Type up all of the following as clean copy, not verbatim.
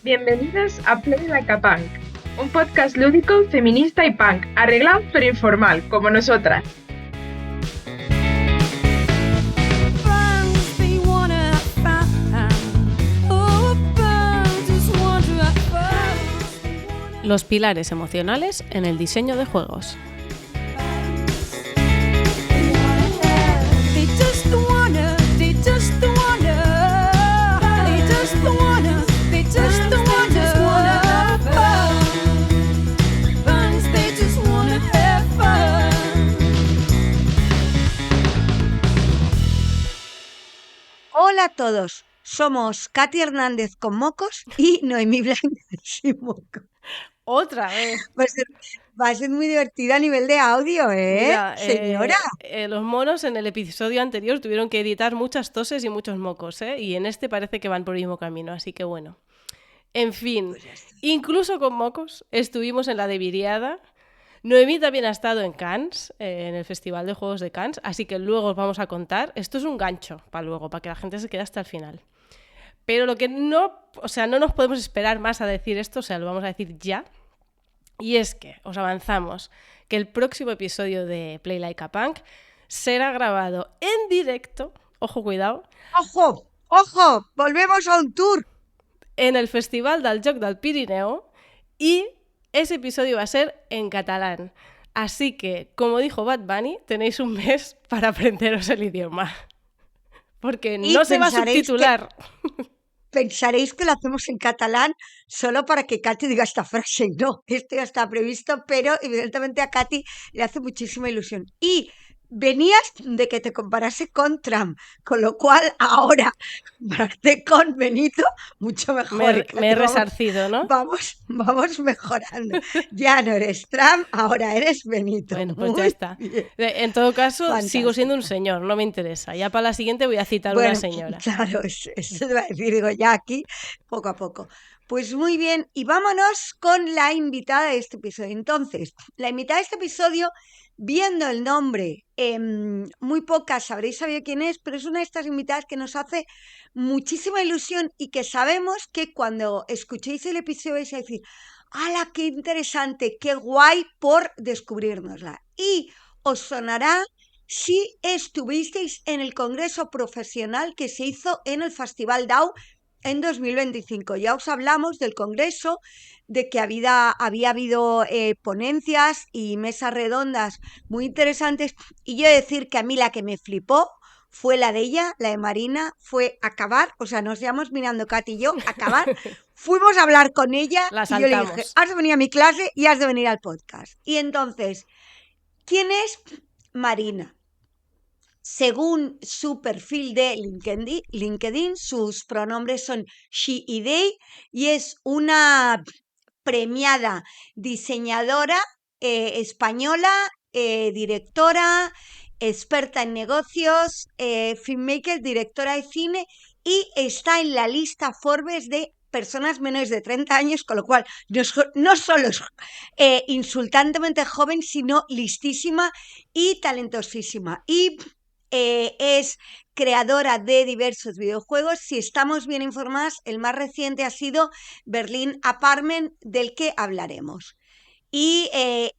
Bienvenidos a Play Like a Punk, un podcast lúdico, feminista y punk, arreglado pero informal, como nosotras. Los pilares emocionales en el diseño de juegos. Hola a todos, somos Katy Hernández con mocos y Noemí Blinders sin moco. ¡Otra vez! Va a ser muy divertido a nivel de audio, Mira, señora. Los monos en el episodio anterior tuvieron que editar muchas toses y muchos mocos, y en este parece que van por el mismo camino, así que bueno. En fin, incluso con mocos estuvimos en la de Viriada. Noemí también ha estado en Cannes, en el Festival de Juegos de Cannes, así que luego os vamos a contar. Esto es un gancho para luego, para que la gente se quede hasta el final. Pero lo que no nos podemos esperar más a decir esto, lo vamos a decir ya. Y es que os avanzamos que el próximo episodio de Play Like a Punk será grabado en directo, ojo, cuidado. ¡Ojo! ¡Volvemos a un tour! En el Festival del Joc del Pirineo, y ese episodio va a ser en catalán. Así que, como dijo Bad Bunny, tenéis un mes para aprenderos el idioma. Porque no se va a subtitular. Pensaréis que lo hacemos en catalán solo para que Katy diga esta frase. No, esto ya está previsto, pero evidentemente a Katy le hace muchísima ilusión. Y venías de que te comparase con Trump, con lo cual ahora compararte con Benito, mucho mejor. Me he resarcido, ¿no? Vamos mejorando. Ya no eres Trump, ahora eres Benito. Bueno, pues ya está. Bien. En todo caso, Fantástico. Sigo siendo un señor, no me interesa. Ya para la siguiente voy a citar una señora. Claro, eso te va a decir, digo, ya aquí, poco a poco. Pues muy bien, y vámonos con la invitada de este episodio. Entonces, la invitada de este episodio, viendo el nombre, muy pocas habréis sabido quién es, pero es una de estas invitadas que nos hace muchísima ilusión y que sabemos que cuando escuchéis el episodio vais a decir, ¡hala, qué interesante, qué guay por descubrirnosla! Y os sonará si estuvisteis en el congreso profesional que se hizo en el Festival DAO en 2025. Ya os hablamos del congreso, de que había habido ponencias y mesas redondas muy interesantes, y yo he de decir que a mí la que me flipó fue la de ella, la de Marina, fue acabar, o sea, nos íbamos mirando Katy y yo, acabar, fuimos a hablar con ella y yo le dije, has de venir a mi clase y has de venir al podcast. Y entonces, ¿quién es Marina? Según su perfil de LinkedIn, sus pronombres son she y they, y es una premiada diseñadora española, directora, experta en negocios, filmmaker, directora de cine, y está en la lista Forbes de personas menores de 30 años, con lo cual no solo es insultantemente joven, sino listísima y talentosísima. Y es creadora de diversos videojuegos. Si estamos bien informadas, el más reciente ha sido Berlin Apartment, del que hablaremos. Y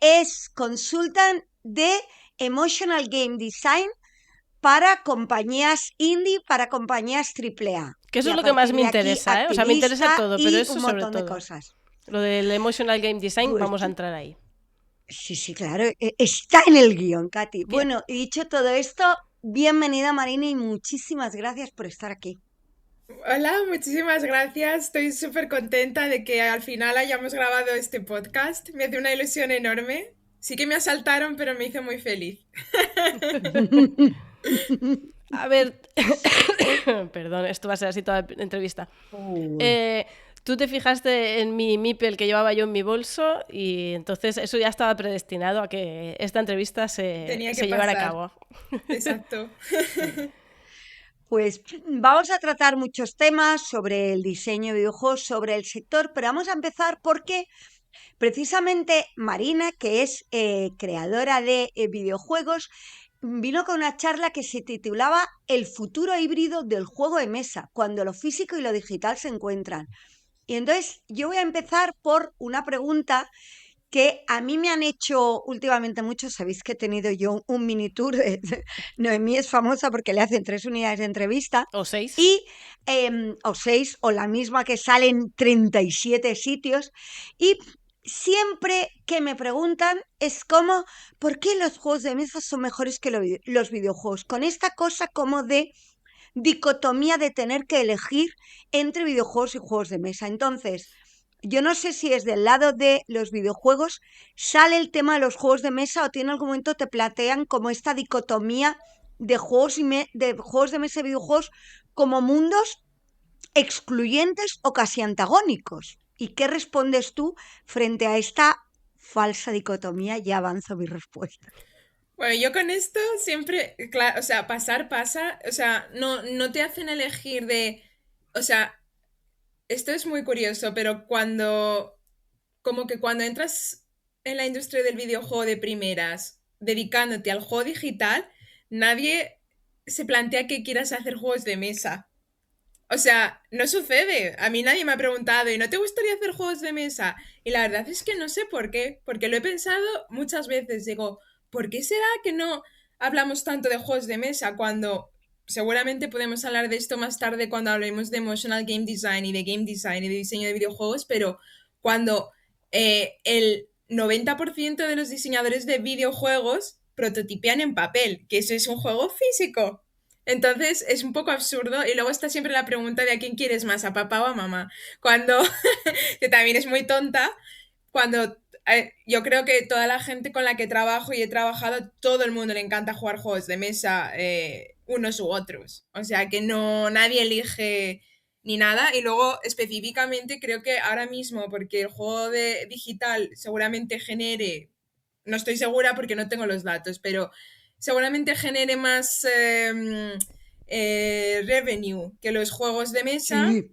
es consultant de Emotional Game Design para compañías indie, para compañías AAA. Que eso es lo que más me interesa, O sea, me interesa todo, pero eso sobre todo. De cosas. Lo del Emotional Game Design, pues, vamos a entrar ahí. Sí, claro. Está en el guión, Katy. Bien. Bueno, y dicho todo esto, bienvenida Marina y muchísimas gracias por estar aquí. Hola, muchísimas gracias. Estoy súper contenta de que al final hayamos grabado este podcast. Me hace una ilusión enorme. Sí que me asaltaron, pero me hizo muy feliz. A ver, perdón, esto va a ser así toda la entrevista. Tú te fijaste en mi MIPEL que llevaba yo en mi bolso y entonces eso ya estaba predestinado a que esta entrevista se llevara a cabo. Exacto. Pues vamos a tratar muchos temas sobre el diseño de videojuegos, sobre el sector, pero vamos a empezar porque precisamente Marina, que es creadora de videojuegos, vino con una charla que se titulaba El futuro híbrido del juego de mesa, cuando lo físico y lo digital se encuentran. Y entonces yo voy a empezar por una pregunta que a mí me han hecho últimamente mucho. Sabéis que he tenido yo un mini tour. Noemí es famosa porque le hacen 3 unidades de entrevista. O 6. Y, o 6, o la misma que sale en 37 sitios. Y siempre que me preguntan es como, ¿por qué los juegos de mesa son mejores que los videojuegos? Con esta cosa como de dicotomía de tener que elegir entre videojuegos y juegos de mesa. Entonces, yo no sé si es del lado de los videojuegos sale el tema de los juegos de mesa o tiene algún momento te plantean como esta dicotomía de de juegos de mesa y videojuegos como mundos excluyentes o casi antagónicos. ¿Y qué respondes tú frente a esta falsa dicotomía? Ya avanzo mi respuesta. Bueno, yo con esto siempre, claro, o sea, pasa, o sea, no te hacen elegir o sea, esto es muy curioso, pero como que cuando entras en la industria del videojuego de primeras, dedicándote al juego digital, nadie se plantea que quieras hacer juegos de mesa. O sea, no sucede. A mí nadie me ha preguntado, ¿y no te gustaría hacer juegos de mesa? Y la verdad es que no sé por qué, porque lo he pensado muchas veces. Digo, ¿por qué será que no hablamos tanto de juegos de mesa cuando seguramente podemos hablar de esto más tarde cuando hablemos de emotional game design y de diseño de videojuegos, pero cuando el 90% de los diseñadores de videojuegos prototipean en papel, que eso es un juego físico. Entonces es un poco absurdo y luego está siempre la pregunta de a quién quieres más, a papá o a mamá. Cuando, que también es muy tonta, cuando yo creo que toda la gente con la que trabajo y he trabajado, todo el mundo le encanta jugar juegos de mesa, unos u otros. O sea que no, nadie elige ni nada. Y luego específicamente creo que ahora mismo, porque el juego de digital seguramente genere, no estoy segura porque no tengo los datos, pero seguramente genere más revenue que los juegos de mesa. Sí,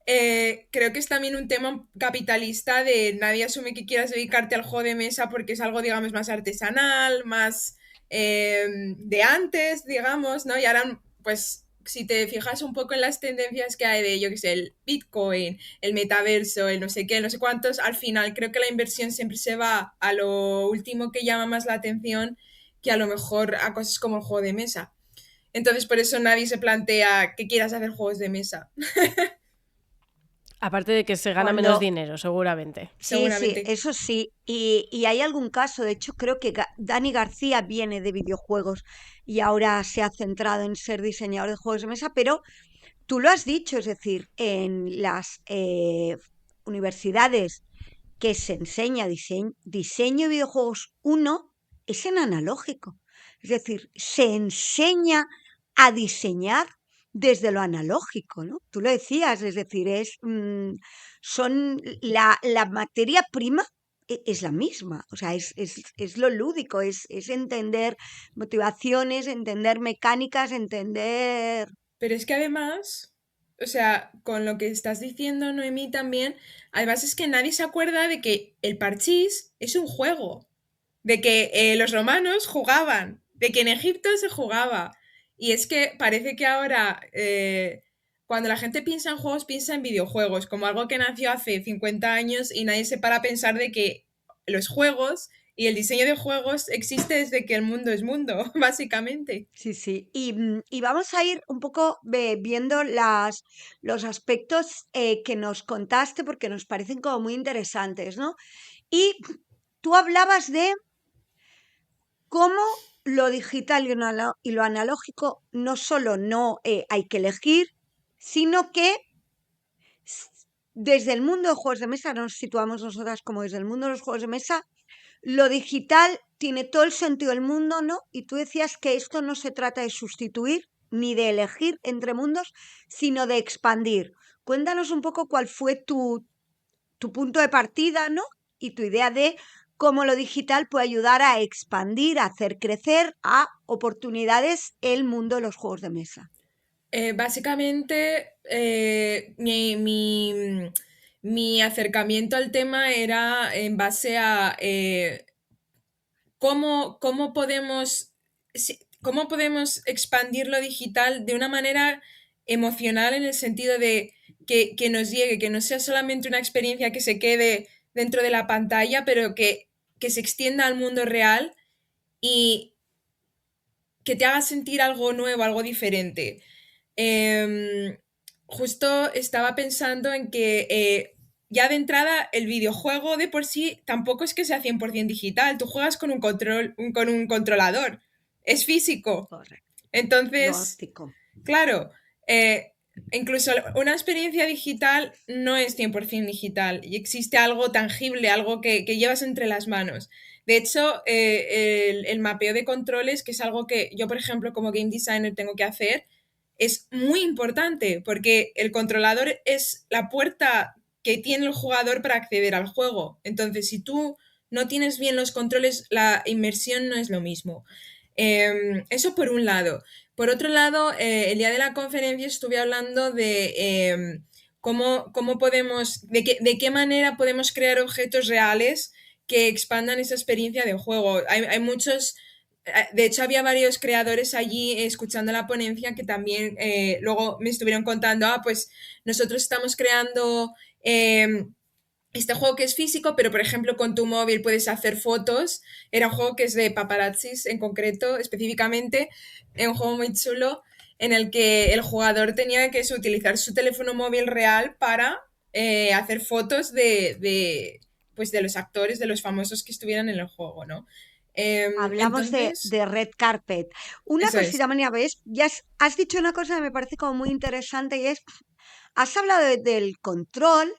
Creo que es también un tema capitalista de nadie asume que quieras dedicarte al juego de mesa porque es algo, digamos, más artesanal, más de antes, digamos, ¿no? Y ahora, pues, si te fijas un poco en las tendencias que hay de, yo qué sé, el Bitcoin, el metaverso, el no sé qué, no sé cuántos, al final creo que la inversión siempre se va a lo último que llama más la atención que a lo mejor a cosas como el juego de mesa. Entonces, por eso nadie se plantea que quieras hacer juegos de mesa, Aparte de que se gana menos cuando dinero, seguramente. sí, sí, seguramente. eso sí. Y hay algún caso, de hecho, creo que Dani García viene de videojuegos y ahora se ha centrado en ser diseñador de juegos de mesa, pero tú lo has dicho, es decir, en las universidades que se enseña diseño de videojuegos uno es en analógico. Es decir, se enseña a diseñar desde lo analógico, ¿no? Tú lo decías, es decir, son la materia prima es la misma, o sea, es lo lúdico, es entender motivaciones, entender mecánicas, entender... Pero es que además, o sea, con lo que estás diciendo, Noemí, también, además es que nadie se acuerda de que el parchís es un juego, de que los romanos jugaban, de que en Egipto se jugaba. Y es que parece que ahora, cuando la gente piensa en juegos, piensa en videojuegos, como algo que nació hace 50 años y nadie se para a pensar de que los juegos y el diseño de juegos existe desde que el mundo es mundo, básicamente. Sí, sí. Y vamos a ir un poco viendo los aspectos que nos contaste porque nos parecen como muy interesantes, ¿no? Y tú hablabas de cómo lo digital y lo analógico no solo no hay que elegir, sino que desde el mundo de juegos de mesa, nos situamos nosotras como desde el mundo de los juegos de mesa, lo digital tiene todo el sentido del mundo, ¿no? Y tú decías que esto no se trata de sustituir ni de elegir entre mundos, sino de expandir. Cuéntanos un poco cuál fue tu punto de partida, ¿no? Y tu idea de cómo lo digital puede ayudar a expandir, a hacer crecer a oportunidades el mundo de los juegos de mesa. Básicamente, mi acercamiento al tema era en base a cómo podemos, cómo podemos expandir lo digital de una manera emocional en el sentido de que nos llegue, que no sea solamente una experiencia que se quede dentro de la pantalla, pero que se extienda al mundo real y que te haga sentir algo nuevo, algo diferente. Justo estaba pensando en que ya de entrada el videojuego de por sí tampoco es que sea 100% digital, tú juegas con un controlador, es físico. Correcto. Entonces, Lógico. claro, incluso una experiencia digital no es 100% digital y existe algo tangible, algo que llevas entre las manos. De hecho, el mapeo de controles, que es algo que yo, por ejemplo, como game designer tengo que hacer, es muy importante porque el controlador es la puerta que tiene el jugador para acceder al juego. Entonces, si tú no tienes bien los controles, la inmersión no es lo mismo. Eso por un lado. Por otro lado, el día de la conferencia estuve hablando de cómo podemos, de qué manera podemos crear objetos reales que expandan esa experiencia de juego. Hay muchos, de hecho había varios creadores allí escuchando la ponencia que también luego me estuvieron contando, pues nosotros estamos creando este juego que es físico, pero por ejemplo con tu móvil puedes hacer fotos. Era un juego que es de paparazzis en concreto, específicamente, un juego muy chulo en el que el jugador tenía que utilizar su teléfono móvil real para hacer fotos pues de los actores, de los famosos que estuvieran en el juego, ¿no? Hablamos Entonces, de red carpet. Una eso es. cosita, María, ¿ves? Ya has dicho una cosa que me parece como muy interesante y es, has hablado del control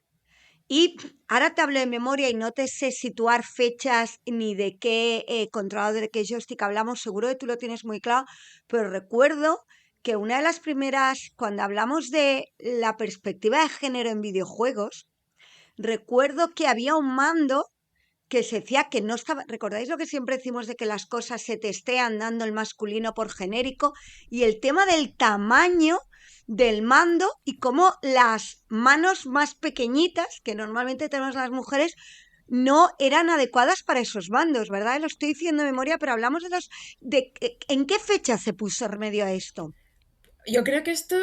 y ahora te hablo de memoria y no te sé situar fechas ni de qué controlador, de qué joystick hablamos, seguro que tú lo tienes muy claro, pero recuerdo que una de las primeras, cuando hablamos de la perspectiva de género en videojuegos, recuerdo que había un mando que se decía que no estaba, ¿recordáis lo que siempre decimos de que las cosas se testean dando el masculino por genérico? Y el tema del tamaño del mando y cómo las manos más pequeñitas, que normalmente tenemos las mujeres, no eran adecuadas para esos mandos, ¿verdad? Lo estoy diciendo de memoria, pero hablamos ¿en qué fecha se puso remedio a esto? Yo creo que esto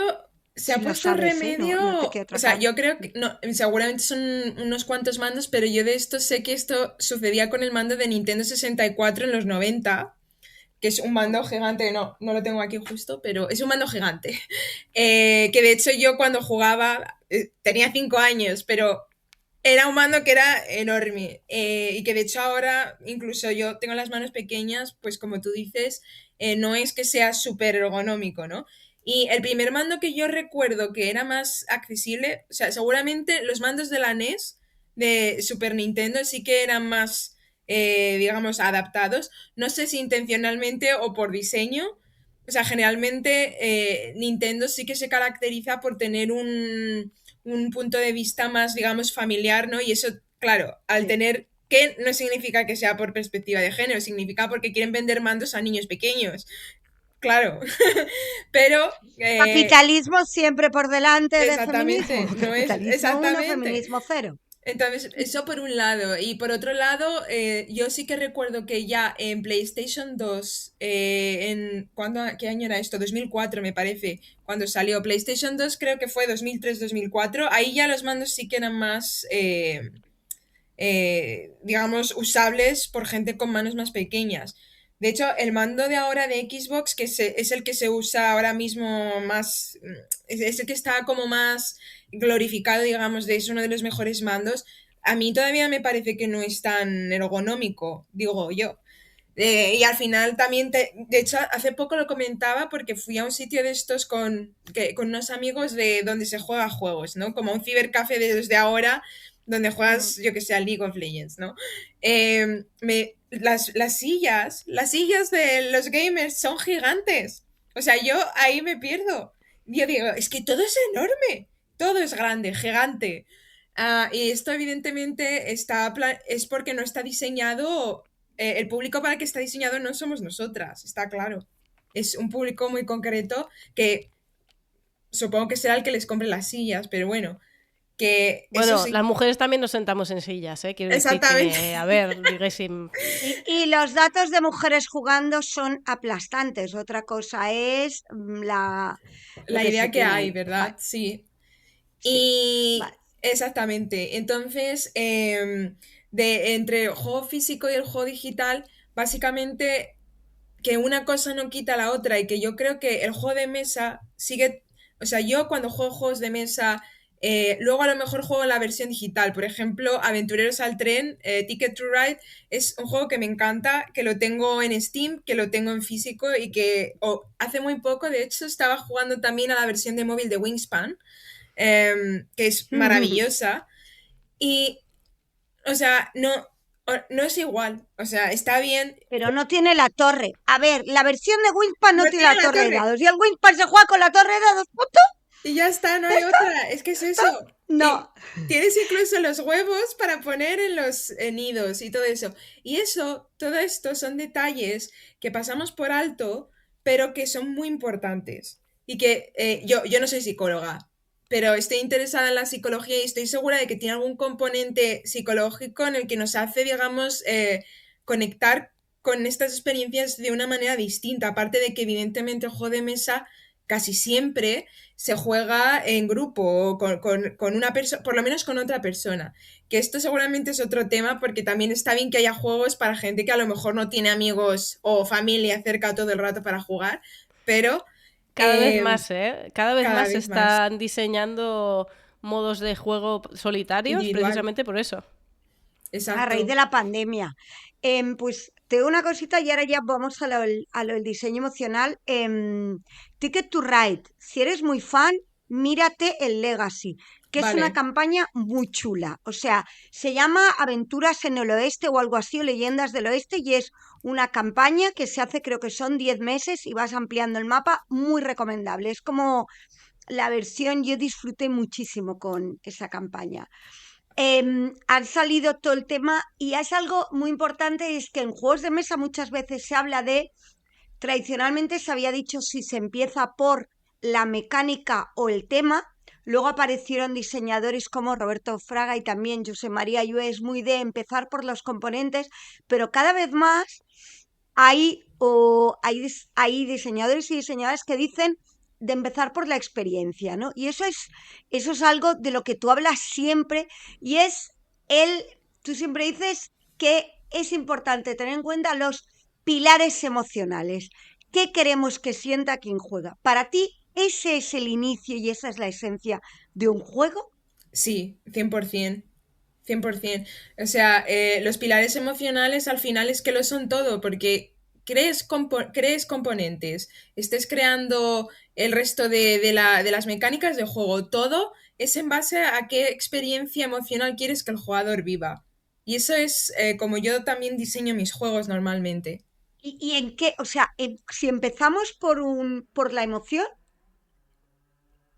se Si ha lo puesto sabes, remedio, no te quiero o sea, atrapar. yo creo que no, seguramente son unos cuantos mandos, pero yo de esto sé que esto sucedía con el mando de Nintendo 64 en los 90, que es un mando gigante, no lo tengo aquí justo, pero es un mando gigante. Que de hecho yo cuando jugaba tenía 5 años, pero era un mando que era enorme y que de hecho ahora incluso yo tengo las manos pequeñas, pues como tú dices, no es que sea súper ergonómico, ¿no? Y el primer mando que yo recuerdo que era más accesible, o sea, seguramente los mandos de la NES, de Super Nintendo, sí que eran más, digamos, adaptados. No sé si intencionalmente o por diseño. O sea, generalmente Nintendo sí que se caracteriza por tener un punto de vista más, digamos, familiar, ¿no? Y eso, claro, al Sí. tener que no significa que sea por perspectiva de género, significa porque quieren vender mandos a niños pequeños. Claro, pero Capitalismo siempre por delante de feminismo. exactamente, no es Capitalismo uno, exactamente. feminismo cero. Entonces, eso por un lado. Y por otro lado, yo sí que recuerdo que ya en PlayStation 2, ¿qué año era esto? 2004 me parece, cuando salió PlayStation 2, creo que fue 2003-2004, ahí ya los mandos sí que eran más, digamos, usables por gente con manos más pequeñas. De hecho, el mando de ahora de Xbox, es el que se usa ahora mismo más, es el que está como más glorificado, digamos, es uno de los mejores mandos. A mí todavía me parece que no es tan ergonómico, digo yo. Y al final también, de hecho, hace poco lo comentaba porque fui a un sitio de estos con unos amigos de donde se juega juegos, ¿no? Como un cibercafé desde ahora, donde juegas, yo que sé, a League of Legends, ¿no? Las sillas de los gamers son gigantes. O sea, yo ahí me pierdo. Yo digo, es que todo es enorme, todo es grande, gigante. Y esto evidentemente es porque no está diseñado, el público para el que está diseñado no somos nosotras, está claro. Es un público muy concreto que supongo que será el que les compre las sillas, pero bueno, que eso Bueno, sí. las mujeres también nos sentamos en sillas, ¿eh? Quiero decir Exactamente. que, a ver, diguéssim, Y los datos de mujeres jugando son aplastantes. Otra cosa es lo La que se idea que tiene hay, ahí. ¿verdad? Sí. Sí, Y vale. exactamente. Entonces, entre el juego físico y el juego digital, básicamente que una cosa no quita la otra y que yo creo que el juego de mesa sigue, o sea, yo cuando juego juegos de mesa, luego a lo mejor juego la versión digital, por ejemplo, Aventureros al Tren, Ticket to Ride, es un juego que me encanta, que lo tengo en Steam, que lo tengo en físico y que hace muy poco, de hecho, estaba jugando también a la versión de móvil de Wingspan, que es maravillosa. Y, o sea, no es igual, o sea, está bien. Pero no tiene la torre. A ver, la versión de Wingspan no No tiene tiene la la torre de torre. dados. ¿Y el Wingspan se juega con la torre de dados? ¿Punto? Y ya está, no ¿Ya hay está? otra. Es que es ¿Ya está? eso. No. Y tienes incluso los huevos para poner en los nidos y todo eso. Y eso, todo esto son detalles que pasamos por alto, pero que son muy importantes. Y que yo no soy psicóloga, pero estoy interesada en la psicología y estoy segura de que tiene algún componente psicológico en el que nos hace, digamos, conectar con estas experiencias de una manera distinta. Aparte de que evidentemente el juego de mesa casi siempre se juega en grupo o con una persona, por lo menos con otra persona. Que esto seguramente es otro tema porque también está bien que haya juegos para gente que a lo mejor no tiene amigos o familia cerca todo el rato para jugar, pero Cada vez eh, más, ¿eh? Cada vez cada más se vez más están diseñando modos de juego solitarios individual. precisamente por eso. A raíz de Exacto. la pandemia. Pues te digo una cosita y ahora ya vamos a lo del diseño emocional. Ticket to Ride. Si eres muy fan, mírate el Legacy, que es una Vale. campaña muy chula. O sea, se llama Aventuras en el Oeste o algo así, o Leyendas del Oeste, y es una campaña que se hace, creo que son 10 meses y vas ampliando el mapa, muy recomendable. Es como la versión, yo disfruté muchísimo con esa campaña. Han salido todo el tema y es algo muy importante, es que en juegos de mesa muchas veces se habla de, tradicionalmente se había dicho si se empieza por la mecánica o el tema, luego aparecieron diseñadores como Roberto Fraga y también José María Llués, muy de empezar por los componentes, pero cada vez más hay diseñadores y diseñadoras que dicen de empezar por la experiencia, ¿no? Y eso es algo de lo que tú hablas siempre y tú siempre dices que es importante tener en cuenta los pilares emocionales. ¿Qué queremos que sienta quien juega? Para ti, ese es el inicio y esa es la esencia de un juego. Sí, 100%. 100%. O sea, los pilares emocionales al final es que lo son todo, porque crees componentes, estés creando el resto de las mecánicas de juego, todo es en base a qué experiencia emocional quieres que el jugador viva. Y eso es como yo también diseño mis juegos normalmente. ¿Y en qué? O sea, si empezamos por la emoción,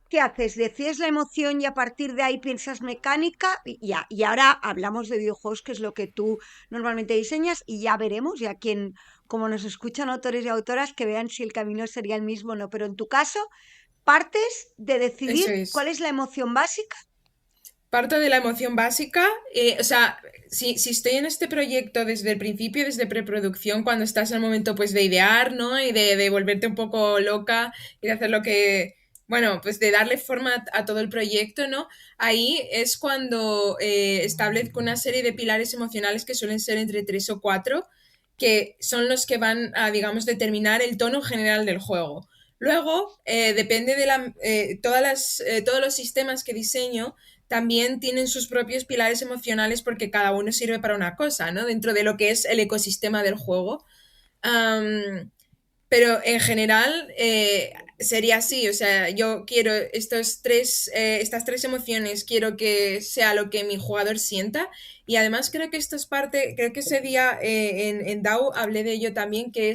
¿qué haces? ¿Decides la emoción y a partir de ahí piensas mecánica? Y ahora hablamos de videojuegos, que es lo que tú normalmente diseñas, y ya veremos, ya quien, como nos escuchan autores y autoras, que vean si el camino sería el mismo o no. Pero en tu caso, partes de decidir Eso cuál es. es la emoción básica. Parto de la emoción básica, o sea, si estoy en este proyecto desde el principio, desde preproducción, cuando estás en el momento pues de idear, ¿no? Y de volverte un poco loca y de hacer lo que, bueno, pues de darle forma a todo el proyecto, ¿no? Ahí es cuando establezco una serie de pilares emocionales que suelen ser entre tres o cuatro, que son los que van a, digamos, determinar el tono general del juego. Luego, depende de todos los sistemas que diseño, también tienen sus propios pilares emocionales porque cada uno sirve para una cosa, ¿no? Dentro de lo que es el ecosistema del juego. Um, pero en general sería así, o sea, yo quiero estas tres emociones, quiero que sea lo que mi jugador sienta y además creo que esto es parte, creo que ese día en DAO hablé de ello también, que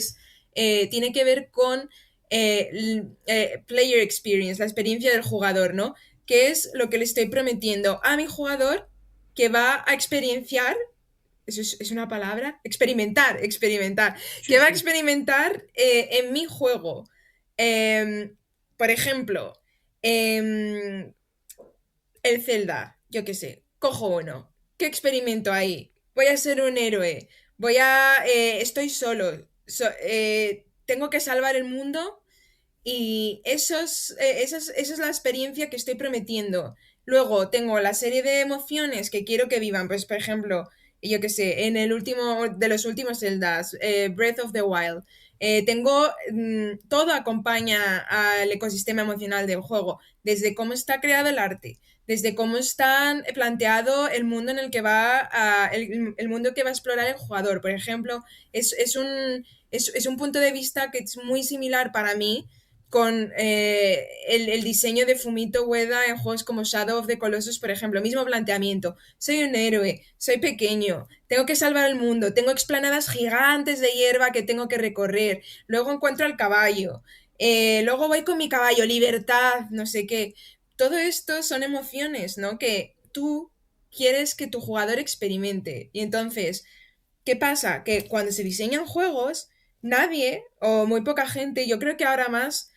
tiene que ver con player experience, la experiencia del jugador, ¿no? ¿Qué es lo que le estoy prometiendo a mi jugador que va a experienciar? ¿Eso es una palabra? Experimentar. Sí, ¿Qué va a sí. experimentar en mi juego? Por ejemplo, em, el Zelda, yo qué sé, cojo uno. ¿Qué experimento ahí? Voy a ser un héroe. Estoy solo. Tengo que salvar el mundo y esa es la experiencia que estoy prometiendo. Luego tengo la serie de emociones que quiero que vivan, pues por ejemplo, yo qué sé, en el último de los últimos Zeldas, Breath of the Wild, todo acompaña al ecosistema emocional del juego, desde cómo está creado el arte, desde cómo está planteado el mundo en el que el mundo que va a explorar el jugador. Por ejemplo, es un punto de vista que es muy similar para mí con el diseño de Fumito Ueda en juegos como Shadow of the Colossus, por ejemplo, mismo planteamiento. Soy un héroe, soy pequeño, tengo que salvar el mundo, tengo explanadas gigantes de hierba que tengo que recorrer, luego encuentro al caballo, luego voy con mi caballo, libertad, no sé qué. Todo esto son emociones, ¿no? Que tú quieres que tu jugador experimente. Y entonces, ¿qué pasa? Que cuando se diseñan juegos, nadie o muy poca gente, yo creo que ahora más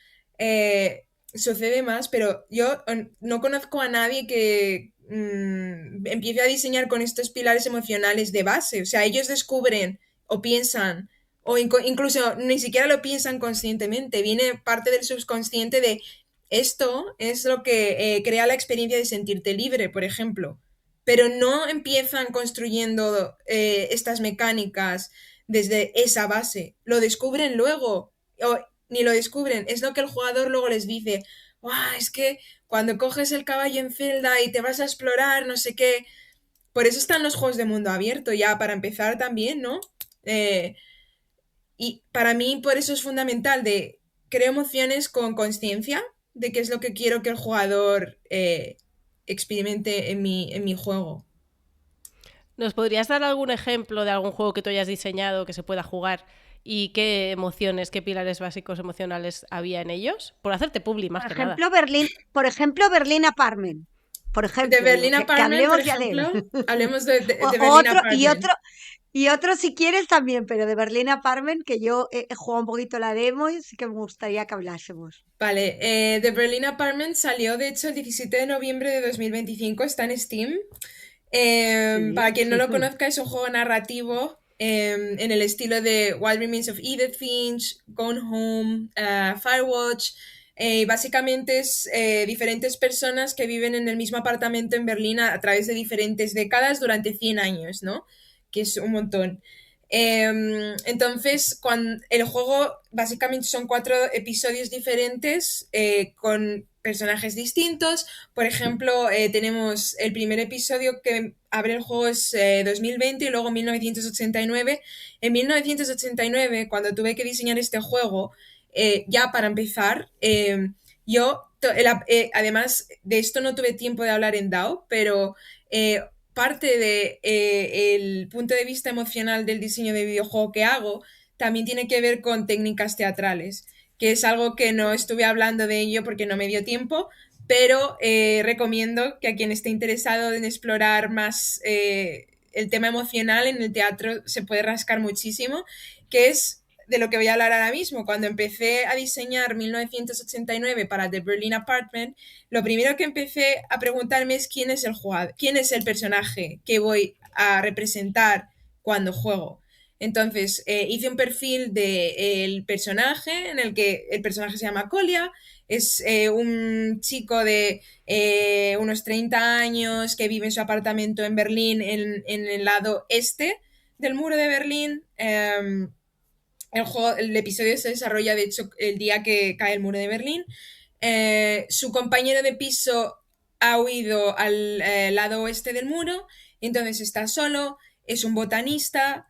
sucede más, pero yo no conozco a nadie que empiece a diseñar con estos pilares emocionales de base. O sea, ellos descubren o piensan, o incluso ni siquiera lo piensan conscientemente, viene parte del subconsciente de esto es lo que crea la experiencia de sentirte libre, por ejemplo, pero no empiezan construyendo estas mecánicas desde esa base, lo descubren luego, o ni lo descubren, es lo que el jugador luego les dice, "Buah, es que cuando coges el caballo en Zelda y te vas a explorar, no sé qué", por eso están los juegos de mundo abierto, ya para empezar también, ¿no? Eh, y para mí por eso es fundamental de creo emociones con conciencia de qué es lo que quiero que el jugador experimente en mi juego. ¿Nos podrías dar algún ejemplo de algún juego que tú hayas diseñado que se pueda jugar y qué emociones, qué pilares básicos emocionales había en ellos? Por hacerte publi, más que nada. Por ejemplo, Berlín Apartment. Por De ejemplo, Berlin que Apartment, por hablemos ya de él. ejemplo, hablemos de O Berlin otro, Apartment. y otro si quieres también, pero de Berlín Apartment, que yo he jugado un poquito la demo y sí que me gustaría que hablásemos. Vale, The Berlin Apartment salió de hecho el 17 de noviembre de 2025, está en Steam. Sí. Para quien no lo conozca, es un juego narrativo en el estilo de Wild Remains of Edith Finch, Gone Home, Firewatch. Básicamente es diferentes personas que viven en el mismo apartamento en Berlín a través de diferentes décadas durante 100 años, ¿no? Que es un montón. Entonces, el juego básicamente son 4 episodios diferentes con personajes distintos. Por ejemplo, tenemos el primer episodio que abre el juego es 2020 y luego 1989. En 1989, cuando tuve que diseñar este juego, ya para empezar, además de esto no tuve tiempo de hablar en DAO, pero parte de el punto de vista emocional del diseño de videojuego que hago también tiene que ver con técnicas teatrales, que es algo que no estuve hablando de ello porque no me dio tiempo, pero recomiendo que a quien esté interesado en explorar más el tema emocional en el teatro se puede rascar muchísimo, que es de lo que voy a hablar ahora mismo. Cuando empecé a diseñar 1989 para The Berlin Apartment, lo primero que empecé a preguntarme es quién es el jugador, quién es el personaje que voy a representar cuando juego. Entonces hice un perfil del personaje en el que el personaje se llama Colia, es un chico de unos 30 años que vive en su apartamento en Berlín, en el lado este del muro de Berlín. El episodio se desarrolla, de hecho, el día que cae el muro de Berlín. Su compañero de piso ha huido al lado oeste del muro, entonces está solo, es un botanista,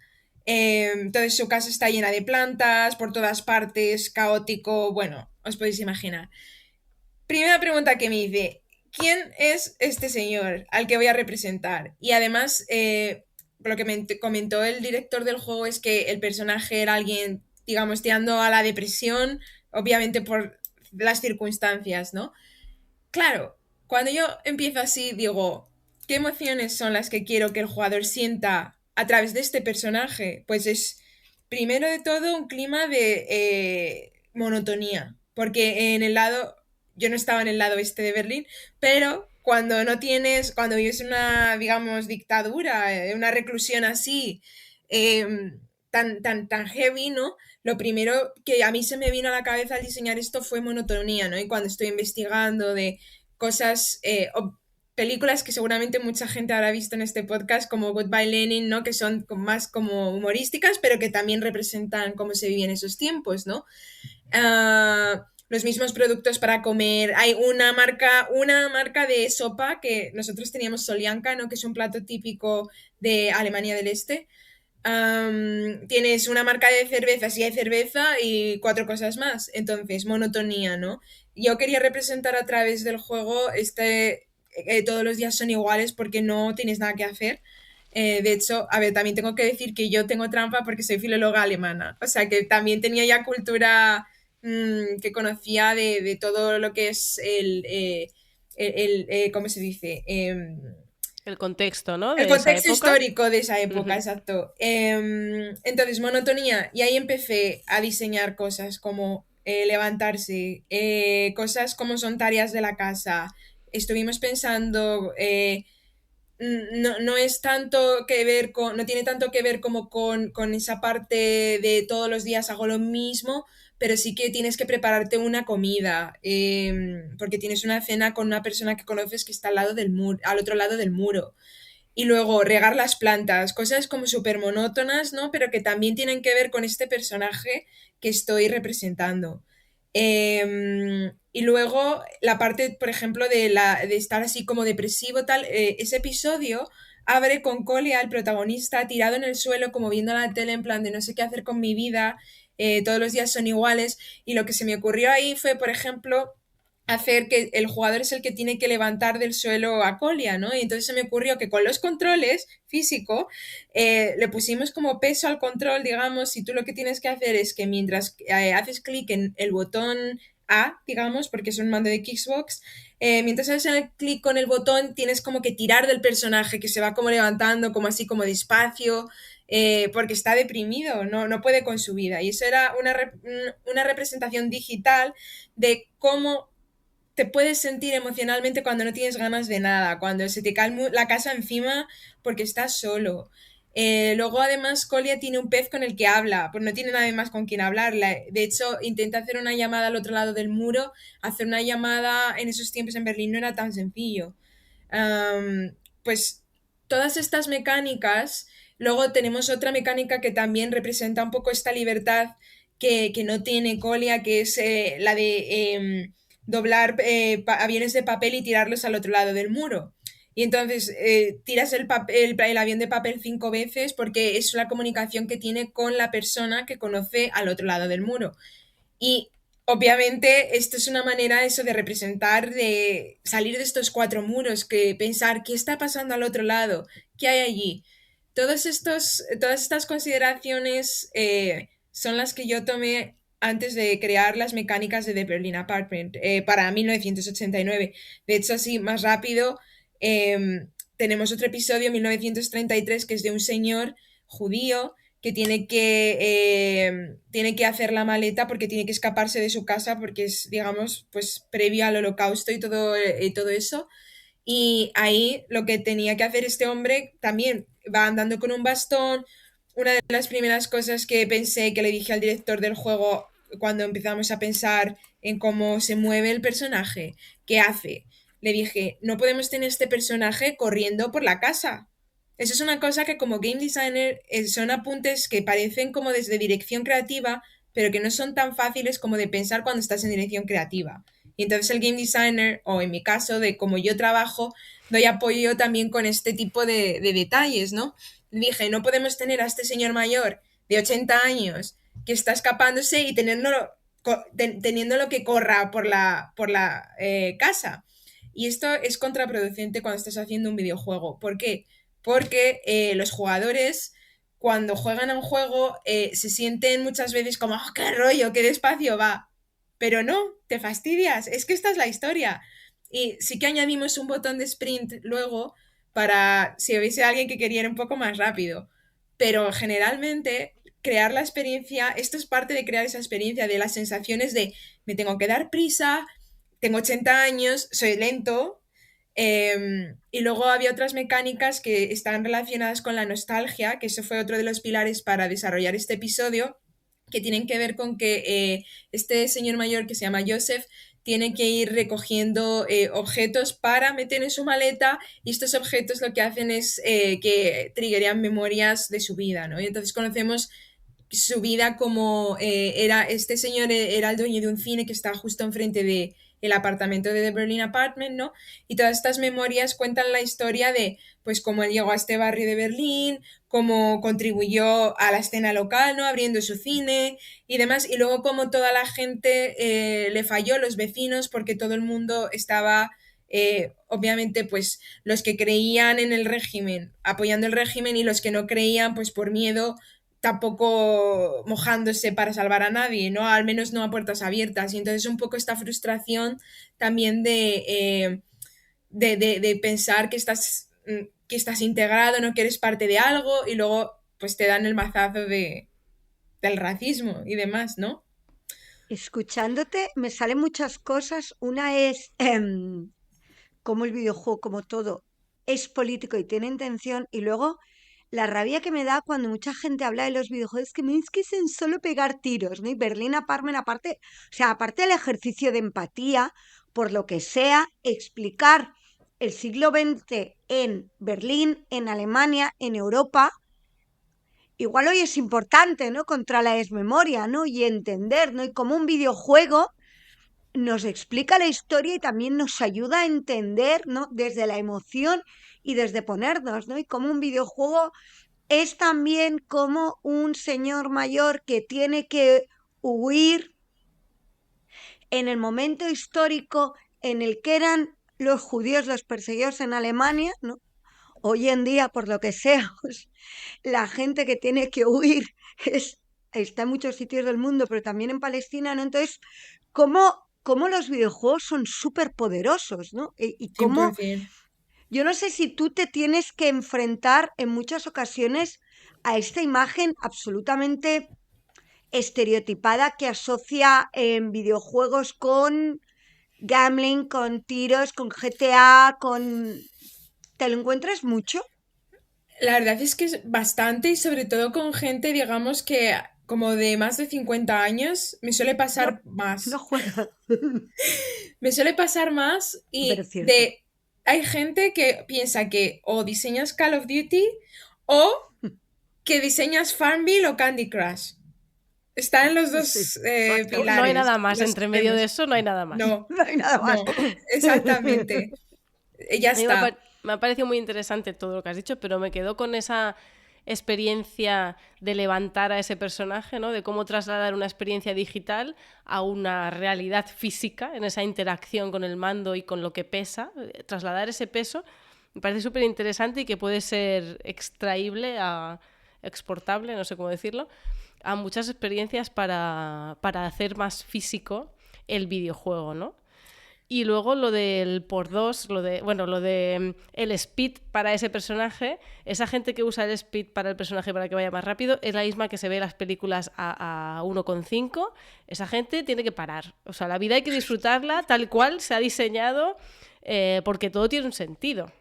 entonces su casa está llena de plantas, por todas partes, caótico, bueno, os podéis imaginar. Primera pregunta que me hice, ¿quién es este señor al que voy a representar? Y además, lo que me comentó el director del juego es que el personaje era alguien, digamos, tirando a la depresión, obviamente por las circunstancias, ¿no? Claro, cuando yo empiezo así, digo, ¿qué emociones son las que quiero que el jugador sienta a través de este personaje? Pues es, primero de todo, un clima de monotonía, porque yo no estaba en el lado este de Berlín, pero cuando vives en una, digamos, dictadura, una reclusión así, tan heavy, ¿no? Lo primero que a mí se me vino a la cabeza al diseñar esto fue monotonía, ¿no? Y cuando estoy investigando de cosas, películas que seguramente mucha gente habrá visto en este podcast, como Goodbye Lenin, ¿no? Que son más como humorísticas, pero que también representan cómo se vivían esos tiempos, ¿no? Los mismos productos para comer. Hay una marca de sopa que nosotros teníamos, Solyanka, ¿no? Que es un plato típico de Alemania del Este. Tienes una marca de cervezas y hay cerveza y 4 cosas más. Entonces, monotonía, ¿no? Yo quería representar a través del juego todos los días son iguales porque no tienes nada que hacer. De hecho, a ver, también tengo que decir que yo tengo trampa porque soy filóloga alemana. O sea, que también tenía ya cultura que conocía de todo lo que es ¿cómo se dice? El contexto, ¿no? El De esa contexto época. histórico de esa época, Ujú. exacto. Entonces, monotonía. Y ahí empecé a diseñar cosas como levantarse, cosas como son tareas de la casa. Estuvimos pensando, no es tanto que ver con, no tiene tanto que ver como con esa parte de todos los días hago lo mismo, pero sí que tienes que prepararte una comida, porque tienes una cena con una persona que conoces que está al lado del muro, al otro lado del muro. Y luego regar las plantas, cosas como súper monótonas, ¿no? Pero que también tienen que ver con este personaje que estoy representando. Y luego la parte, por ejemplo, de estar así como depresivo, tal, ese episodio abre con Colia, el protagonista, tirado en el suelo, como viendo la tele en plan de no sé qué hacer con mi vida, todos los días son iguales. Y lo que se me ocurrió ahí fue, por ejemplo, hacer que el jugador es el que tiene que levantar del suelo a Colia, ¿no? Y entonces se me ocurrió que con los controles físico le pusimos como peso al control, digamos, y tú lo que tienes que hacer es que mientras haces clic en el botón A, digamos, porque es un mando de Xbox, mientras haces el clic con el botón tienes como que tirar del personaje que se va como levantando, como así como despacio, porque está deprimido, no puede con su vida. Y eso era una representación digital de cómo te puedes sentir emocionalmente cuando no tienes ganas de nada, cuando se te cae la casa encima porque estás solo. Luego, además, Colia tiene un pez con el que habla, pues no tiene nadie más con quien hablar. De hecho, intenta hacer una llamada al otro lado del muro. Hacer una llamada en esos tiempos en Berlín no era tan sencillo. Pues todas estas mecánicas, luego tenemos otra mecánica que también representa un poco esta libertad que no tiene Colia, que es la de doblar aviones de papel y tirarlos al otro lado del muro. Y entonces tiras el avión de papel 5 veces porque es la comunicación que tiene con la persona que conoce al otro lado del muro. Y obviamente esto es una manera eso de representar, de salir de estos 4 muros, que pensar qué está pasando al otro lado, qué hay allí. Todas estas consideraciones son las que yo tomé antes de crear las mecánicas de The Berlin Apartment para 1989. De hecho, así más rápido, tenemos otro episodio, 1933, que es de un señor judío que tiene que hacer la maleta porque tiene que escaparse de su casa porque es, digamos, pues previo al holocausto y todo eso. Y ahí lo que tenía que hacer este hombre también va andando con un bastón. Una de las primeras cosas que pensé, que le dije al director del juego cuando empezamos a pensar en cómo se mueve el personaje, qué hace, le dije, no podemos tener este personaje corriendo por la casa. Eso es una cosa que como game designer son apuntes que parecen como desde dirección creativa, pero que no son tan fáciles como de pensar cuando estás en dirección creativa. Y entonces el game designer, o en mi caso, de como yo trabajo, doy apoyo también con este tipo de detalles, ¿no? Dije, no podemos tener a este señor mayor de 80 años que está escapándose y teniéndolo que corra por la casa. Y esto es contraproducente cuando estás haciendo un videojuego. ¿Por qué? Porque los jugadores, cuando juegan a un juego, se sienten muchas veces como, oh, qué rollo, qué despacio va. Pero no, te fastidias, es que esta es la historia. Y sí que añadimos un botón de sprint luego para si hubiese alguien que quería ir un poco más rápido. Pero generalmente crear la experiencia, esto es parte de crear esa experiencia de las sensaciones de me tengo que dar prisa, tengo 80 años, soy lento. Y luego había otras mecánicas que están relacionadas con la nostalgia, que eso fue otro de los pilares para desarrollar este episodio, que tienen que ver con que este señor mayor que se llama Joseph tiene que ir recogiendo objetos para meter en su maleta, y estos objetos lo que hacen es que triggerean memorias de su vida, ¿no? Y entonces conocemos su vida como este señor era el dueño de un cine que está justo enfrente de el apartamento de The Berlin Apartment, ¿no? Y todas estas memorias cuentan la historia de, pues, cómo él llegó a este barrio de Berlín, cómo contribuyó a la escena local, ¿no? Abriendo su cine y demás, y luego cómo toda la gente le falló, los vecinos, porque todo el mundo estaba... obviamente, pues los que creían en el régimen, apoyando el régimen, y los que no creían, pues por miedo, tampoco mojándose para salvar a nadie, ¿no? Al menos no a puertas abiertas. Y entonces un poco esta frustración también de pensar que estás integrado, no que eres parte de algo, y luego pues te dan el mazazo del racismo y demás, ¿no? Escuchándote me salen muchas cosas. Una es cómo el videojuego, como todo, es político y tiene intención. Y luego la rabia que me da cuando mucha gente habla de los videojuegos, que me es que es solo pegar tiros, ¿no? Y Berlín Apartment, aparte, o sea, aparte del ejercicio de empatía, por lo que sea, explicar el siglo XX en Berlín, en Alemania, en Europa, igual hoy es importante, ¿no? Contra la desmemoria, ¿no? Y entender, ¿no? Y como un videojuego nos explica la historia y también nos ayuda a entender, ¿no? Desde la emoción y desde ponernos, ¿no? Y como un videojuego es también como un señor mayor que tiene que huir en el momento histórico en el que eran los judíos los perseguidos en Alemania, ¿no? Hoy en día, por lo que sea, pues, la gente que tiene que huir está en muchos sitios del mundo, pero también en Palestina, ¿no? Entonces, cómo los videojuegos son súper poderosos, ¿no? Y cómo 100%. yo no sé si tú te tienes que enfrentar en muchas ocasiones a esta imagen absolutamente estereotipada que asocia en videojuegos con gambling, con tiros, con GTA, con... ¿Te lo encuentras mucho? La verdad es que es bastante, y sobre todo con gente, digamos que como de más de 50 años, me suele No, pasar no más. juega. Me suele pasar más Pero es y cierto. hay gente que piensa que o diseñas Call of Duty o que diseñas Farmville o Candy Crush. Está en los Sí, dos exacto. No hay pilares, nada más, los entre medio de extremos. eso no hay nada más. No, No hay nada más. no, exactamente. Ya A mí está. me ha parecido muy interesante todo lo que has dicho, pero me quedo con esa experiencia de levantar a ese personaje, ¿no? De cómo trasladar una experiencia digital a una realidad física, en esa interacción con el mando y con lo que pesa. Trasladar ese peso me parece súper interesante y que puede ser extraíble, exportable, no sé cómo decirlo, a muchas experiencias para hacer más físico el videojuego, ¿no? Y luego lo del por dos, lo de el speed para ese personaje, esa gente que usa el speed para el personaje para que vaya más rápido, es la misma que se ve en las películas a 1,5. Esa gente tiene que parar. O sea, la vida hay que disfrutarla tal cual se ha diseñado, porque todo tiene un sentido.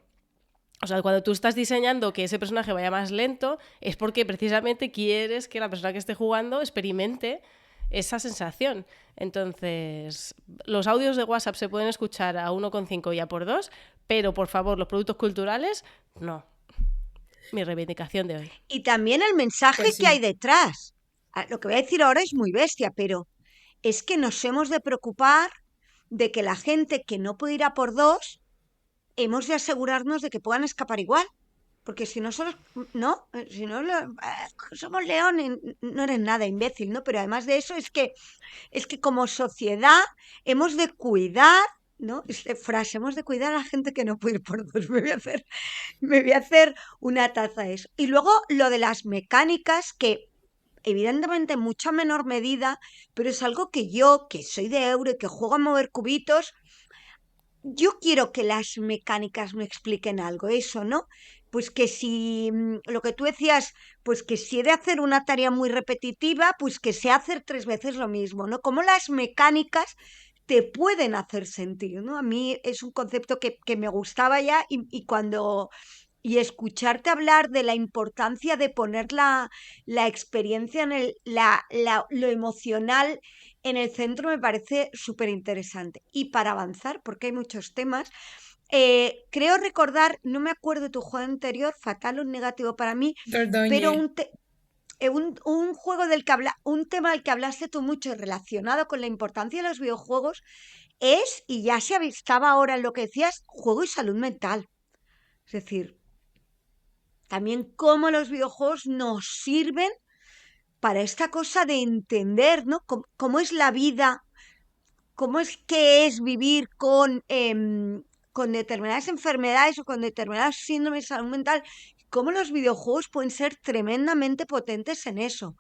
O sea, cuando tú estás diseñando que ese personaje vaya más lento, es porque precisamente quieres que la persona que esté jugando experimente esa sensación. Entonces, los audios de WhatsApp se pueden escuchar a 1,5 y a por 2, pero por favor, los productos culturales, no. Mi reivindicación de hoy. Y también el mensaje Pues que hay sí. detrás. Lo que voy a decir ahora es muy bestia, pero es que nos hemos de preocupar de que la gente que no puede ir a por dos, hemos de asegurarnos de que puedan escapar igual. Porque si no somos, no, si no somos leones, no eres nada imbécil, ¿no? Pero además de eso es que como sociedad hemos de cuidar, ¿no? Esta frase, hemos de cuidar a la gente que no puede ir por dos. Me voy a hacer una taza de eso. Y luego lo de las mecánicas, que evidentemente en mucha menor medida, pero es algo que yo, que soy de euro y que juego a mover cubitos, yo quiero que las mecánicas me expliquen algo, eso, ¿no? Pues que si lo que tú decías, pues que si he de hacer una tarea muy repetitiva, pues que sé hacer 3 veces lo mismo, ¿no? Como las mecánicas te pueden hacer sentir, ¿no? A mí es un concepto que me gustaba ya y escucharte hablar de la importancia de poner la experiencia en lo emocional en el centro me parece súper interesante. Y para avanzar, porque hay muchos temas, creo recordar, no me acuerdo tu juego anterior, fatal o negativo para mí, pero Dordogne. un juego un tema del que hablaste tú mucho relacionado con la importancia de los videojuegos y ya se avistaba ahora en lo que decías, juego y salud mental. Es decir, también cómo los videojuegos nos sirven para esta cosa de entender, ¿no? Cómo es la vida, cómo es que es vivir con determinadas enfermedades o con determinados síndromes de salud mental, cómo los videojuegos pueden ser tremendamente potentes en eso.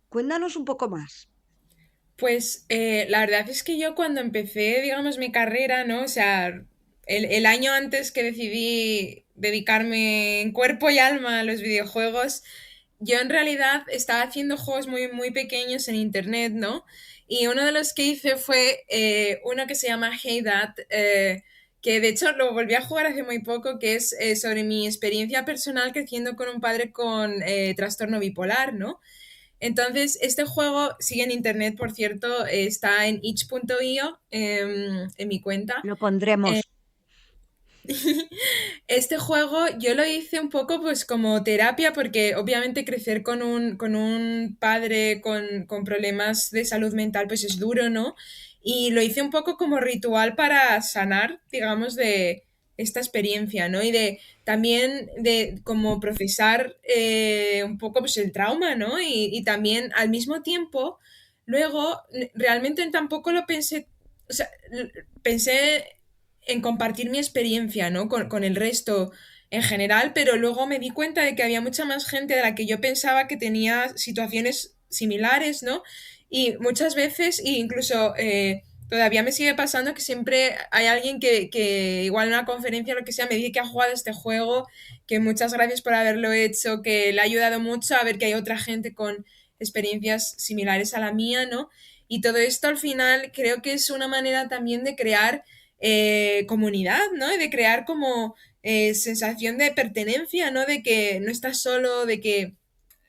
Cuéntanos un poco más. Pues la verdad es que yo cuando empecé, digamos, mi carrera, ¿no? O sea, el año antes que decidí dedicarme en cuerpo y alma a los videojuegos, yo en realidad estaba haciendo juegos muy, muy pequeños en internet, ¿no? Y uno de los que hice fue uno que se llama Hey Dad, que de hecho lo volví a jugar hace muy poco, que es sobre mi experiencia personal creciendo con un padre con trastorno bipolar, ¿no? Entonces, este juego sigue en internet, por cierto, está en itch.io, en mi cuenta. Lo pondremos. Este juego yo lo hice un poco pues como terapia porque obviamente crecer con un padre con problemas de salud mental pues es duro, ¿no? Y lo hice un poco como ritual para sanar, digamos, de esta experiencia, ¿no? Y de también de como procesar un poco pues el trauma, ¿no? Y también al mismo tiempo, luego realmente tampoco lo pensé, o sea, pensé en compartir mi experiencia, ¿no? Con el resto en general, pero luego me di cuenta de que había mucha más gente de la que yo pensaba que tenía situaciones similares, ¿no? Y muchas veces, e incluso todavía me sigue pasando que siempre hay alguien que igual en una conferencia o lo que sea, me dice que ha jugado este juego, que muchas gracias por haberlo hecho, que le ha ayudado mucho a ver que hay otra gente con experiencias similares a la mía, ¿no? Y todo esto al final creo que es una manera también de crear comunidad, ¿no? Y de crear como sensación de pertenencia, ¿no? De que no estás solo, de que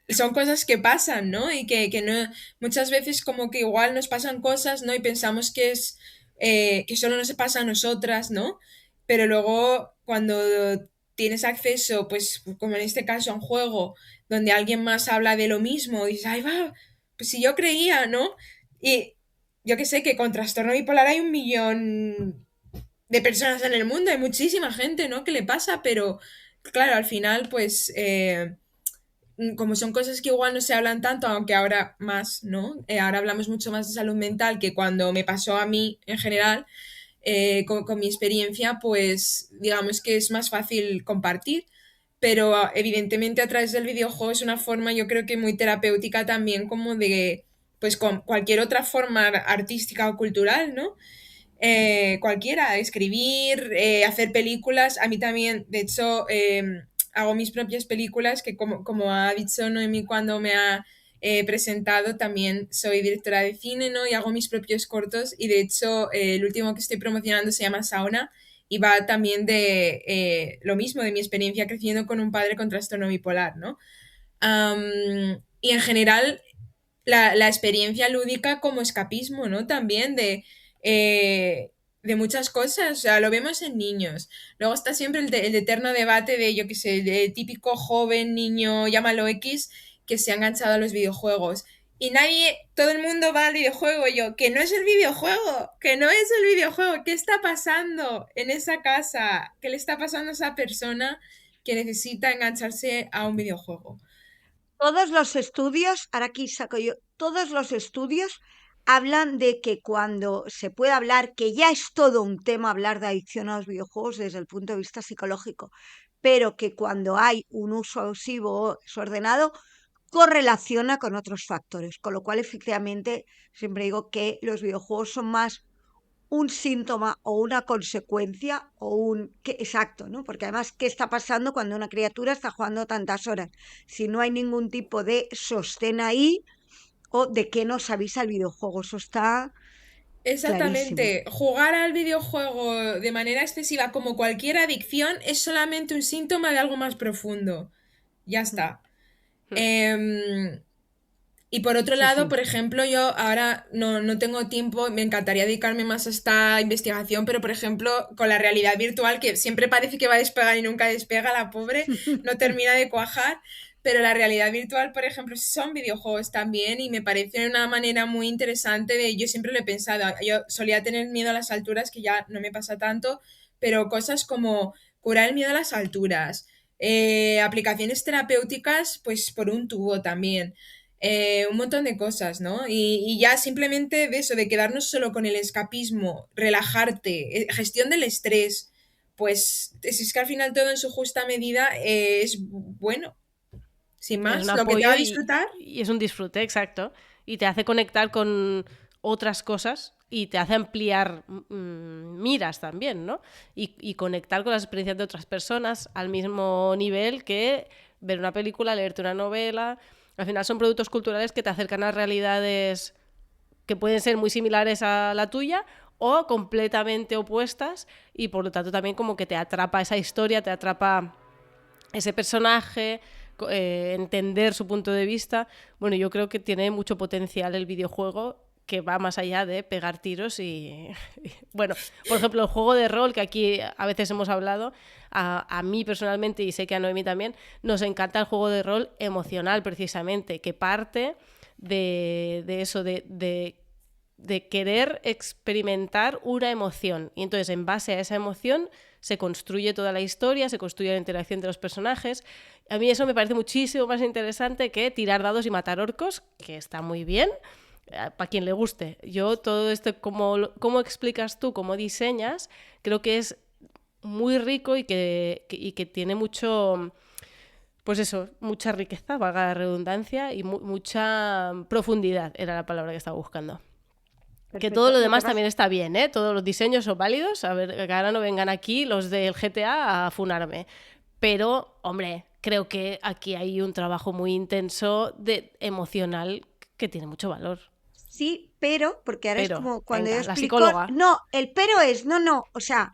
son cosas que pasan, ¿no? Y que no, muchas veces como que igual nos pasan cosas, ¿no? Y pensamos que es que solo nos pasa a nosotras, ¿no? Pero luego cuando tienes acceso, pues como en este caso a un juego donde alguien más habla de lo mismo, dices, ay, va, pues si yo creía, ¿no? Y yo que sé que con trastorno bipolar hay 1 millón de personas en el mundo, hay muchísima gente, ¿no? Que le pasa, pero claro, al final, pues, como son cosas que igual no se hablan tanto, aunque ahora más, ¿no? Ahora hablamos mucho más de salud mental que cuando me pasó a mí en general, con mi experiencia, pues digamos que es más fácil compartir, pero evidentemente a través del videojuego es una forma, yo creo que muy terapéutica también, como de, pues con cualquier otra forma artística o cultural, ¿no? Cualquiera, escribir, hacer películas. A mí también, de hecho, hago mis propias películas, que como ha dicho Noemi cuando me ha presentado, también soy directora de cine, ¿no? Y hago mis propios cortos. Y de hecho, el último que estoy promocionando se llama Sauna y va también de lo mismo, de mi experiencia creciendo con un padre con trastorno bipolar, ¿no? Y en general, la experiencia lúdica como escapismo, ¿no? También de muchas cosas, o sea, lo vemos en niños. Luego está siempre el eterno debate de, yo qué sé, el típico joven, niño, llámalo X, que se ha enganchado a los videojuegos. Y nadie, todo el mundo va al videojuego, y yo, que no es el videojuego, que no es el videojuego, ¿qué está pasando en esa casa? ¿Qué le está pasando a esa persona que necesita engancharse a un videojuego? Todos los estudios, ahora aquí saco yo, todos los estudios hablan de que cuando se puede hablar, que ya es todo un tema hablar de adicción a los videojuegos desde el punto de vista psicológico, pero que cuando hay un uso abusivo o desordenado, correlaciona con otros factores, con lo cual efectivamente siempre digo que los videojuegos son más un síntoma o una consecuencia o exacto, ¿no? Porque además, ¿qué está pasando cuando una criatura está jugando tantas horas? Si no hay ningún tipo de sostén ahí o de qué nos avisa el videojuego, eso está clarísimo. Exactamente, jugar al videojuego de manera excesiva como cualquier adicción es solamente un síntoma de algo más profundo. Ya Mm. está. Em, Y por otro Sí, lado, sí. por ejemplo, yo ahora no tengo tiempo, me encantaría dedicarme más a esta investigación, pero por ejemplo, con la realidad virtual, que siempre parece que va a despegar y nunca despega, la pobre, no termina de cuajar, pero la realidad virtual, por ejemplo, son videojuegos también y me parece una manera muy interesante de, yo siempre lo he pensado, yo solía tener miedo a las alturas, que ya no me pasa tanto, pero cosas como curar el miedo a las alturas, aplicaciones terapéuticas, pues por un tubo también, un montón de cosas, ¿no? Y ya simplemente de eso, de quedarnos solo con el escapismo, relajarte, gestión del estrés, pues es que al final todo en su justa medida es bueno. Sin Es un más, lo que te va apoyo a disfrutar. y es un disfrute, exacto. Y te hace conectar con otras cosas y te hace ampliar miras también, ¿no? Y conectar con las experiencias de otras personas al mismo nivel que ver una película, leerte una novela. Al final son productos culturales que te acercan a realidades que pueden ser muy similares a la tuya o completamente opuestas y por lo tanto también como que te atrapa esa historia, te atrapa ese personaje, entender su punto de vista. Bueno, yo creo que tiene mucho potencial el videojuego que va más allá de pegar tiros y bueno, por ejemplo, el juego de rol que aquí a veces hemos hablado, a mí personalmente y sé que a Noemi también, nos encanta el juego de rol emocional precisamente, que parte de eso, de querer experimentar una emoción y entonces en base a esa emoción se construye toda la historia, se construye la interacción de los personajes. A mí eso me parece muchísimo más interesante que tirar dados y matar orcos, que está muy bien, para quien le guste. Yo todo esto, cómo explicas tú, cómo diseñas, creo que es muy rico y que tiene mucho, pues eso, mucha riqueza, valga la redundancia, y mucha profundidad, era la palabra que estaba buscando. Que todo Perfecto. lo Lo que demás pasa, también está bien, ¿eh? Todos los diseños son válidos. A ver, que ahora no vengan aquí los del GTA a funarme. Pero, hombre, creo que aquí hay un trabajo muy intenso de emocional que tiene mucho valor. sí, pero, porque ahora es Pero, como cuando yo venga, la explico, psicóloga. no, el pero es, no, o sea,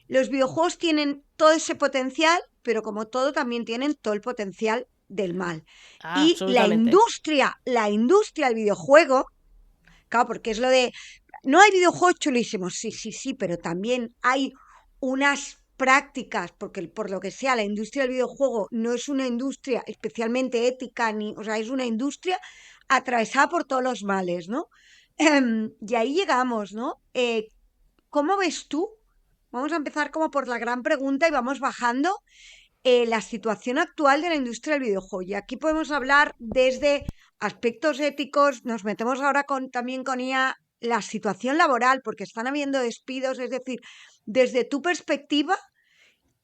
los videojuegos tienen todo ese potencial, pero como todo también tienen todo el potencial del mal. Ah, Y absolutamente. la industria del videojuego, claro, porque es lo de, no hay videojuegos chulísimos, sí, sí, sí, pero también hay unas prácticas, porque por lo que sea, la industria del videojuego no es una industria especialmente ética, ni, o sea, es una industria atravesada por todos los males, ¿no? Y ahí llegamos, ¿no? ¿Cómo ves tú? Vamos a empezar como por la gran pregunta y vamos bajando la situación actual de la industria del videojuego. Y aquí podemos hablar desde aspectos éticos, nos metemos ahora también con IA, la situación laboral, porque están habiendo despidos, es decir, desde tu perspectiva,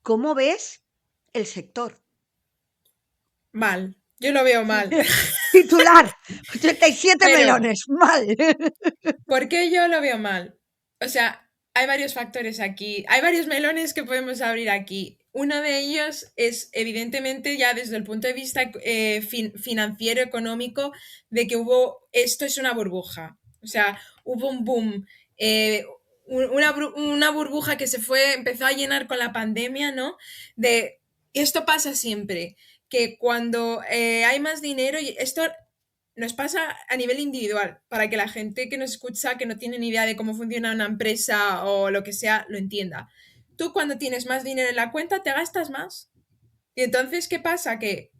¿cómo ves el sector? Mal. Yo lo veo mal. Titular, 87 Pero, melones, mal. ¿por qué yo lo veo mal? O sea, hay varios factores aquí. Hay varios melones que podemos abrir aquí. Uno de ellos es, evidentemente, ya desde el punto de vista financiero, económico, de que esto es una burbuja. O sea, hubo un boom, una burbuja que empezó a llenar con la pandemia, ¿no? Esto pasa siempre, que cuando hay más dinero, y esto nos pasa a nivel individual, para que la gente que nos escucha, que no tiene ni idea de cómo funciona una empresa o lo que sea, lo entienda. Tú cuando tienes más dinero en la cuenta, te gastas más. Y entonces, ¿qué pasa? Que,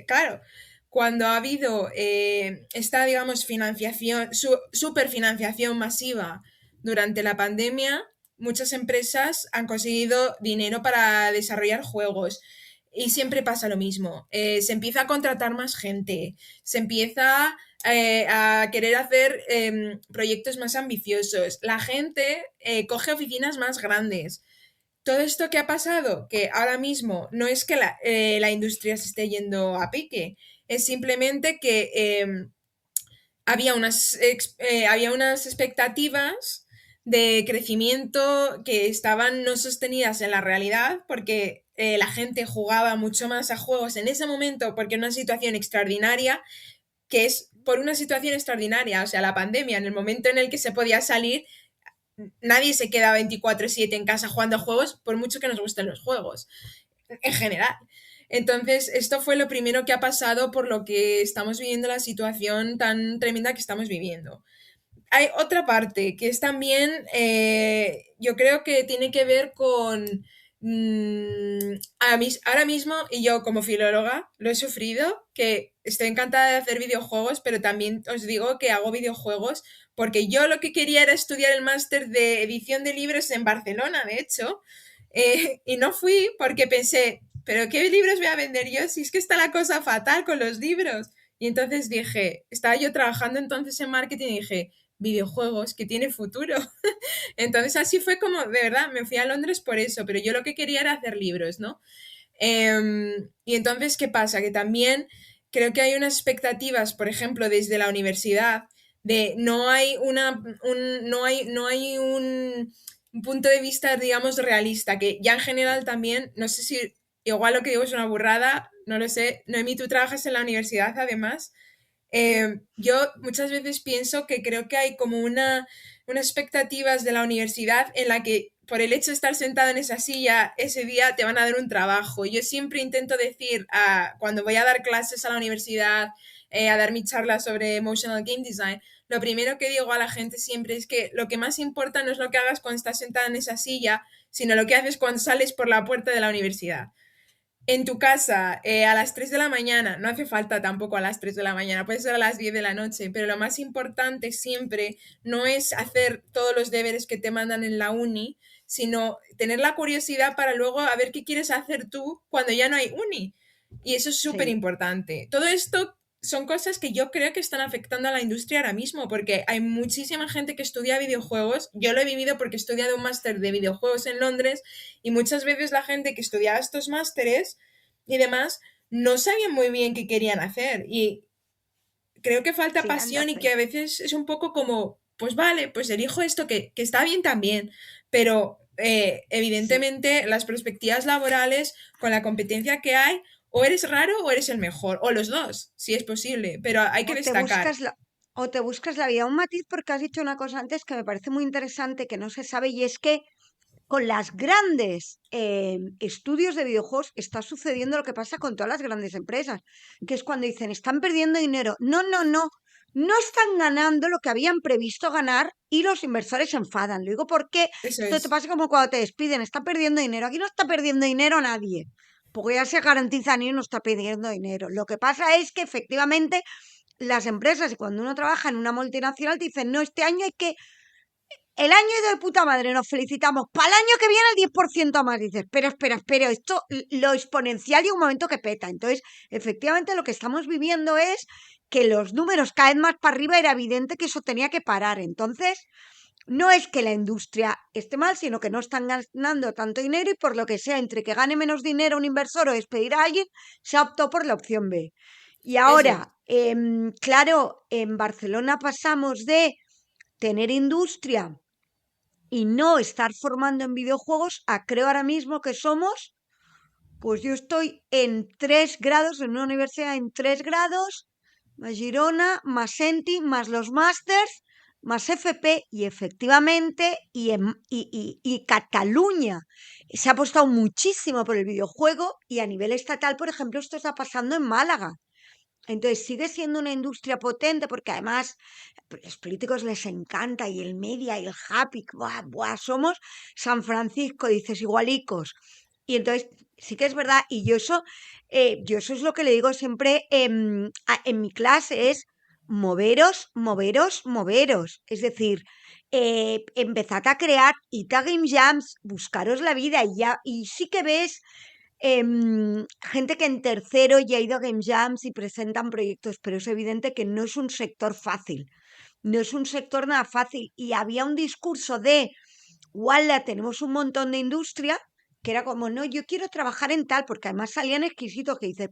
claro, cuando ha habido esta, digamos, financiación, superfinanciación masiva durante la pandemia, muchas empresas han conseguido dinero para desarrollar juegos. Y siempre pasa lo mismo. Se empieza a contratar más gente, se empieza a querer hacer proyectos más ambiciosos. La gente coge oficinas más grandes. Todo esto que ha pasado, que ahora mismo no es que la industria se esté yendo a pique, es simplemente que había unas expectativas de crecimiento que estaban no sostenidas en la realidad porque la gente jugaba mucho más a juegos en ese momento porque era una situación extraordinaria, que es por una situación extraordinaria, o sea, la pandemia, en el momento en el que se podía salir, nadie se queda 24/7 en casa jugando a juegos, por mucho que nos gusten los juegos, en general. Entonces, esto fue lo primero que ha pasado por lo que estamos viviendo la situación tan tremenda que estamos viviendo. Hay otra parte que es también, yo creo que tiene que ver con, ahora mismo, y yo como filóloga lo he sufrido, que estoy encantada de hacer videojuegos, pero también os digo que hago videojuegos porque yo lo que quería era estudiar el máster de edición de libros en Barcelona, de hecho, y no fui porque pensé, pero ¿qué libros voy a vender yo si es que está la cosa fatal con los libros? Y entonces dije, estaba yo trabajando entonces en marketing y dije, videojuegos, que tiene futuro. Entonces así fue como, de verdad, me fui a Londres por eso, pero yo lo que quería era hacer libros, ¿no? Y entonces, ¿qué pasa? Que también creo que hay unas expectativas, por ejemplo, desde la universidad, de no hay no hay un punto de vista, digamos, realista, que ya en general también, no sé si igual lo que digo es una burrada, no lo sé. Noemí, tú trabajas en la universidad además. Yo muchas veces pienso que creo que hay como unas expectativas de la universidad en la que por el hecho de estar sentado en esa silla, ese día te van a dar un trabajo. Yo siempre intento decir, cuando voy a dar clases a la universidad, a dar mi charla sobre Emotional Game Design, lo primero que digo a la gente siempre es que lo que más importa no es lo que hagas cuando estás sentada en esa silla, sino lo que haces cuando sales por la puerta de la universidad. En tu casa, a las 3 de la mañana, no hace falta tampoco a las 3 de la mañana, puede ser a las 10 de la noche, pero lo más importante siempre no es hacer todos los deberes que te mandan en la uni, sino tener la curiosidad para luego a ver qué quieres hacer tú cuando ya no hay uni. Y eso es súper Sí. importante. Todo esto son cosas que yo creo que están afectando a la industria ahora mismo, porque hay muchísima gente que estudia videojuegos. Yo lo he vivido porque he estudiado un máster de videojuegos en Londres y muchas veces la gente que estudiaba estos másteres y demás no sabían muy bien qué querían hacer. Y creo que falta Sí, anda, pasión y que a veces es un poco como, pues vale, pues elijo esto que está bien también, pero sí. evidentemente las perspectivas laborales con la competencia que hay, o eres raro o eres el mejor, o los dos, si es posible, pero hay que O te destacar. buscas la, o te buscas la vida. Un matiz porque has dicho una cosa antes que me parece muy interesante, que no se sabe, y es que con las grandes estudios de videojuegos está sucediendo lo que pasa con todas las grandes empresas, que es cuando dicen, están perdiendo dinero. No, no, no. No están ganando lo que habían previsto ganar y los inversores se enfadan. Lo digo porque Eso esto te es, pasa como cuando te despiden, está perdiendo dinero. Aquí no está perdiendo dinero nadie, porque ya se garantiza ni no está perdiendo dinero. Lo que pasa es que efectivamente las empresas, y cuando uno trabaja en una multinacional, te dicen, no, este año hay que el año ha ido de puta madre, nos felicitamos. Para el año que viene el 10% más. Dices, espera, esto lo exponencial llega un momento que peta. Entonces, efectivamente, lo que estamos viviendo es que los números caen más para arriba, era evidente que eso tenía que parar. Entonces, no es que la industria esté mal, sino que no están ganando tanto dinero y por lo que sea, entre que gane menos dinero un inversor o despedir a alguien, se optó por la opción B. Y eso es. ahora, claro, en Barcelona pasamos de tener industria y no estar formando en videojuegos a creo ahora mismo que somos, pues yo estoy en 3 grados, en una universidad en 3 grados, más Girona, más Senti, más los másters, más FP y efectivamente, y Cataluña se ha apostado muchísimo por el videojuego y a nivel estatal, por ejemplo, esto está pasando en Málaga. Entonces sigue siendo una industria potente porque además a los políticos les encanta y el media y el happy, buah, buah, somos San Francisco, dices igualicos. Y entonces sí que es verdad, y yo eso es lo que le digo siempre en mi clase, es moveros, moveros, moveros. Es decir, empezad a crear Ita Game Jams, buscaros la vida y ya, y sí que ves gente que en tercero ya ha ido a Game Jams y presentan proyectos, pero es evidente que no es un sector fácil, no es un sector nada fácil. Y había un discurso de, ¡wala! Tenemos un montón de industria, que era como, no, yo quiero trabajar en tal, porque además salían exquisitos que dices,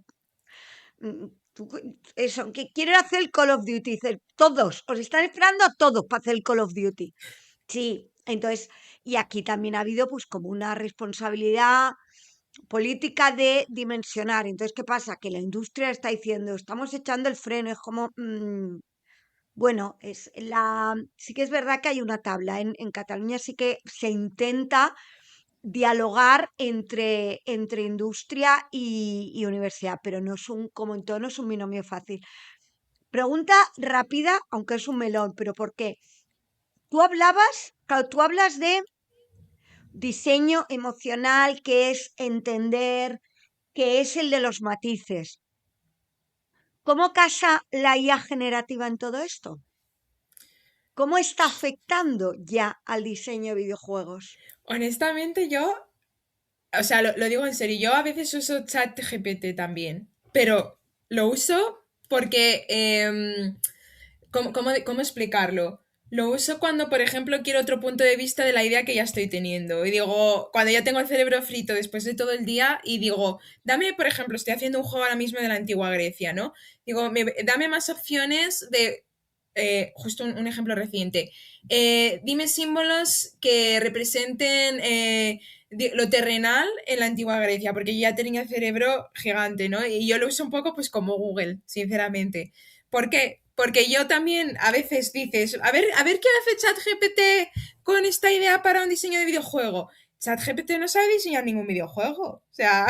eso, que quiero hacer el Call of Duty, dices, todos, os están esperando a todos para hacer el Call of Duty. Sí, entonces, y aquí también ha habido pues como una responsabilidad política de dimensionar. Entonces, ¿qué pasa? Que la industria está diciendo, estamos echando el freno, es como, bueno, sí que es verdad que hay una tabla. En Cataluña sí que se intenta dialogar entre industria y universidad, pero no es como en todo, no es un binomio fácil. Pregunta rápida, aunque es un melón, pero ¿por qué? Tú hablas de diseño emocional, que es entender, que es el de los matices. ¿Cómo casa la IA generativa en todo esto? ¿Cómo está afectando ya al diseño de videojuegos? Honestamente, yo, o sea, lo digo en serio, yo a veces uso ChatGPT también, pero lo uso porque, ¿cómo explicarlo? Lo uso cuando, por ejemplo, quiero otro punto de vista de la idea que ya estoy teniendo. Y digo, cuando ya tengo el cerebro frito después de todo el día, y digo, dame, por ejemplo, estoy haciendo un juego ahora mismo de la antigua Grecia, ¿no? Digo, dame más opciones de, justo un ejemplo reciente. Dime símbolos que representen lo terrenal en la antigua Grecia, porque yo ya tenía el cerebro gigante, ¿no? Y yo lo uso un poco pues como Google, sinceramente. ¿Por qué? Porque yo también a veces dices, a ver qué hace ChatGPT con esta idea para un diseño de videojuego. ChatGPT no sabe diseñar ningún videojuego. O sea,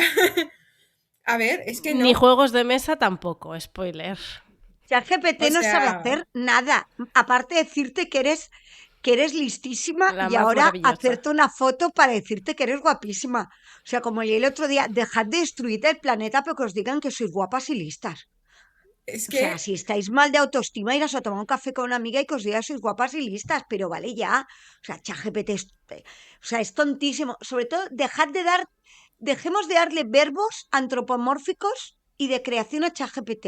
a ver, es que Ni no. juegos de mesa tampoco, spoiler. ChatGPT O no sabe sea, hacer nada, aparte de decirte que eres listísima La y más ahora maravillosa. hacerte una foto para decirte que eres guapísima. O sea, como leí el otro día, dejad de destruir el planeta pero que os digan que sois guapas y listas. es O sea, que si estáis mal de autoestima, iros a tomar un café con una amiga y que os diga que sois guapas y listas, pero vale ya. O sea, ChatGPT o sea, es tontísimo. Sobre todo, dejemos de darle verbos antropomórficos y de creación a ChatGPT.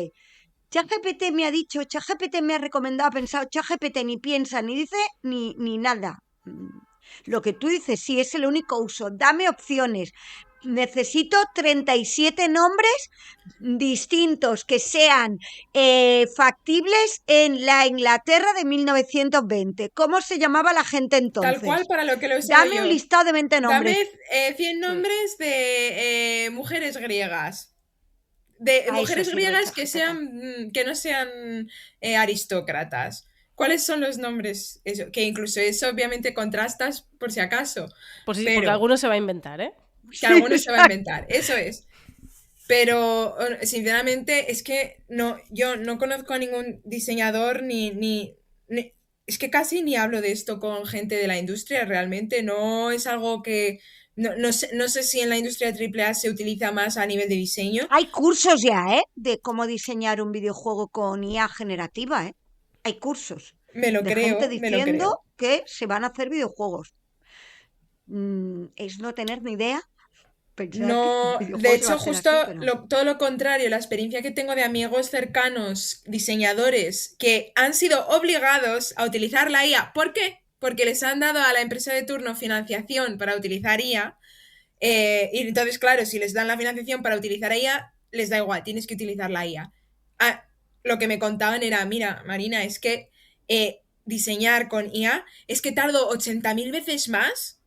ChatGPT me ha dicho, ChatGPT me ha recomendado, ha pensado, ChatGPT ni piensa, ni dice, ni nada. Lo que tú dices, sí, es el único uso. Dame opciones. Necesito 37 nombres distintos que sean factibles en la Inglaterra de 1920. ¿Cómo se llamaba la gente tal cual entonces? para lo que lo he usado Dame un yo. listado de 20 Dame nombres. 100 Mm. nombres de mujeres griegas. De A eso mujeres sirve griegas ChatGPT. que no sean aristócratas. ¿Cuáles son los nombres? Eso, que incluso eso obviamente contrastas por si acaso, Porque pero alguno se va a inventar, ¿eh? que Sí, alguno se va a exacto. inventar, eso es. Pero sinceramente es que no, yo no conozco a ningún diseñador es que casi ni hablo de esto con gente de la industria, realmente no es algo que, no sé si en la industria AAA se utiliza más a nivel de diseño. Hay cursos ya, ¿eh? De cómo diseñar un videojuego con IA generativa, ¿eh? Hay cursos Me lo de gente creo, me lo diciendo creo. que se van a hacer videojuegos. Es no tener ni idea, pensar que un No, de videojuego se va a hecho, hacer justo así, pero... todo lo contrario, la experiencia que tengo de amigos cercanos, diseñadores, que han sido obligados a utilizar la IA. ¿Por qué? Porque les han dado a la empresa de turno financiación para utilizar IA. Y entonces, claro, si les dan la financiación para utilizar IA, les da igual, tienes que utilizar la IA. Ah, lo que me contaban era, mira, Marina, es que diseñar con IA es que tardo 80.000 veces más.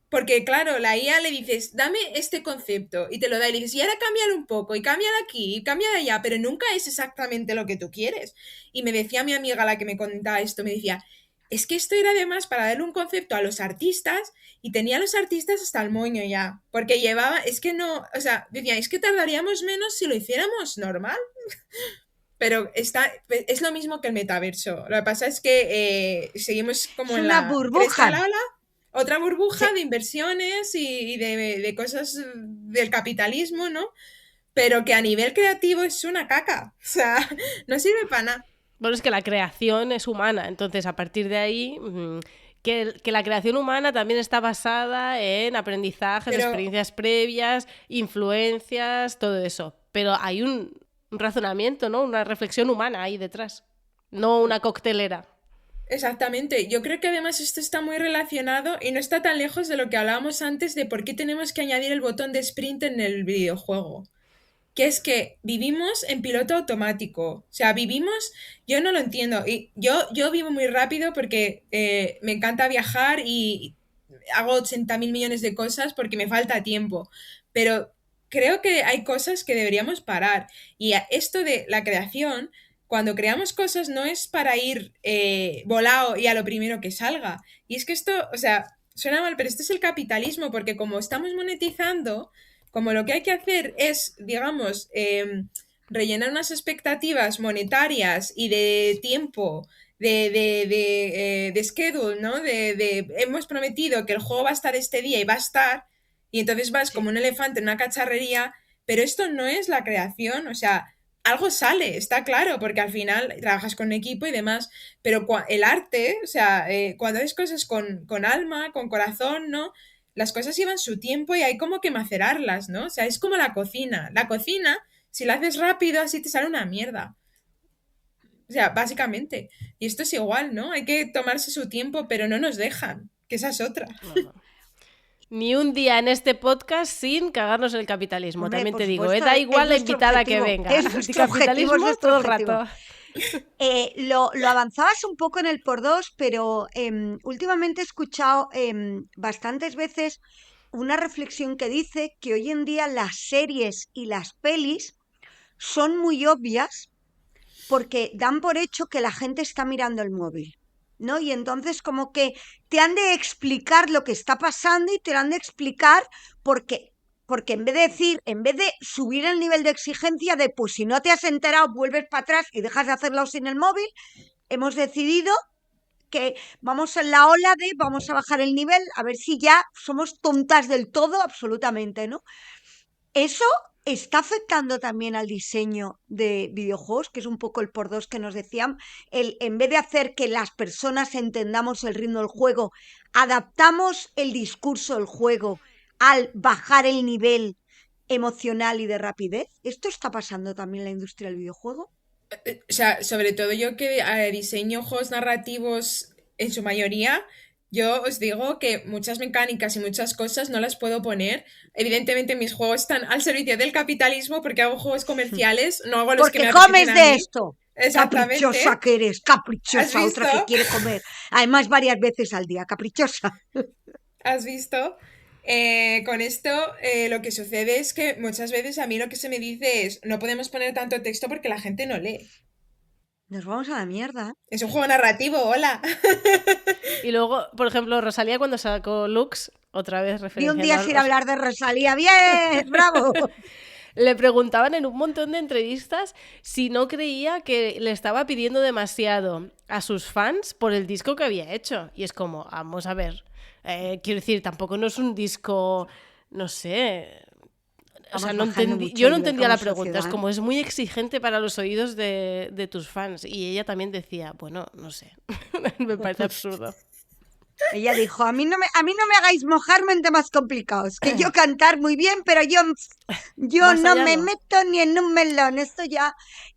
Porque, claro, la IA le dices, dame este concepto, y te lo da, y le dices, y ahora cámbialo un poco, y cambia de aquí, y cambia de allá, pero nunca es exactamente lo que tú quieres. Y me decía mi amiga, la que me contaba esto, me decía, es que esto era además para darle un concepto a los artistas, y tenía a los artistas hasta el moño ya, porque llevaba, es que no, o sea, decía, es que tardaríamos menos si lo hiciéramos normal. Pero es lo mismo que el metaverso. Lo que pasa es que seguimos Es como en una la cresta burbuja. de la ola, otra burbuja Se- de inversiones y de cosas del capitalismo, ¿no? Pero que a nivel creativo es una caca. O sea, no sirve para nada. Bueno, es que la creación es humana, entonces a partir de ahí, que la creación humana también está basada en aprendizajes, Pero experiencias previas, influencias, todo eso. Pero hay un razonamiento, ¿no? Una reflexión humana ahí detrás, no una coctelera. exactamente, yo creo que además esto está muy relacionado y no está tan lejos de lo que hablábamos antes de por qué tenemos que añadir el botón de sprint en el videojuego. Que es que vivimos en piloto automático. O sea, vivimos, yo no lo entiendo. Y yo vivo muy rápido porque me encanta viajar y hago 80.000 millones de cosas porque me falta tiempo. Pero creo que hay cosas que deberíamos parar. Y esto de la creación, cuando creamos cosas no es para ir volado y a lo primero que salga. Y es que esto, o sea, suena mal, pero esto es el capitalismo, porque como estamos monetizando, como lo que hay que hacer es, digamos, rellenar unas expectativas monetarias y de tiempo, de schedule, ¿no? Hemos prometido que el juego va a estar este día y va a estar, y entonces vas como un elefante en una cacharrería, pero esto no es la creación, o sea, algo sale, está claro, porque al final trabajas con un equipo y demás, pero el arte, o sea, cuando haces cosas con alma, con corazón, ¿no? Las cosas llevan su tiempo y hay como que macerarlas, ¿no? O sea, es como la cocina. La cocina, si la haces rápido, así te sale una mierda. O sea, básicamente. Y esto es igual, ¿no? Hay que tomarse su tiempo, pero no nos dejan, que esa es otra. No. Ni un día en este podcast sin cagarnos el capitalismo, Hombre, también por te digo. supuesto, Da igual la nuestro invitada que objetivo, venga. es nuestro Anticapitalismo objetivo, es nuestro todo el objetivo. rato. Lo avanzabas un poco en el por dos, pero últimamente he escuchado bastantes veces una reflexión que dice que hoy en día las series y las pelis son muy obvias porque dan por hecho que la gente está mirando el móvil, ¿no? Y entonces como que te han de explicar lo que está pasando y te lo han de explicar porque en vez de subir el nivel de exigencia de pues si no te has enterado vuelves para atrás y dejas de hacerlo sin el móvil, hemos decidido que vamos en la ola de vamos a bajar el nivel a ver si ya somos tontas del todo absolutamente, ¿no? Eso está afectando también al diseño de videojuegos, que es un poco el por dos que nos decían. En vez de hacer que las personas entendamos el ritmo del juego, adaptamos el discurso del juego al bajar el nivel emocional y de rapidez. ¿Esto está pasando también en la industria del videojuego? O sea, sobre todo yo que diseño juegos narrativos en su mayoría, yo os digo que muchas mecánicas y muchas cosas no las puedo poner. Evidentemente mis juegos están al servicio del capitalismo porque hago juegos comerciales, no hago los que me Porque apetecen comes a de mí. esto. Exactamente. Caprichosa que eres, ¿Has caprichosa, otra que visto? quiere comer. Además, varias veces al día, caprichosa. ¿Has visto? Con esto lo que sucede es que muchas veces a mí lo que se me dice es no podemos poner tanto texto porque la gente no lee. Nos vamos a la mierda. Es un juego narrativo, hola. Y luego, por ejemplo, Rosalía cuando sacó Lux, otra vez Vi un día referenciando sin hablar de Rosalía. ¡Bien! ¡Bravo! le preguntaban en un montón de entrevistas si no creía que le estaba pidiendo demasiado a sus fans por el disco que había hecho. Y es como, vamos a ver, quiero decir, tampoco no es un disco, no sé... O sea, Vamos bajando mucho yo el no nivel entendía como la pregunta. Es sociedad. como, es muy exigente para los oídos de tus fans. Y ella también decía, bueno, no sé, me parece absurdo. Ella dijo, a mí no me hagáis mojarme en temas complicados, que yo cantar muy bien, pero yo Más no allá me no. meto ni en un melón, esto ya...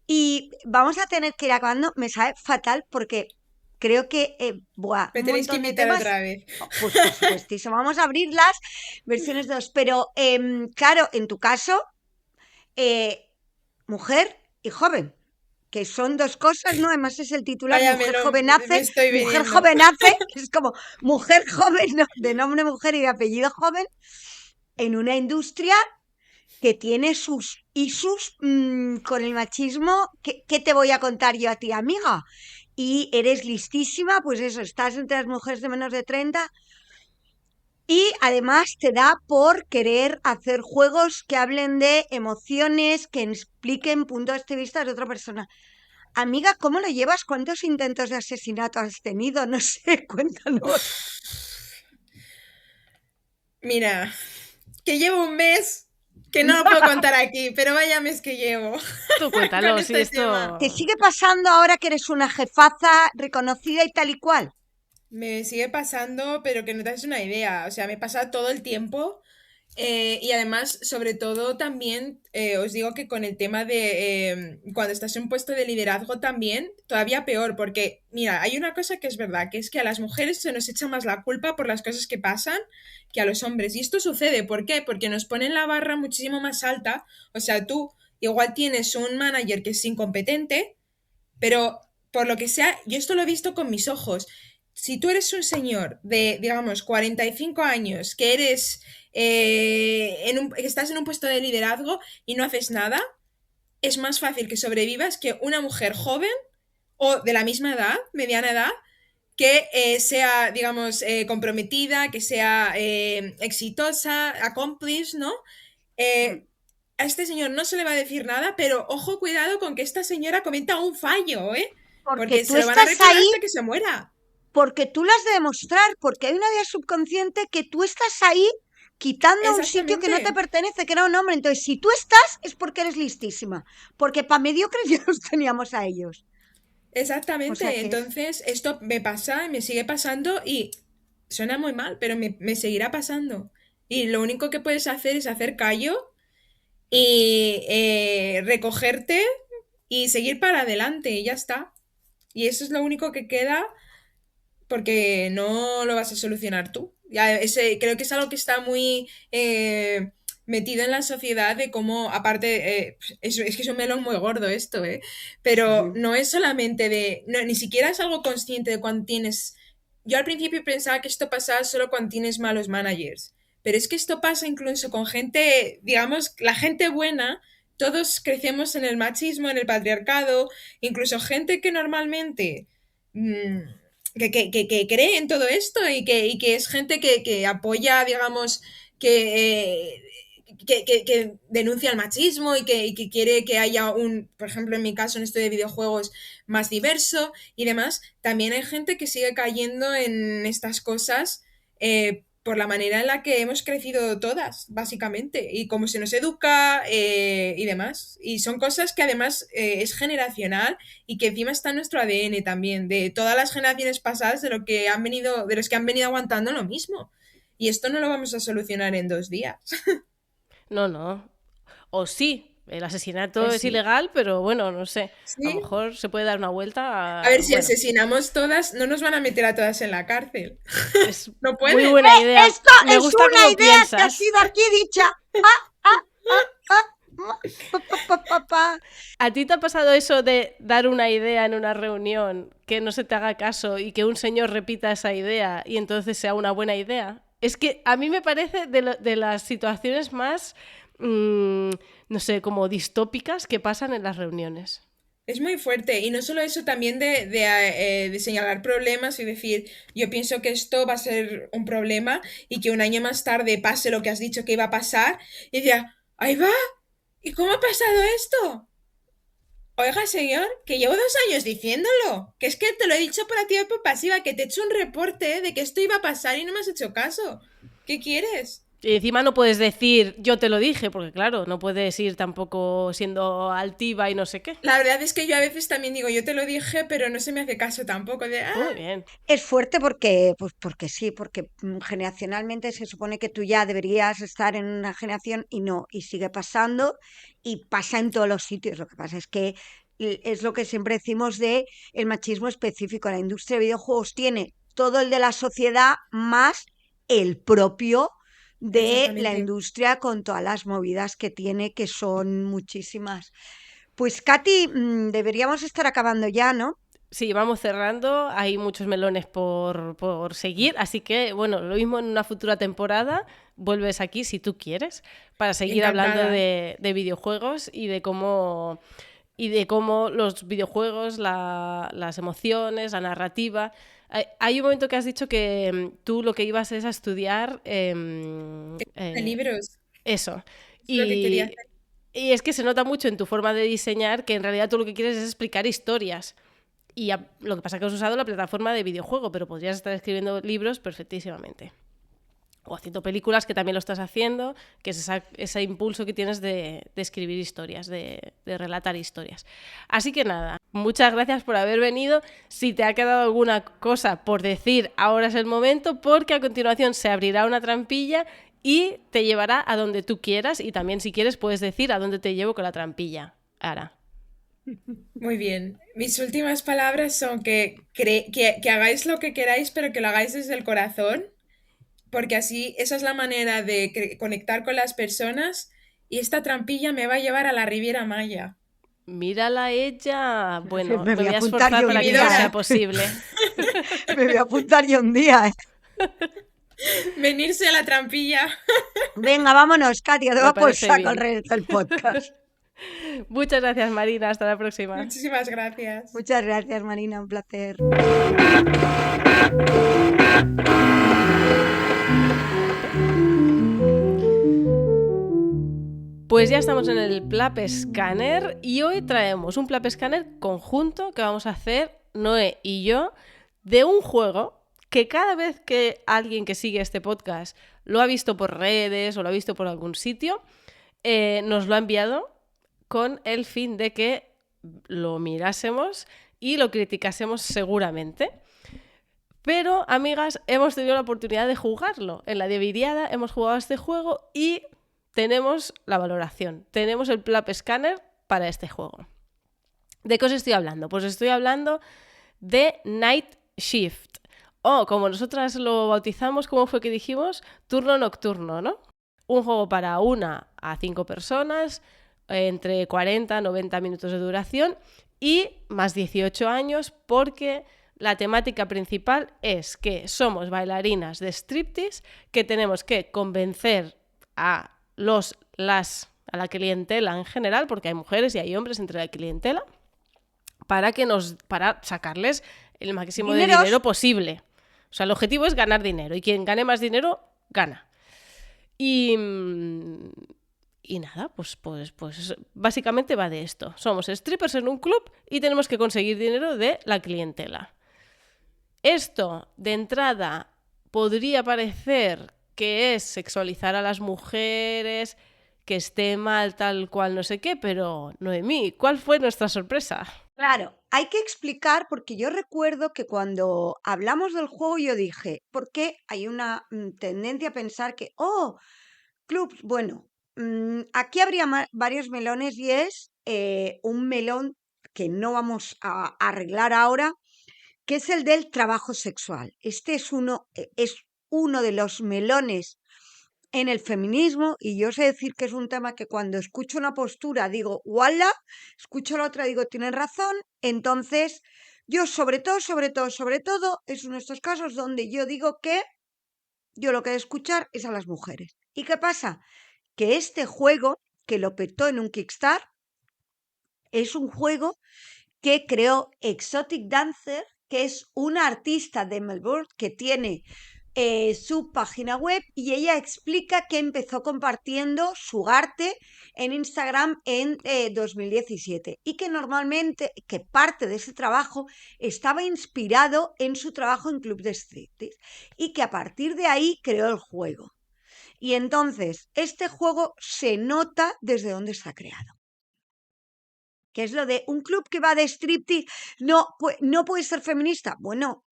Y vamos a tener que ir acabando, me sabe fatal porque creo que, Me un tenéis que montón de invitar temas, otra vez. pues por supuestísimo, vamos a abrir las versiones 2, pero claro, en tu caso, mujer y joven, que son dos cosas, ¿no? Además es el titular, Vaya, me estoy mujer viniendo. jovenace, es como mujer joven, ¿no? De nombre mujer y de apellido joven, en una industria que tiene sus issues con el machismo. ¿Qué te voy a contar yo a ti, amiga? Y eres listísima, pues eso, estás entre las mujeres de menos de 30 y además te da por querer hacer juegos que hablen de emociones, que expliquen puntos de vista de otra persona. Amiga, ¿cómo lo llevas? ¿Cuántos intentos de asesinato has tenido? No sé, cuéntanos. Mira, que llevo un mes que no lo puedo contar aquí, pero vaya mes que llevo Tú con cuéntalo, si este tema. ¿Te sigue pasando ahora que eres una jefaza reconocida y tal y cual? Me sigue pasando, pero que no te das una idea. O sea, me pasa todo el tiempo. Y además, sobre todo también, os digo que con el tema de cuando estás en un puesto de liderazgo también, todavía peor, porque mira, hay una cosa que es verdad, que es que a las mujeres se nos echa más la culpa por las cosas que pasan que a los hombres. Y esto sucede, ¿por qué? Porque nos ponen la barra muchísimo más alta. O sea, tú igual tienes un manager que es incompetente, pero por lo que sea, yo esto lo he visto con mis ojos. Si tú eres un señor de, digamos, 45 años, que eres, que estás en un puesto de liderazgo y no haces nada, es más fácil que sobrevivas que una mujer joven o de la misma edad, mediana edad, que sea, digamos, comprometida, que sea exitosa, accomplished, ¿no? A este señor no se le va a decir nada, pero ojo, cuidado con que esta señora cometa un fallo, ¿eh? Porque tú se lo van a estás recordar ahí, hasta que se muera. porque tú lo has de demostrar, porque hay una idea subconsciente que tú estás ahí quitando un sitio que no te Exactamente. pertenece, que era un hombre. Entonces, si tú estás, es porque eres listísima. Porque para mediocres ya los teníamos a ellos. O sea Exactamente. que es... Entonces, esto me pasa, me sigue pasando y suena muy mal, pero me seguirá pasando. Y lo único que puedes hacer es hacer callo y recogerte y seguir para adelante y ya está. Y eso es lo único que queda porque no lo vas a solucionar tú. Ya creo que es algo que está muy metido en la sociedad de cómo, aparte, es que es un melón muy gordo esto, ¿eh? Pero Sí. no es solamente ni siquiera es algo consciente de cuando tienes... Yo al principio pensaba que esto pasaba solo cuando tienes malos managers, pero es que esto pasa incluso con gente, digamos, la gente buena. Todos crecemos en el machismo, en el patriarcado, incluso gente que normalmente que cree en todo esto y que es gente que apoya, digamos, que denuncia el machismo y que quiere que haya por ejemplo, en mi caso, en esto de videojuegos más diverso y demás, también hay gente que sigue cayendo en estas cosas por la manera en la que hemos crecido todas, básicamente, y cómo se nos educa y demás. Y son cosas que además es generacional y que encima está en nuestro ADN también, de todas las generaciones pasadas de los que han venido aguantando lo mismo. Y esto no lo vamos a solucionar en 2 días. No, no. O sí, el asesinato O es sí. ilegal, pero bueno, no sé. A lo Sí. mejor se puede dar una vuelta A ver, si bueno, asesinamos todas, no nos van a meter a todas en la cárcel. es No muy pueden. buena idea. Esto Me es gusta una cómo idea que ha piensas. sido aquí dicha. Pa. ¿A ti te ha pasado eso de dar una idea en una reunión, que no se te haga caso y que un señor repita esa idea y entonces sea una buena idea? Es que a mí me parece de las situaciones más, no sé, como distópicas que pasan en las reuniones. Es muy fuerte. Y no solo eso, también de señalar problemas y decir, yo pienso que esto va a ser un problema y que un año más tarde pase lo que has dicho que iba a pasar. Y decía, ahí va. ¿Y cómo ha pasado esto? Oiga, señor, que llevo 2 años diciéndolo. Que es que te lo he dicho por activa y por pasiva, que te he hecho un reporte de que esto iba a pasar y no me has hecho caso. ¿Qué quieres? Y encima no puedes decir, yo te lo dije, porque claro, no puedes ir tampoco siendo altiva y no sé qué. La verdad es que yo a veces también digo, yo te lo dije, pero no se me hace caso tampoco. Muy bien. Es fuerte porque, pues porque sí, porque generacionalmente se supone que tú ya deberías estar en una generación y no, y sigue pasando y pasa en todos los sitios. Lo que pasa es que es lo que siempre decimos de el machismo específico. La industria de videojuegos tiene todo el de la sociedad más el propio de la Exactamente. industria con todas las movidas que tiene, que son muchísimas. Pues Katy, deberíamos estar acabando ya, ¿no? Sí, vamos cerrando, hay muchos melones por seguir, así que bueno, lo mismo en una futura temporada, vuelves aquí si tú quieres, para seguir hablando Encantada. de videojuegos y de cómo los videojuegos, las emociones, la narrativa. Hay un momento que has dicho que tú lo que ibas es a estudiar De libros. eso. Es lo que quería hacer. Y es que se nota mucho en tu forma de diseñar que en realidad tú lo que quieres es explicar historias. Y lo que pasa es que has usado la plataforma de videojuego, pero podrías estar escribiendo libros perfectísimamente. O haciendo películas, que también lo estás haciendo, que es ese impulso que tienes de escribir historias, de relatar historias. Así que nada, muchas gracias por haber venido. Si te ha quedado alguna cosa por decir, ahora es el momento, porque a continuación se abrirá una trampilla y te llevará a donde tú quieras. Y también, si quieres, puedes decir a dónde te llevo con la trampilla. Ara. Muy bien. Mis últimas palabras son que hagáis lo que queráis, pero que lo hagáis desde el corazón, porque así esa es la manera de conectar con las personas y esta trampilla me va a llevar a la Riviera Maya. Mírala ella. Bueno, Me me voy a voy a apuntar esforzar yo un para que eso día, sea Vividora. posible. Me voy a apuntar yo un día, Venirse a la trampilla. Venga, vámonos, Katy, te Me va por parece saco el bien. resto del podcast. Muchas gracias, Marina. Hasta la próxima. Muchísimas gracias. Muchas gracias, Marina, un placer. Pues ya estamos en el Plap Scanner y hoy traemos un Plap Scanner conjunto que vamos a hacer Noé y yo de un juego que cada vez que alguien que sigue este podcast lo ha visto por redes o lo ha visto por algún sitio, nos lo ha enviado con el fin de que lo mirásemos y lo criticásemos seguramente. Pero, amigas, hemos tenido la oportunidad de jugarlo. En la Dieviriada hemos jugado este juego y tenemos la valoración. Tenemos el Plap Scanner para este juego. ¿De qué os estoy hablando? Pues estoy hablando de Night Shift. O, como nosotras lo bautizamos, ¿cómo fue que dijimos? Turno nocturno, ¿no? Un juego para 1 a 5 personas, entre 40 y 90 minutos de duración y más 18 años, porque la temática principal es que somos bailarinas de striptease que tenemos que convencer a la clientela en general, porque hay mujeres y hay hombres entre la clientela, para sacarles el máximo de dinero posible. O sea, el objetivo es ganar dinero y quien gane más dinero, gana. Y nada, pues básicamente va de esto. Somos strippers en un club y tenemos que conseguir dinero de la clientela. Esto, de entrada, podría parecer que es sexualizar a las mujeres, que esté mal tal cual no sé qué, pero Noemí, ¿cuál fue nuestra sorpresa? Claro, hay que explicar porque yo recuerdo que cuando hablamos del juego yo dije, ¿por qué hay una tendencia a pensar que, clubs, bueno, aquí habría varios melones y es un melón que no vamos a arreglar ahora, que es el del trabajo sexual. Este es uno de los melones en el feminismo y yo sé decir que es un tema que cuando escucho una postura digo, ¡wala! Escucho la otra digo, tienen razón. Entonces, yo sobre todo, es uno de estos casos donde yo digo que yo lo que he de escuchar es a las mujeres. ¿Y qué pasa? Que este juego, que lo petó en un Kickstarter, es un juego que creó Exotic Dancer, que es una artista de Melbourne que tiene su página web y ella explica que empezó compartiendo su arte en Instagram en 2017 y que normalmente, que parte de ese trabajo estaba inspirado en su trabajo en club de striptease y que a partir de ahí creó el juego. Y entonces, este juego se nota desde dónde está creado. Que es lo de un club que va de striptease, no puede ser feminista. Bueno,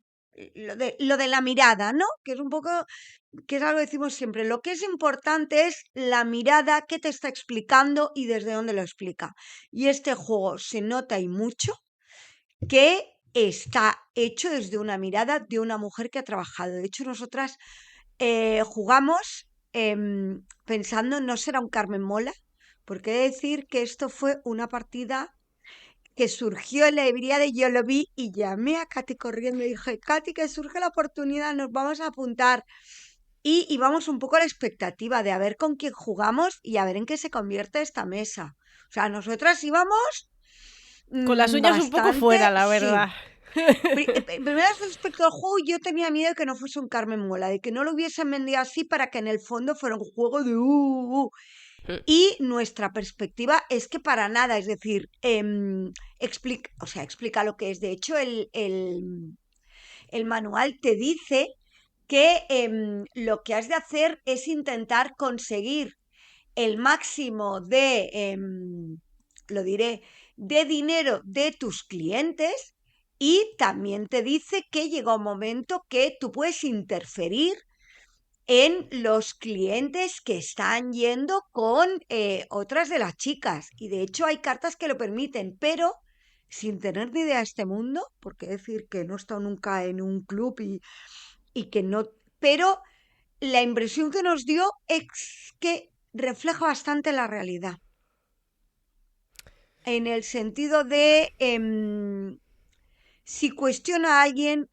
lo de la mirada, ¿no? Que es un poco, que es algo que decimos siempre. Lo que es importante es la mirada que te está explicando y desde dónde lo explica. Y este juego se nota y mucho que está hecho desde una mirada de una mujer que ha trabajado. De hecho, nosotras jugamos pensando, ¿no será un Carmen Mola? Porque he de decir que esto fue una partida que surgió en la Dieviriada y yo lo vi y llamé a Katy corriendo y dije, Katy, que surge la oportunidad, nos vamos a apuntar. Y íbamos un poco a la expectativa de a ver con quién jugamos y a ver en qué se convierte esta mesa. O sea, nosotras íbamos con las uñas un poco fuera, la verdad. Sí. Primero respecto al juego, yo tenía miedo de que no fuese un Carmen Mola, de que no lo hubiesen vendido así para que en el fondo fuera un juego de Y nuestra perspectiva es que para nada, es decir, explica lo que es. De hecho, el manual te dice que lo que has de hacer es intentar conseguir el máximo de, lo diré, de dinero de tus clientes y también te dice que llega un momento que tú puedes interferir en los clientes que están yendo con otras de las chicas. Y de hecho hay cartas que lo permiten, pero sin tener ni idea de este mundo, porque decir que no he estado nunca en un club y que no... Pero la impresión que nos dio es que refleja bastante la realidad. En el sentido de si cuestiona a alguien,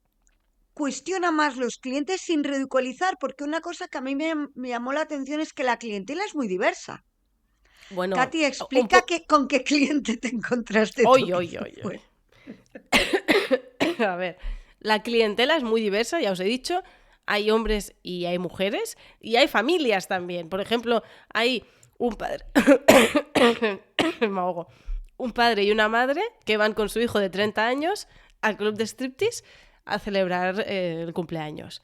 cuestiona más los clientes sin ridiculizar, porque una cosa que a mí me llamó la atención es que la clientela es muy diversa. Bueno, Katy, un explica poco... con qué cliente te encontraste tú. Oy, oy, oy, oy. A ver, la clientela es muy diversa, ya os he dicho. Hay hombres y hay mujeres y hay familias también. Por ejemplo, hay un padre... Me ahogo. Un padre y una madre que van con su hijo de 30 años al club de striptease a celebrar el cumpleaños.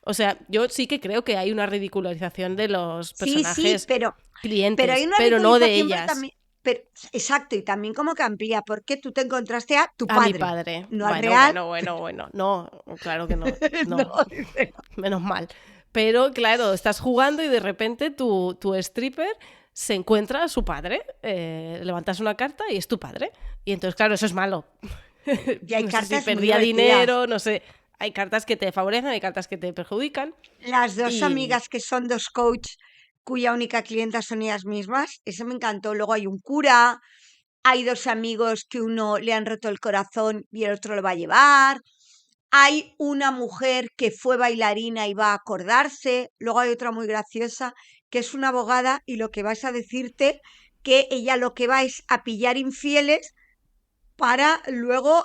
O sea, yo sí que creo que hay una ridicularización de los Sí, personajes pero hay clientes, una pero no de ridiculización, pero ellas. también, exacto, y también como que amplía, porque tú te encontraste a tu A mi padre, padre. no al Bueno, real. bueno, bueno, bueno. No, claro que no. No, No, dice, menos mal. Pero claro, estás jugando y de repente tu stripper se encuentra a su padre. Levantas una carta y es tu padre. Y entonces, claro, eso es malo. y hay No sé si cartas muy perdía divertidas. dinero, no sé. Hay cartas que te favorecen, hay cartas que te perjudican. Las dos Y amigas que son dos coach cuya única clienta son ellas mismas, eso me encantó. Luego hay un cura, hay dos amigos que uno le han roto el corazón y el otro lo va a llevar. Hay una mujer que fue bailarina y va a acordarse. Luego hay otra muy graciosa que es una abogada y lo que va es a decirte que ella lo que va es a pillar infieles para luego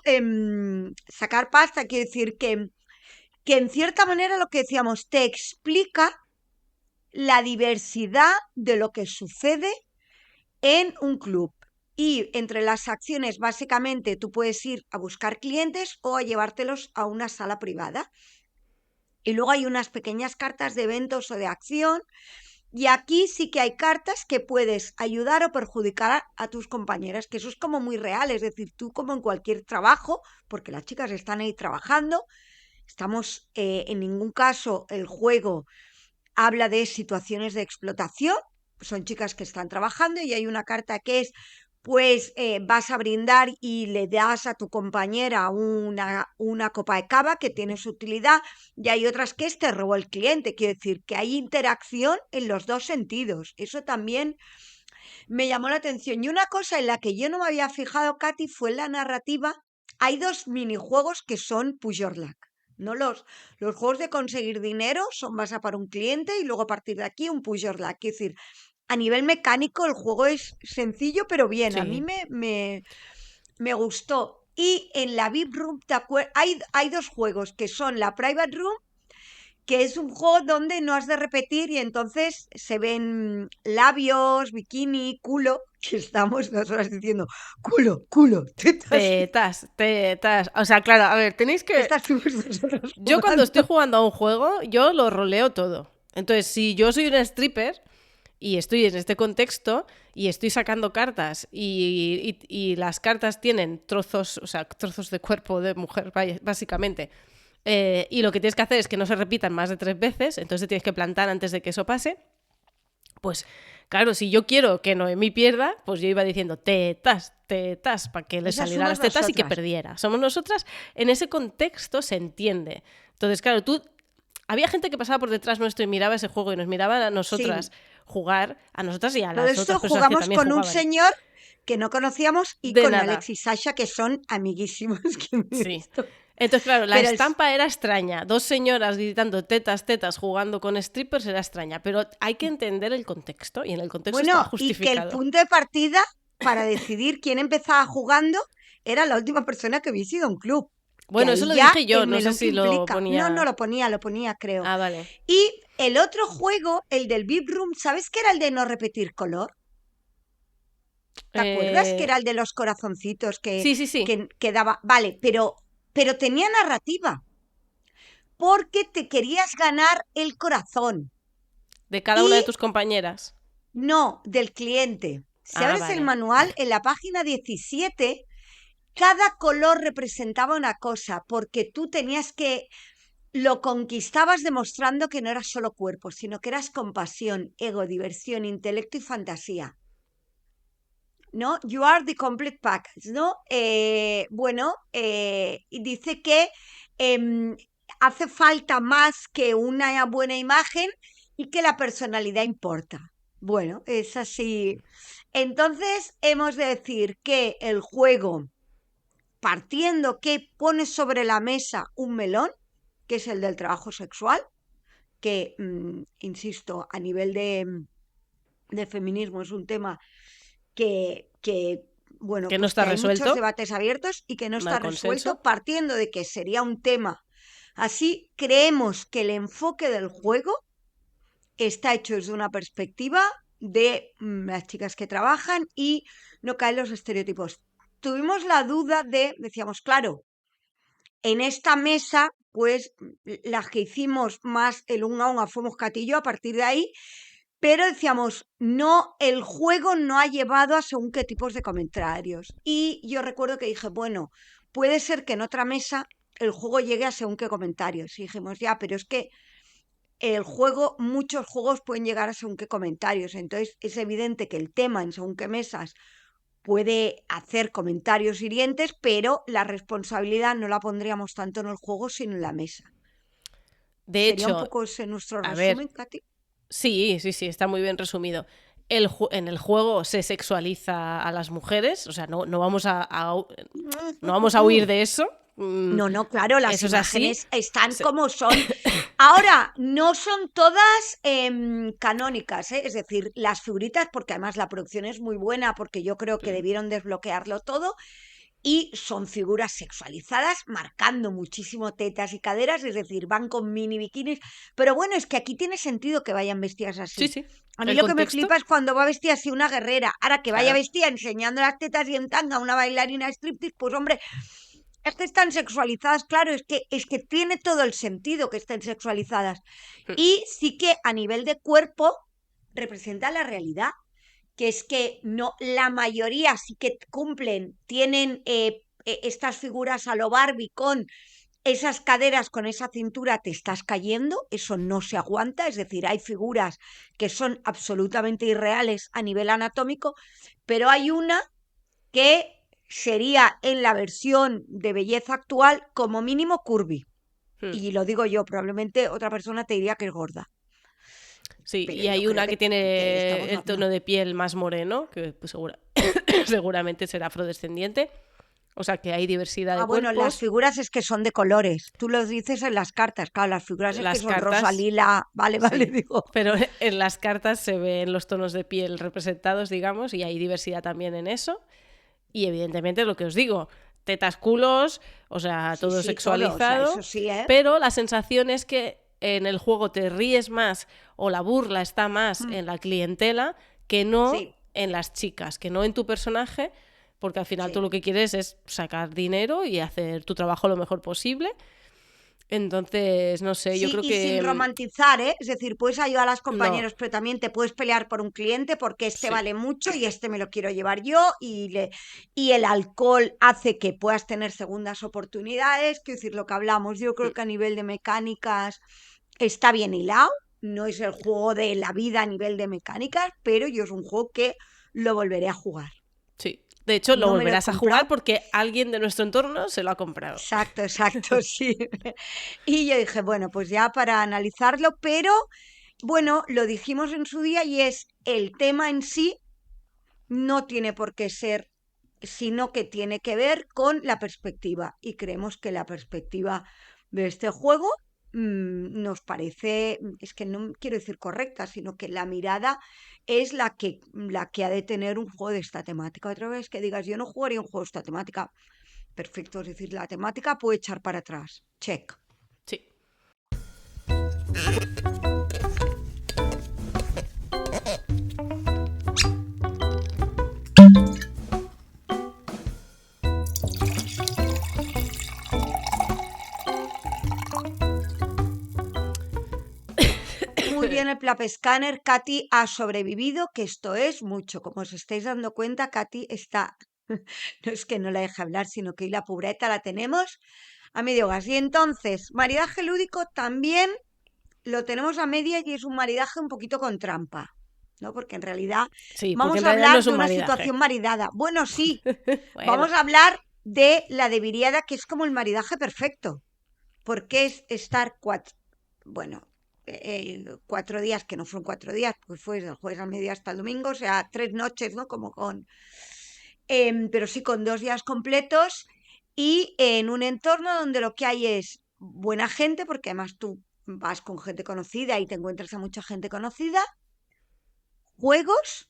sacar pasta. Quiere decir que en cierta manera lo que decíamos te explica la diversidad de lo que sucede en un club. Y entre las acciones, básicamente, tú puedes ir a buscar clientes o a llevártelos a una sala privada. Y luego hay unas pequeñas cartas de eventos o de acción. Y aquí sí que hay cartas que puedes ayudar o perjudicar a tus compañeras, que eso es como muy real. Es decir, tú como en cualquier trabajo, porque las chicas están ahí trabajando, estamos en ningún caso el juego habla de situaciones de explotación, son chicas que están trabajando y hay una carta que es, pues vas a brindar y le das a tu compañera una copa de cava que tiene su utilidad, y hay otras que es te robó el cliente. Quiero decir que hay interacción en los dos sentidos. Eso también me llamó la atención. Y una cosa en la que yo no me había fijado, Katy, fue en la narrativa. Hay dos minijuegos que son push your luck. No los juegos de conseguir dinero son vas a para un cliente y luego a partir de aquí un push your luck. Es decir, a nivel mecánico el juego es sencillo pero bien. A mí sí. me gustó. Y en la VIP Room hay dos juegos que son la Private Room, que es un juego donde no has de repetir y entonces se ven labios, bikini, culo, que estamos nosotras diciendo culo, culo, tetas. Tetas, tetas. O sea, claro, a ver, tenéis que... Estas fuimos nosotros Yo cuando estoy jugando. jugando a un juego, yo lo roleo todo. Entonces, si yo soy una stripper y estoy en este contexto y estoy sacando cartas y las cartas tienen trozos, o sea, trozos de cuerpo de mujer, básicamente, y lo que tienes que hacer es que no se repitan más de 3 veces, entonces tienes que plantar antes de que eso pase, pues claro, si yo quiero que Noemí pierda, pues yo iba diciendo tetas, tetas, para que le Esas saliera las somos tetas y que nosotras. perdiera. Somos nosotras, en ese contexto se entiende. Entonces, claro, había gente que pasaba por detrás nuestro y miraba ese juego y nos miraban a nosotras Sí, jugar, a nosotras y a todo las esto otras personas que jugamos también con un jugaban. señor que no conocíamos y De con nada, Alex y Sasha, que son amiguísimos. sí. Entonces, claro, la Pero estampa era extraña. 2 señoras gritando tetas, tetas, jugando con strippers era extraña. Pero hay que entender el contexto y en el contexto estaba bueno, y que el justificado. punto de partida para decidir quién empezaba jugando era la última persona que hubiese ido a un club. Que Bueno, eso ahí lo ya dije yo, el no sé melón que si lo implica. No, no ponía... lo ponía, creo. Ah, vale. Y el otro juego, el del VIP Room, ¿sabes qué era el de no repetir color? ¿Te acuerdas que era el de los corazoncitos Sí, sí, sí. que daba? Vale, pero tenía narrativa, porque te querías ganar el corazón. De cada una de Y tus compañeras. no, del cliente. Si Ah, abres el vale. manual, en la página 17, cada color representaba una cosa, porque tú tenías que lo conquistabas demostrando que no eras solo cuerpo, sino que eras compasión, ego, diversión, intelecto y fantasía. ¿No? You are the complete package, ¿no? Y dice que hace falta más que una buena imagen y que la personalidad importa. Bueno, es así. Entonces, hemos de decir que el juego, partiendo que pone sobre la mesa un melón, que es el del trabajo sexual, que, insisto, a nivel de feminismo es un tema que bueno, Que no pues que está hay muchos resuelto, debates abiertos y que no no está hay resuelto, consenso. partiendo de que sería un tema así, creemos que el enfoque del juego está hecho desde una perspectiva de las chicas que trabajan y no caen los estereotipos. Tuvimos la duda decíamos, claro, en esta mesa, pues las que hicimos más el unga unga fuimos Catillo a partir de ahí, pero decíamos, no, el juego no ha llevado a según qué tipos de comentarios. Y yo recuerdo que dije, bueno, puede ser que en otra mesa el juego llegue a según qué comentarios. Y dijimos, ya, pero es que el juego, muchos juegos pueden llegar a según qué comentarios. Entonces es evidente que el tema en según qué mesas puede hacer comentarios hirientes, pero la responsabilidad no la pondríamos tanto en el juego, sino en la mesa. De ¿Sería un hecho, poco ese nuestro a ver, resumen, Katy? sí, está muy bien resumido. En el juego se sexualiza a las mujeres, o sea, no vamos no vamos a huir de eso. No, no, claro, las Eso es así. imágenes están Se- como son. Ahora, no son todas canónicas, ¿eh? Es decir, las figuritas, porque además la producción es muy buena, porque yo creo que debieron desbloquearlo todo, y son figuras sexualizadas, marcando muchísimo tetas y caderas, es decir, van con mini bikinis, pero bueno, es que aquí tiene sentido que vayan vestidas Sí, así. sí. A mí El lo que me contexto, flipa es cuando va vestida así una guerrera. Ahora que vaya claro. vestida enseñando las tetas y en tanga una bailarina striptease, pues hombre, es que están sexualizadas, claro, es que tiene todo el sentido que estén sexualizadas. Y sí que a nivel de cuerpo representa la realidad, que es que no, la mayoría sí que cumplen, tienen estas figuras a lo Barbie con esas caderas, con esa cintura, te estás cayendo, eso no se aguanta, es decir, hay figuras que son absolutamente irreales a nivel anatómico, pero hay una que sería en la versión de belleza actual como mínimo curvy. Hmm. Y lo digo yo, probablemente otra persona te diría que es gorda, Sí, pero y yo hay creo una que que tiene estamos el no. tono de piel más moreno, que pues, seguramente será afrodescendiente. O sea que hay diversidad de Bueno, las cuerpos. figuras es que son de colores. Tú lo dices en las cartas, claro, las figuras es que Las son rosa, cartas, lila, vale, vale, sí. digo. Pero en las cartas se ven los tonos de piel representados, digamos, y hay diversidad también en eso. Y evidentemente lo que os digo, tetas, culos, o sea, Sí, todo sí, todo, o sea, eso sexualizado. sí, ¿eh? Pero la sensación es que en el juego te ríes más o la burla está más Mm, en la clientela que no sí, en las chicas, que no en tu personaje, porque al final tú sí. lo que quieres es sacar dinero y hacer tu trabajo lo mejor posible. Entonces, no sé, yo Sí, creo y sin que romantizar, ¿eh? Es decir, puedes ayudar a las no, compañeras, pero también te puedes pelear por un cliente porque este sí. vale mucho y este me lo quiero llevar yo y el alcohol hace que puedas tener segundas oportunidades. Quiero decir, lo que hablamos, yo creo que a nivel de mecánicas está bien hilado. No es el juego de la vida a nivel de mecánicas, pero yo es un juego que lo volveré a jugar. Sí. De hecho, lo No me lo he volverás a jugar comprado. porque alguien de nuestro entorno se lo ha comprado. Exacto, exacto, sí. Y yo dije, bueno, pues ya para analizarlo, pero bueno, lo dijimos en su día y es el tema en sí no tiene por qué ser, sino que tiene que ver con la perspectiva. Y creemos que la perspectiva de este juego nos parece, es que no quiero decir correcta, sino que la mirada es la que ha de tener un juego de esta temática. Otra vez que digas, yo no jugaría un juego de esta temática. Perfecto, es decir, la temática puede echar para atrás. Check. Sí. Muy bien el Plap Scanner. Katy ha sobrevivido, que esto es mucho. Como os estáis dando cuenta, Katy está, no es que no la deje hablar, sino que hoy la pobreta la tenemos a medio gas. Y entonces, maridaje lúdico también lo tenemos a media y es un maridaje un poquito con trampa, ¿no? Porque en realidad Sí, porque vamos en a realidad no hablar es de un una maridaje. situación maridada. Bueno, sí, Bueno, vamos a hablar de la de Viriada, que es como el maridaje perfecto. Porque es estar bueno, 4 días, que no fueron 4 días, pues fue del jueves al mediodía hasta el domingo, o sea, 3 noches, ¿no? Como pero sí con 2 días completos y en un entorno donde lo que hay es buena gente, porque además tú vas con gente conocida y te encuentras a mucha gente conocida, juegos,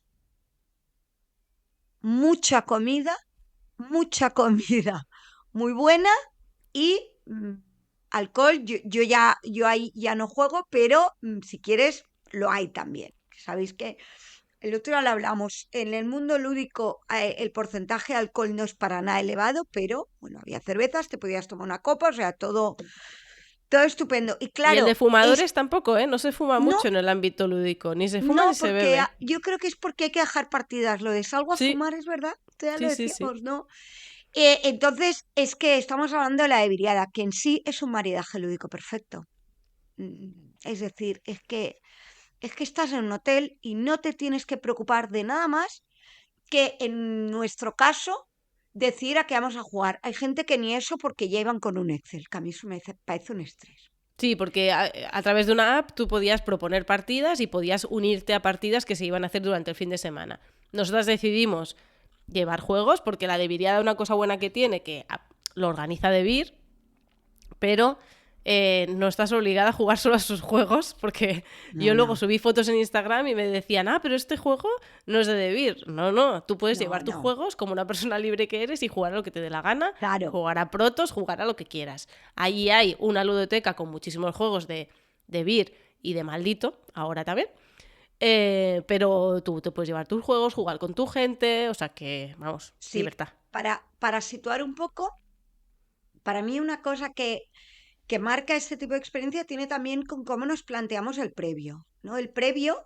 mucha comida muy buena y alcohol. Yo ahí ya no juego, pero si quieres lo hay también. Sabéis que el otro día lo hablamos, en el mundo lúdico el porcentaje de alcohol no es para nada elevado, pero bueno, había cervezas, te podías tomar una copa, o sea, todo estupendo. Y Y el claro, de fumadores tampoco, ¿eh? No se fuma no, mucho en el ámbito lúdico. Ni se fuma no, ni se porque bebe. yo creo que es porque hay que dejar partidas. Lo de salgo a Sí, fumar es verdad, ya lo sí. decíamos, ¿no? Entonces, es que estamos hablando de la de Viriada, que en sí es un maridaje lúdico perfecto. Es decir, es que estás en un hotel y no te tienes que preocupar de nada más que en nuestro caso decir a qué vamos a jugar. Hay gente que ni eso porque ya iban con un Excel, que a mí eso parece un estrés. Sí, porque a través de una app tú podías proponer partidas y podías unirte a partidas que se iban a hacer durante el fin de semana. Nosotras decidimos llevar juegos porque la de Viriada, una cosa buena que tiene, que lo organiza Debir, pero no estás obligada a jugar solo a sus juegos, porque yo luego No, subí fotos en Instagram y me decían, pero este juego no es de Debir. No, tú puedes llevar tus no, juegos como una persona libre que eres y jugar a lo que te dé la gana, claro, jugar a protos, jugar a lo que quieras. Ahí hay una ludoteca con muchísimos juegos de Debir y de Maldito, ahora también. Pero tú te puedes llevar tus juegos, jugar con tu gente, o sea que, vamos, sí. libertad. Para situar un poco, para mí una cosa que marca este tipo de experiencia tiene también con cómo nos planteamos el previo, ¿no? El previo,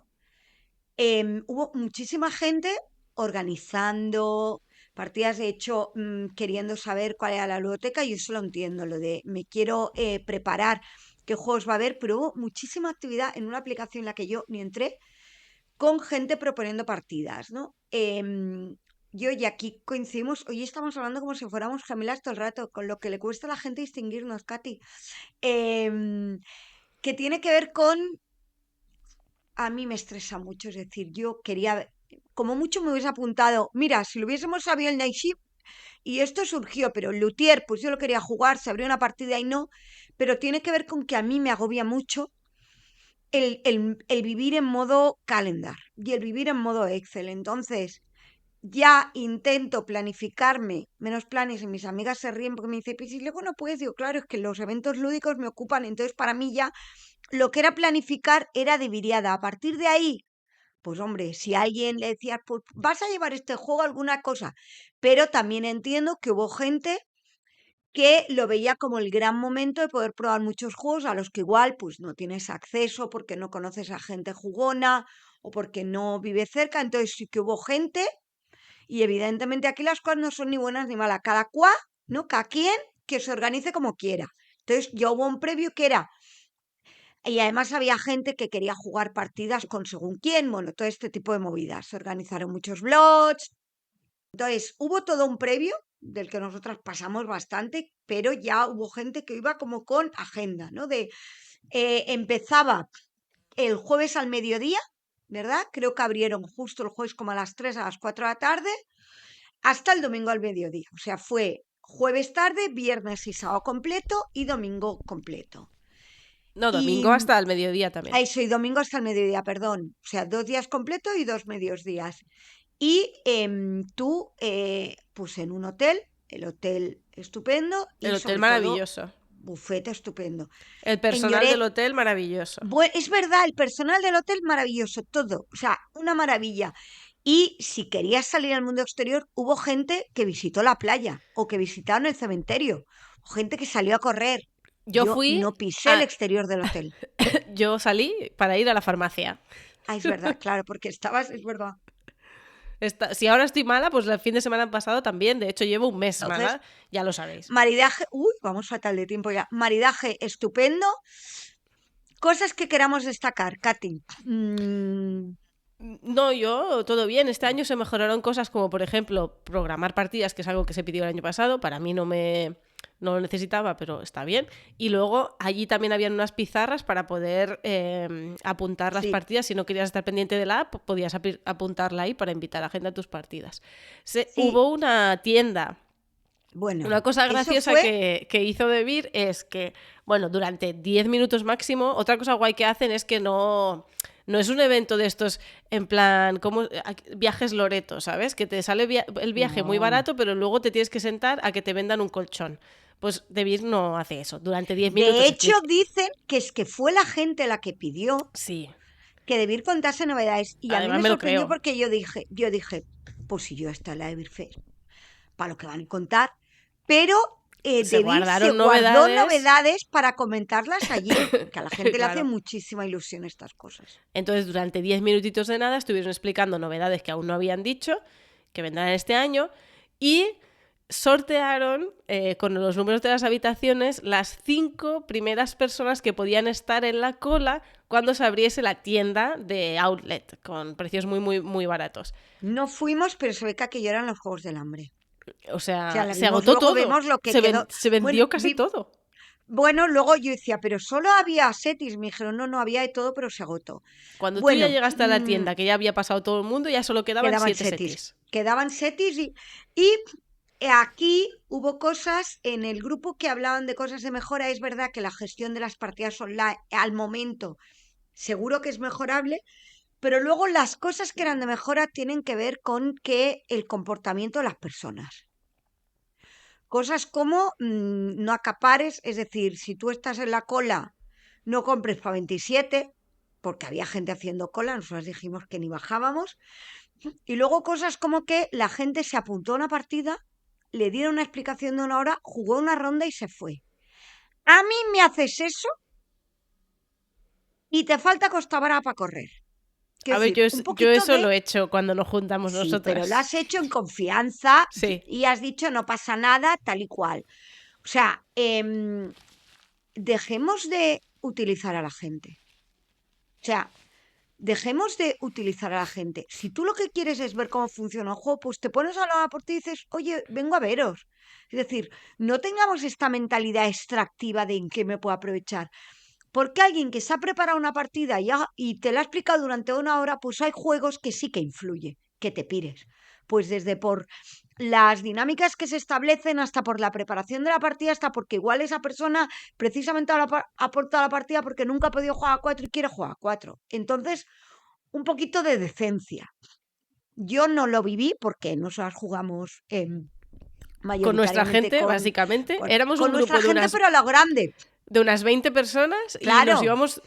hubo muchísima gente organizando partidas, de hecho, queriendo saber cuál era la ludoteca, y yo eso lo entiendo, lo de me quiero preparar qué juegos va a haber, pero hubo muchísima actividad en una aplicación en la que yo ni entré, con gente proponiendo partidas, ¿no? Yo y aquí coincidimos, hoy estamos hablando como si fuéramos gemelas todo el rato, con lo que le cuesta a la gente distinguirnos, Katy. Em, que tiene que ver con, a mí me estresa mucho, es decir, yo quería, como mucho me hubiese apuntado, mira, si lo hubiésemos sabido el Night Shift, y esto surgió, pero el Luthier, pues yo lo quería jugar, se abrió una partida y no, pero tiene que ver con que a mí me agobia mucho el vivir en modo calendar y el vivir en modo Excel. Entonces, ya intento planificarme menos planes y mis amigas se ríen porque me dicen, pues si luego no puedes, digo, claro, es que los eventos lúdicos me ocupan, entonces para mí ya lo que era planificar era de viriada. A partir de ahí, pues hombre, si a alguien le decía, pues vas a llevar este juego alguna cosa, pero también entiendo que hubo gente que lo veía como el gran momento de poder probar muchos juegos a los que igual pues no tienes acceso porque no conoces a gente jugona o porque no vive cerca, entonces sí que hubo gente. Y evidentemente aquí las cosas no son ni buenas ni malas, cada cual, ¿no? Cada quien que se organice como quiera. Entonces ya hubo un previo que era, y además había gente que quería jugar partidas con según quién, bueno, todo este tipo de movidas. Se organizaron muchos blogs. Entonces hubo todo un previo del que nosotras pasamos bastante, pero ya hubo gente que iba como con agenda, ¿no? Empezaba el jueves al mediodía, ¿verdad? Creo que abrieron justo el jueves como a las 3, a las 4 de la tarde, hasta el domingo al mediodía. O sea, fue jueves tarde, viernes y sábado completo y domingo completo. No, Y domingo hasta el mediodía también. eso, y domingo hasta el mediodía, perdón. O sea, 2 días completos y 2 medios días. Y tú, pues en un hotel, el hotel estupendo y El hotel sobre todo maravilloso. bufete estupendo. El personal Lloret, del hotel maravilloso. es verdad, el personal del hotel maravilloso, todo, o sea, una maravilla. Y si querías salir al mundo exterior, hubo gente que visitó la playa o que visitaron el cementerio, o gente que salió a correr. Yo Yo fui no pisé el a... exterior del hotel. Yo salí para ir a la farmacia. Ah, es verdad, claro, porque estabas, es verdad. Si ahora estoy mala, pues el fin de semana pasado también. De hecho, llevo un mes Entonces, mala, ya lo sabéis. maridaje, vamos fatal de tiempo ya. Maridaje estupendo. Cosas que queramos destacar, Katy. No, yo, todo bien. Este año se mejoraron cosas como, por ejemplo, programar partidas, que es algo que se pidió el año pasado. Para mí no lo necesitaba, pero está bien. Y luego allí también habían unas pizarras para poder apuntar las Sí, partidas. Si no querías estar pendiente de la app, podías apuntarla ahí para invitar a gente a tus partidas. sí, Hubo una tienda. bueno, Una cosa eso graciosa fue, que hizo Debir es que, bueno, durante 10 minutos máximo, otra cosa guay que hacen es que no No es un evento de estos en plan, como viajes Loreto, ¿sabes? Que te sale el viaje muy No. barato, pero luego te tienes que sentar a que te vendan un colchón. Pues Debir no hace eso. Durante 10 minutos. De hecho, dicen que es que fue la gente la que pidió Sí. que Debir contase novedades. Y a mí Además me me lo sorprendió creo. porque yo dije, pues si yo está en la Debir Fair, para lo que van a contar. Pero Se Debir se guardaron guardó novedades. novedades para comentarlas allí, que a la gente le hace Claro. muchísima ilusión estas cosas. Entonces, durante 10 minutitos de nada estuvieron explicando novedades que aún no habían dicho, que vendrán este año, y sortearon con los números de las habitaciones las 5 primeras personas que podían estar en la cola cuando se abriese la tienda de outlet, con precios muy, muy, muy baratos. No fuimos, pero se ve que aquello eran los Juegos del Hambre. O O sea, sea, la se vimos, agotó luego todo. vemos lo que Se quedó. vendió Bueno, casi todo. Bueno, luego yo decía, pero solo había setis. Me dijeron, no, había de todo, pero se agotó. Cuando tú ya Bueno, llegaste a la tienda, que ya había pasado todo el mundo, ya solo quedaban quedaban 7 setis. Quedaban setis y aquí hubo cosas en el grupo que hablaban de cosas de mejora. Es verdad que la gestión de las partidas online al momento seguro que es mejorable, pero luego las cosas que eran de mejora tienen que ver con que el comportamiento de las personas. Cosas como no acapares, es decir, si tú estás en la cola, no compres para 27, porque había gente haciendo cola, nosotros dijimos que ni bajábamos. Y luego cosas como que la gente se apuntó a una partida, le dieron una explicación de 1 hora, jugó una ronda y se fue. A mí me haces eso y te falta Costa Brava para correr. Quiero A ver, decir, un yo poquito eso de... lo he hecho cuando nos juntamos Sí, nosotras. pero lo has hecho en confianza Sí. y has dicho no pasa nada, tal y cual. O sea, dejemos de utilizar a la gente. O sea, dejemos de utilizar a la gente. Si tú lo que quieres es ver cómo funciona el juego, pues te pones a hablar por ti y dices, oye, vengo a veros. Es decir, no tengamos esta mentalidad extractiva de en qué me puedo aprovechar. Porque alguien que se ha preparado una partida y te la ha explicado durante 1 hora, pues hay juegos que sí que influye, que te pires. Pues desde por las dinámicas que se establecen hasta por la preparación de la partida, hasta porque igual esa persona precisamente ha aportado a la partida porque nunca ha podido jugar a 4 y quiere jugar a 4. Entonces, un poquito de decencia. Yo no lo viví porque nosotras jugamos Con nuestra mayoritariamente gente, básicamente. Éramos con un grupo nuestra gente, pero a lo grande. de unas 20 personas y Claro. nos íbamos...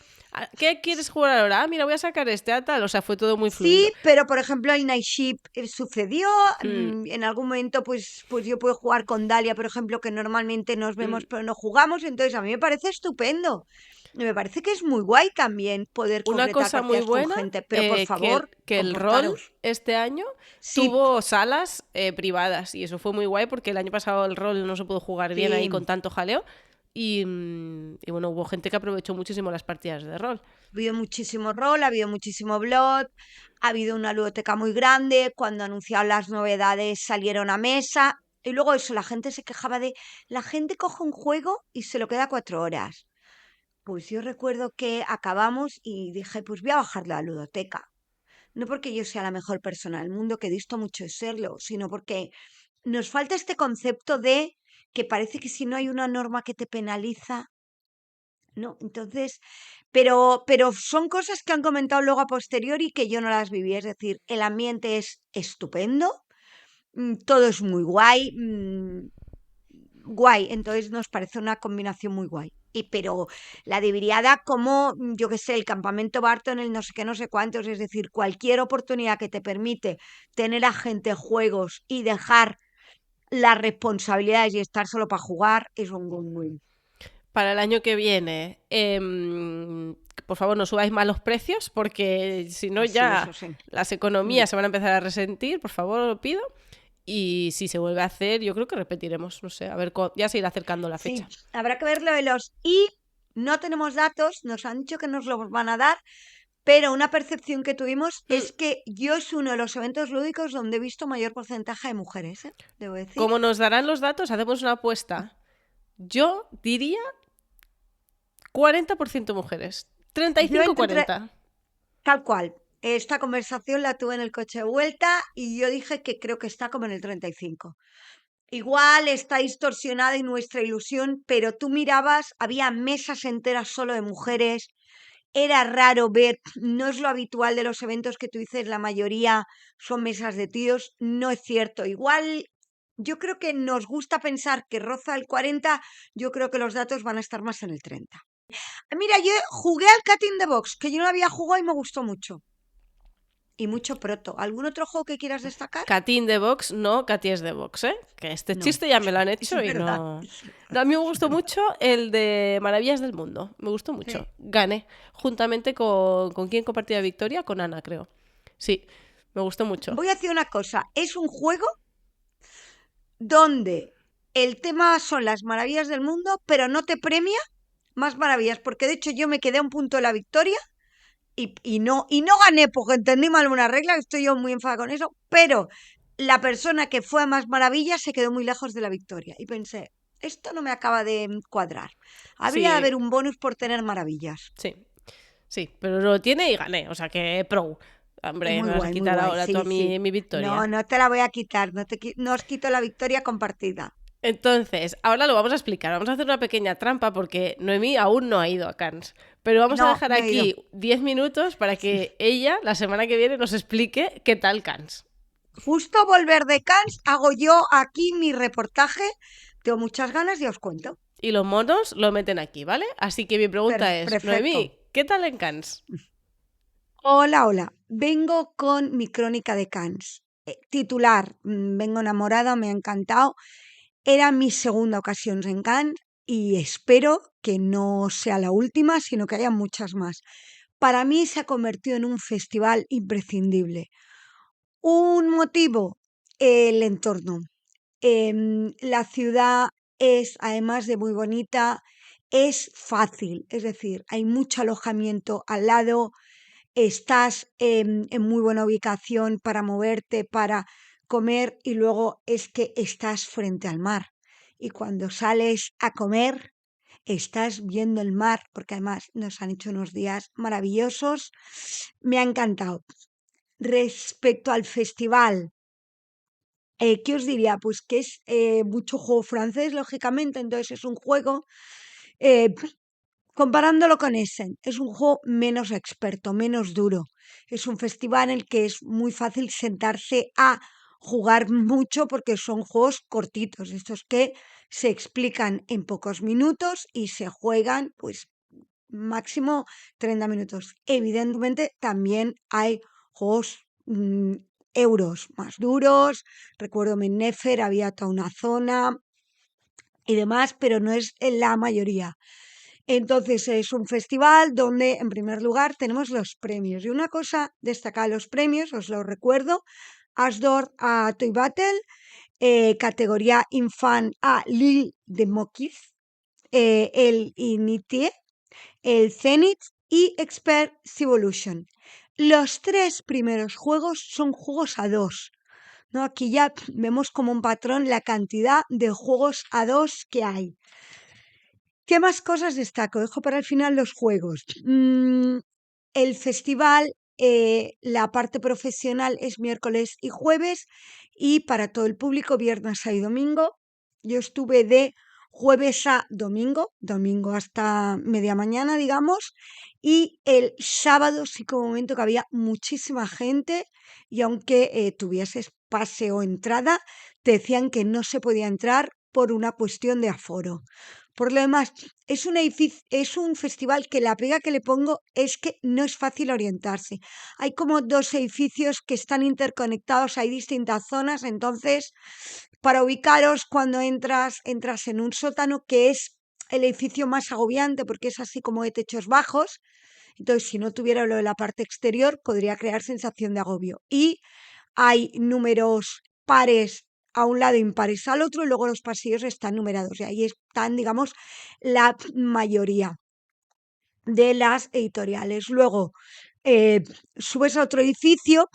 ¿Qué quieres jugar ahora? Ah, mira, voy a sacar este a tal. O sea, fue todo muy fluido. Sí, pero por ejemplo el Night Ship sucedió. En algún momento pues yo puedo jugar con Dalia, por ejemplo, que normalmente nos vemos pero no jugamos. Entonces a mí me parece estupendo. Y me parece que es muy guay también poder Una concretar cosa muy partidas con buena, gente. Pero por favor, que el rol comportaros. este año Sí, tuvo salas privadas y eso fue muy guay porque el año pasado el rol no se pudo jugar bien ahí sí. con tanto jaleo y bueno, hubo gente que aprovechó muchísimo las partidas de rol. Ha habido muchísimo rol, ha habido muchísimo Blood, ha habido una ludoteca muy grande. Cuando anunciaron las novedades salieron a mesa. Y luego eso, la gente se quejaba de la gente coge un juego y se lo queda 4 horas. Pues yo recuerdo que acabamos y dije, pues voy a bajar la ludoteca. No porque yo sea la mejor persona del mundo, que disto mucho de serlo, sino porque nos falta este concepto de que parece que si no hay una norma que te penaliza, ¿no? Entonces, pero son cosas que han comentado luego a posteriori que yo no las viví. Es decir, el ambiente es estupendo, todo es muy guay, guay. Entonces nos parece una combinación muy guay. Pero la diviriada como, yo qué sé, el campamento Barton, el no sé qué, no sé cuántos, es decir, cualquier oportunidad que te permite tener a gente juegos y dejar las responsabilidades y estar solo para jugar, es un win-win. Para el año que viene, por favor, no subáis más los precios porque si no Sí, ya eso sí. las economías se van a empezar a resentir, por favor, lo pido. Y si se vuelve a hacer, yo creo que repetiremos, no sé, a ver, ya se irá acercando la Sí, fecha. habrá que ver lo de los... Y no tenemos datos, nos han dicho que nos los van a dar, pero una percepción que tuvimos es que yo es uno de los eventos lúdicos donde he visto mayor porcentaje de mujeres, debo decir. Como nos darán los datos, hacemos una apuesta. Yo diría 40% mujeres, 35-40. Tal cual. Esta conversación la tuve en el coche de vuelta y yo dije que creo que está como en el 35. Igual está distorsionada en nuestra ilusión, pero tú mirabas, había mesas enteras solo de mujeres era raro ver, no es lo habitual de los eventos que tú dices, la mayoría son mesas de tíos, no es cierto. Igual yo creo que nos gusta pensar que roza el 40, yo creo que los datos van a estar más en el 30. Mira, yo jugué al Cat in the Box, que yo no lo había jugado y me gustó mucho. Y mucho proto. ¿Algún otro juego que quieras destacar? Katy de Box, no, Katy es de Box, ¿eh? Que este No, chiste ya me lo han es hecho y verdad. no... No, a mí me gustó mucho el de Maravillas del Mundo. Me gustó mucho. Sí. Gané. Juntamente con quién compartía victoria, con Ana, creo. Sí, me gustó mucho. Voy a decir una cosa. Es un juego donde el tema son las maravillas del mundo, pero no te premia más maravillas. Porque de hecho yo me quedé a un punto de la victoria y no gané porque entendí mal una regla, estoy yo muy enfadada con eso, pero la persona que fue a más maravillas se quedó muy lejos de la victoria. Y pensé, esto no me acaba de cuadrar. Habría de Sí, haber un bonus por tener maravillas. sí, sí, pero lo tiene y gané, o sea que pro. Hombre, me vas a Muy quitar guay, ahora sí, tú a sí. mi victoria. No te la voy a quitar, no os quito la victoria compartida. Entonces, ahora lo vamos a explicar. Vamos a hacer una pequeña trampa porque Noemí aún no ha ido a Cannes. Pero vamos a No, dejar no he ido. aquí 10 minutos para que ella, la semana que viene, nos explique qué tal Cannes. Justo volver de Cannes, hago yo aquí mi reportaje. Tengo muchas ganas y os cuento. Y los monos lo meten aquí, ¿vale? Así que mi pregunta es, Perfecto. Noemí, ¿qué tal en Cannes? Hola. Vengo con mi crónica de Cannes. Titular, vengo enamorada, me ha encantado. Era mi segunda ocasión en Cannes y espero que no sea la última, sino que haya muchas más. Para mí se ha convertido en un festival imprescindible. Un motivo, el entorno. La ciudad es, además de muy bonita, es fácil, es decir, hay mucho alojamiento al lado, estás en muy buena ubicación para moverte, para comer y luego es que estás frente al mar. Y cuando sales a comer, estás viendo el mar, porque además nos han hecho unos días maravillosos. Me ha encantado. Respecto al festival, ¿qué os diría? Pues que es mucho juego francés, lógicamente, entonces es un juego, eh, comparándolo con Essen, es un juego menos experto, menos duro. Es un festival en el que es muy fácil sentarse a jugar mucho porque son juegos cortitos, estos que se explican en pocos minutos y se juegan pues máximo 30 minutos. Evidentemente también hay juegos euros más duros. Recuerdo en Nefer había toda una zona y demás, pero no es la mayoría. Entonces es un festival donde en primer lugar tenemos los premios. Y una cosa destacada de los premios, os lo recuerdo, Asdor a Toy Battle, categoría Infant a Lille de Mokiz, el Initie, el Zenith y Expert Civolution. Los tres primeros juegos son juegos a dos, ¿no? Aquí ya vemos como un patrón la cantidad de juegos a dos que hay. ¿Qué más cosas destaco? Dejo para el final los juegos. El festival, la parte profesional es miércoles y jueves y para todo el público viernes y domingo. Yo estuve de jueves a domingo hasta media mañana, digamos, y el sábado sí que hubo un momento que había muchísima gente y aunque tuvieses pase o entrada, te decían que no se podía entrar por una cuestión de aforo. Por lo demás, es un festival que la pega que le pongo es que no es fácil orientarse. Hay como dos edificios que están interconectados, hay distintas zonas, entonces para ubicaros cuando entras en un sótano que es el edificio más agobiante porque es así como de techos bajos. Entonces, si no tuviera lo de la parte exterior, podría crear sensación de agobio. Y hay números pares a un lado, impares al otro, y luego los pasillos están numerados. Y ahí están, digamos, la mayoría de las editoriales. Luego, subes a otro edificio,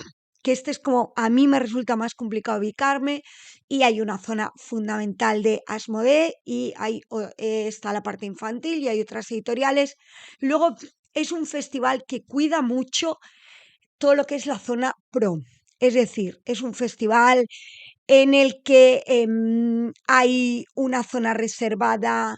que este es como a mí me resulta más complicado ubicarme, y hay una zona fundamental de Asmodee, y está la parte infantil, y hay otras editoriales. Luego, es un festival que cuida mucho todo lo que es la zona pro. Es decir, es un festival en el que hay una zona reservada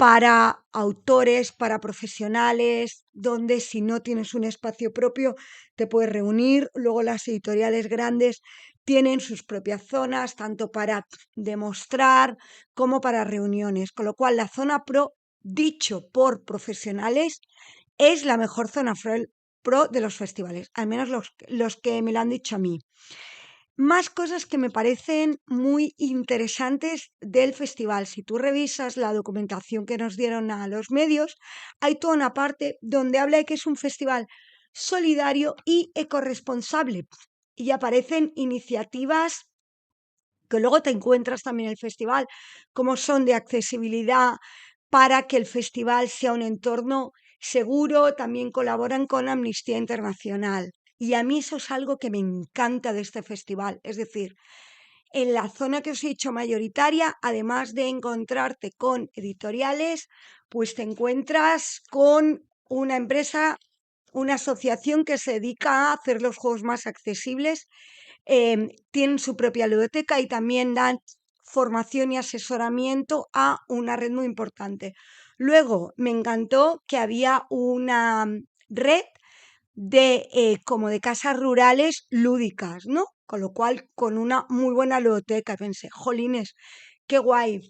para autores, para profesionales, donde si no tienes un espacio propio te puedes reunir. Luego las editoriales grandes tienen sus propias zonas, tanto para demostrar como para reuniones, con lo cual la zona pro, dicho por profesionales, es la mejor zona pro de los festivales, al menos los que me lo han dicho a mí. Más cosas que me parecen muy interesantes del festival. Si tú revisas la documentación que nos dieron a los medios, hay toda una parte donde habla de que es un festival solidario y ecorresponsable. Y aparecen iniciativas que luego te encuentras también en el festival, como son de accesibilidad para que el festival sea un entorno seguro. También colaboran con Amnistía Internacional. Y a mí eso es algo que me encanta de este festival. Es decir, en la zona que os he dicho mayoritaria, además de encontrarte con editoriales, pues te encuentras con una empresa, una asociación que se dedica a hacer los juegos más accesibles. Tienen su propia ludoteca y también dan formación y asesoramiento a una red muy importante. Luego me encantó que había una red como de casas rurales lúdicas, ¿no? Con lo cual, con una muy buena ludoteca, pensé, jolines, qué guay.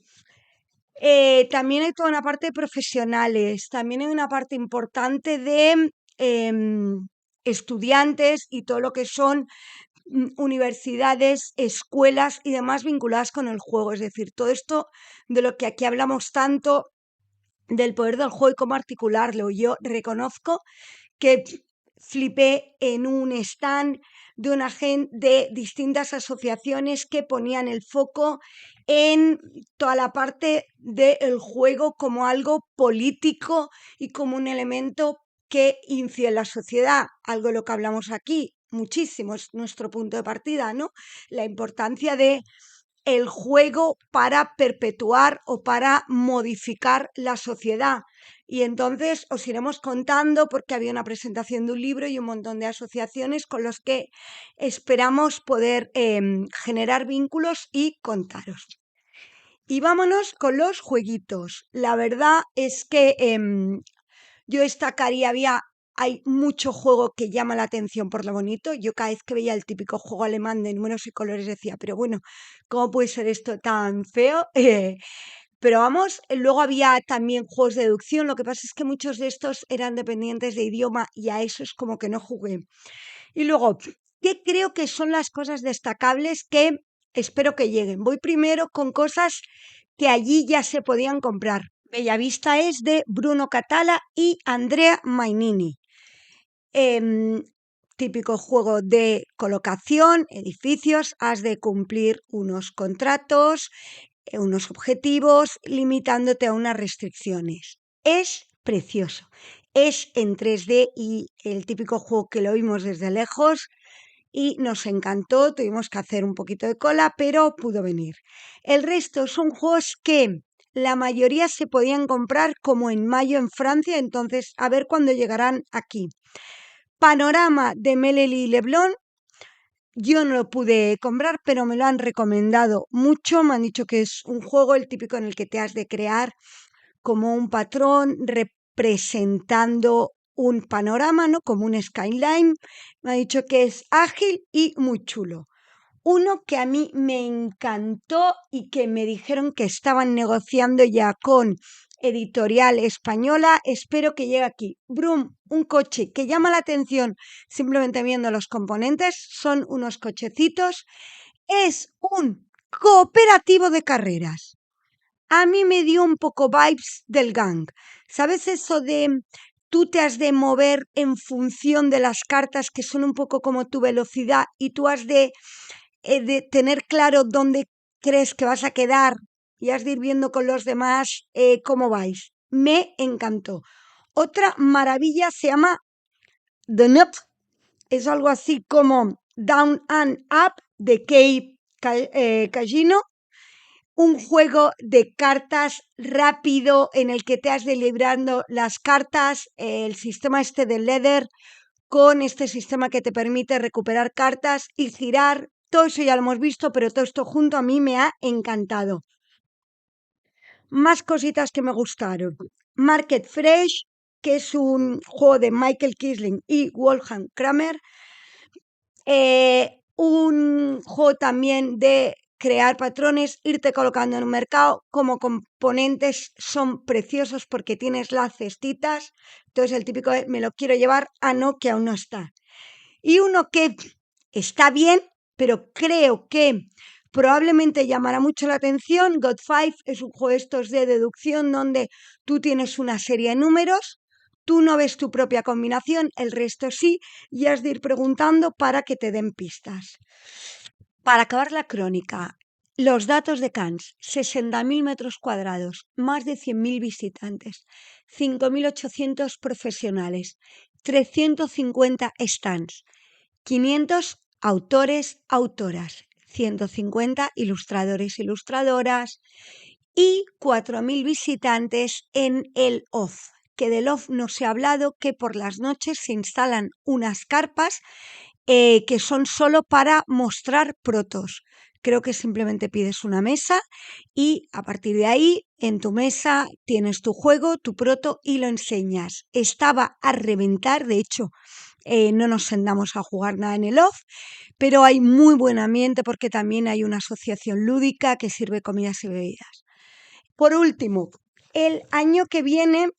También hay toda una parte de profesionales, también hay una parte importante de estudiantes y todo lo que son universidades, escuelas y demás vinculadas con el juego. Es decir, todo esto de lo que aquí hablamos tanto del poder del juego y cómo articularlo. Yo reconozco que flipé en un stand de distintas asociaciones que ponían el foco en toda la parte del juego como algo político y como un elemento que incide en la sociedad, algo de lo que hablamos aquí muchísimo, es nuestro punto de partida, ¿no? La importancia de el juego para perpetuar o para modificar la sociedad. Y entonces os iremos contando, porque había una presentación de un libro y un montón de asociaciones con los que esperamos poder generar vínculos y contaros. Y vámonos con los jueguitos. La verdad es que yo destacaría, hay mucho juego que llama la atención por lo bonito. Yo cada vez que veía el típico juego alemán de números y colores decía, pero bueno, ¿cómo puede ser esto tan feo? Pero vamos, luego había también juegos de deducción. Lo que pasa es que muchos de estos eran dependientes de idioma y a eso es como que no jugué. Y luego, ¿qué creo que son las cosas destacables que espero que lleguen? Voy primero con cosas que allí ya se podían comprar. Bellavista es de Bruno Catala y Andrea Mainini. Típico juego de colocación, edificios, has de cumplir unos contratos, unos objetivos, limitándote a unas restricciones. Es precioso. Es en 3D y el típico juego que lo vimos desde lejos y nos encantó. Tuvimos que hacer un poquito de cola, pero pudo venir. El resto son juegos que la mayoría se podían comprar como en mayo en Francia, entonces a ver cuándo llegarán aquí. Panorama de Melely Leblon. Yo no lo pude comprar, pero me lo han recomendado mucho. Me han dicho que es un juego, el típico en el que te has de crear como un patrón representando un panorama, ¿no? Como un skyline. Me ha dicho que es ágil y muy chulo. Uno que a mí me encantó y que me dijeron que estaban negociando ya con editorial española, espero que llegue aquí. Brum, un coche que llama la atención simplemente viendo los componentes, son unos cochecitos, es un cooperativo de carreras. A mí me dio un poco vibes del Gang. ¿Sabes eso de tú te has de mover en función de las cartas que son un poco como tu velocidad y tú has de tener claro dónde crees que vas a quedar y has de ir viendo con los demás cómo vais? Me encantó. Otra maravilla se llama The Nut. Es algo así como Down and Up de Kei Kajino. Un juego de cartas rápido en el que te has de librando las cartas, el sistema este de Leather con este sistema que te permite recuperar cartas y girar. Todo eso ya lo hemos visto, pero todo esto junto a mí me ha encantado. Más cositas que me gustaron. Market Fresh, que es un juego de Michael Kisling y Wolfgang Kramer. Un juego también de crear patrones, irte colocando en un mercado. Como componentes son preciosos porque tienes las cestitas. Entonces el típico de, me lo quiero llevar, no, que aún no está. Y uno que está bien, pero creo que probablemente llamará mucho la atención. God 5 es un juego de estos de deducción donde tú tienes una serie de números, tú no ves tu propia combinación, el resto sí, y has de ir preguntando para que te den pistas. Para acabar la crónica, los datos de Cannes: 60.000 metros cuadrados, más de 100.000 visitantes, 5.800 profesionales, 350 stands, 500 autores, autoras, 150 ilustradores, ilustradoras y 4.000 visitantes en el OFF, que del OFF no se ha hablado, que por las noches se instalan unas carpas que son solo para mostrar protos. Creo que simplemente pides una mesa y a partir de ahí en tu mesa tienes tu juego, tu proto y lo enseñas. Estaba a reventar, de hecho no nos sentamos a jugar nada en el OFF, pero hay muy buen ambiente porque también hay una asociación lúdica que sirve comidas y bebidas. Por último, el año que viene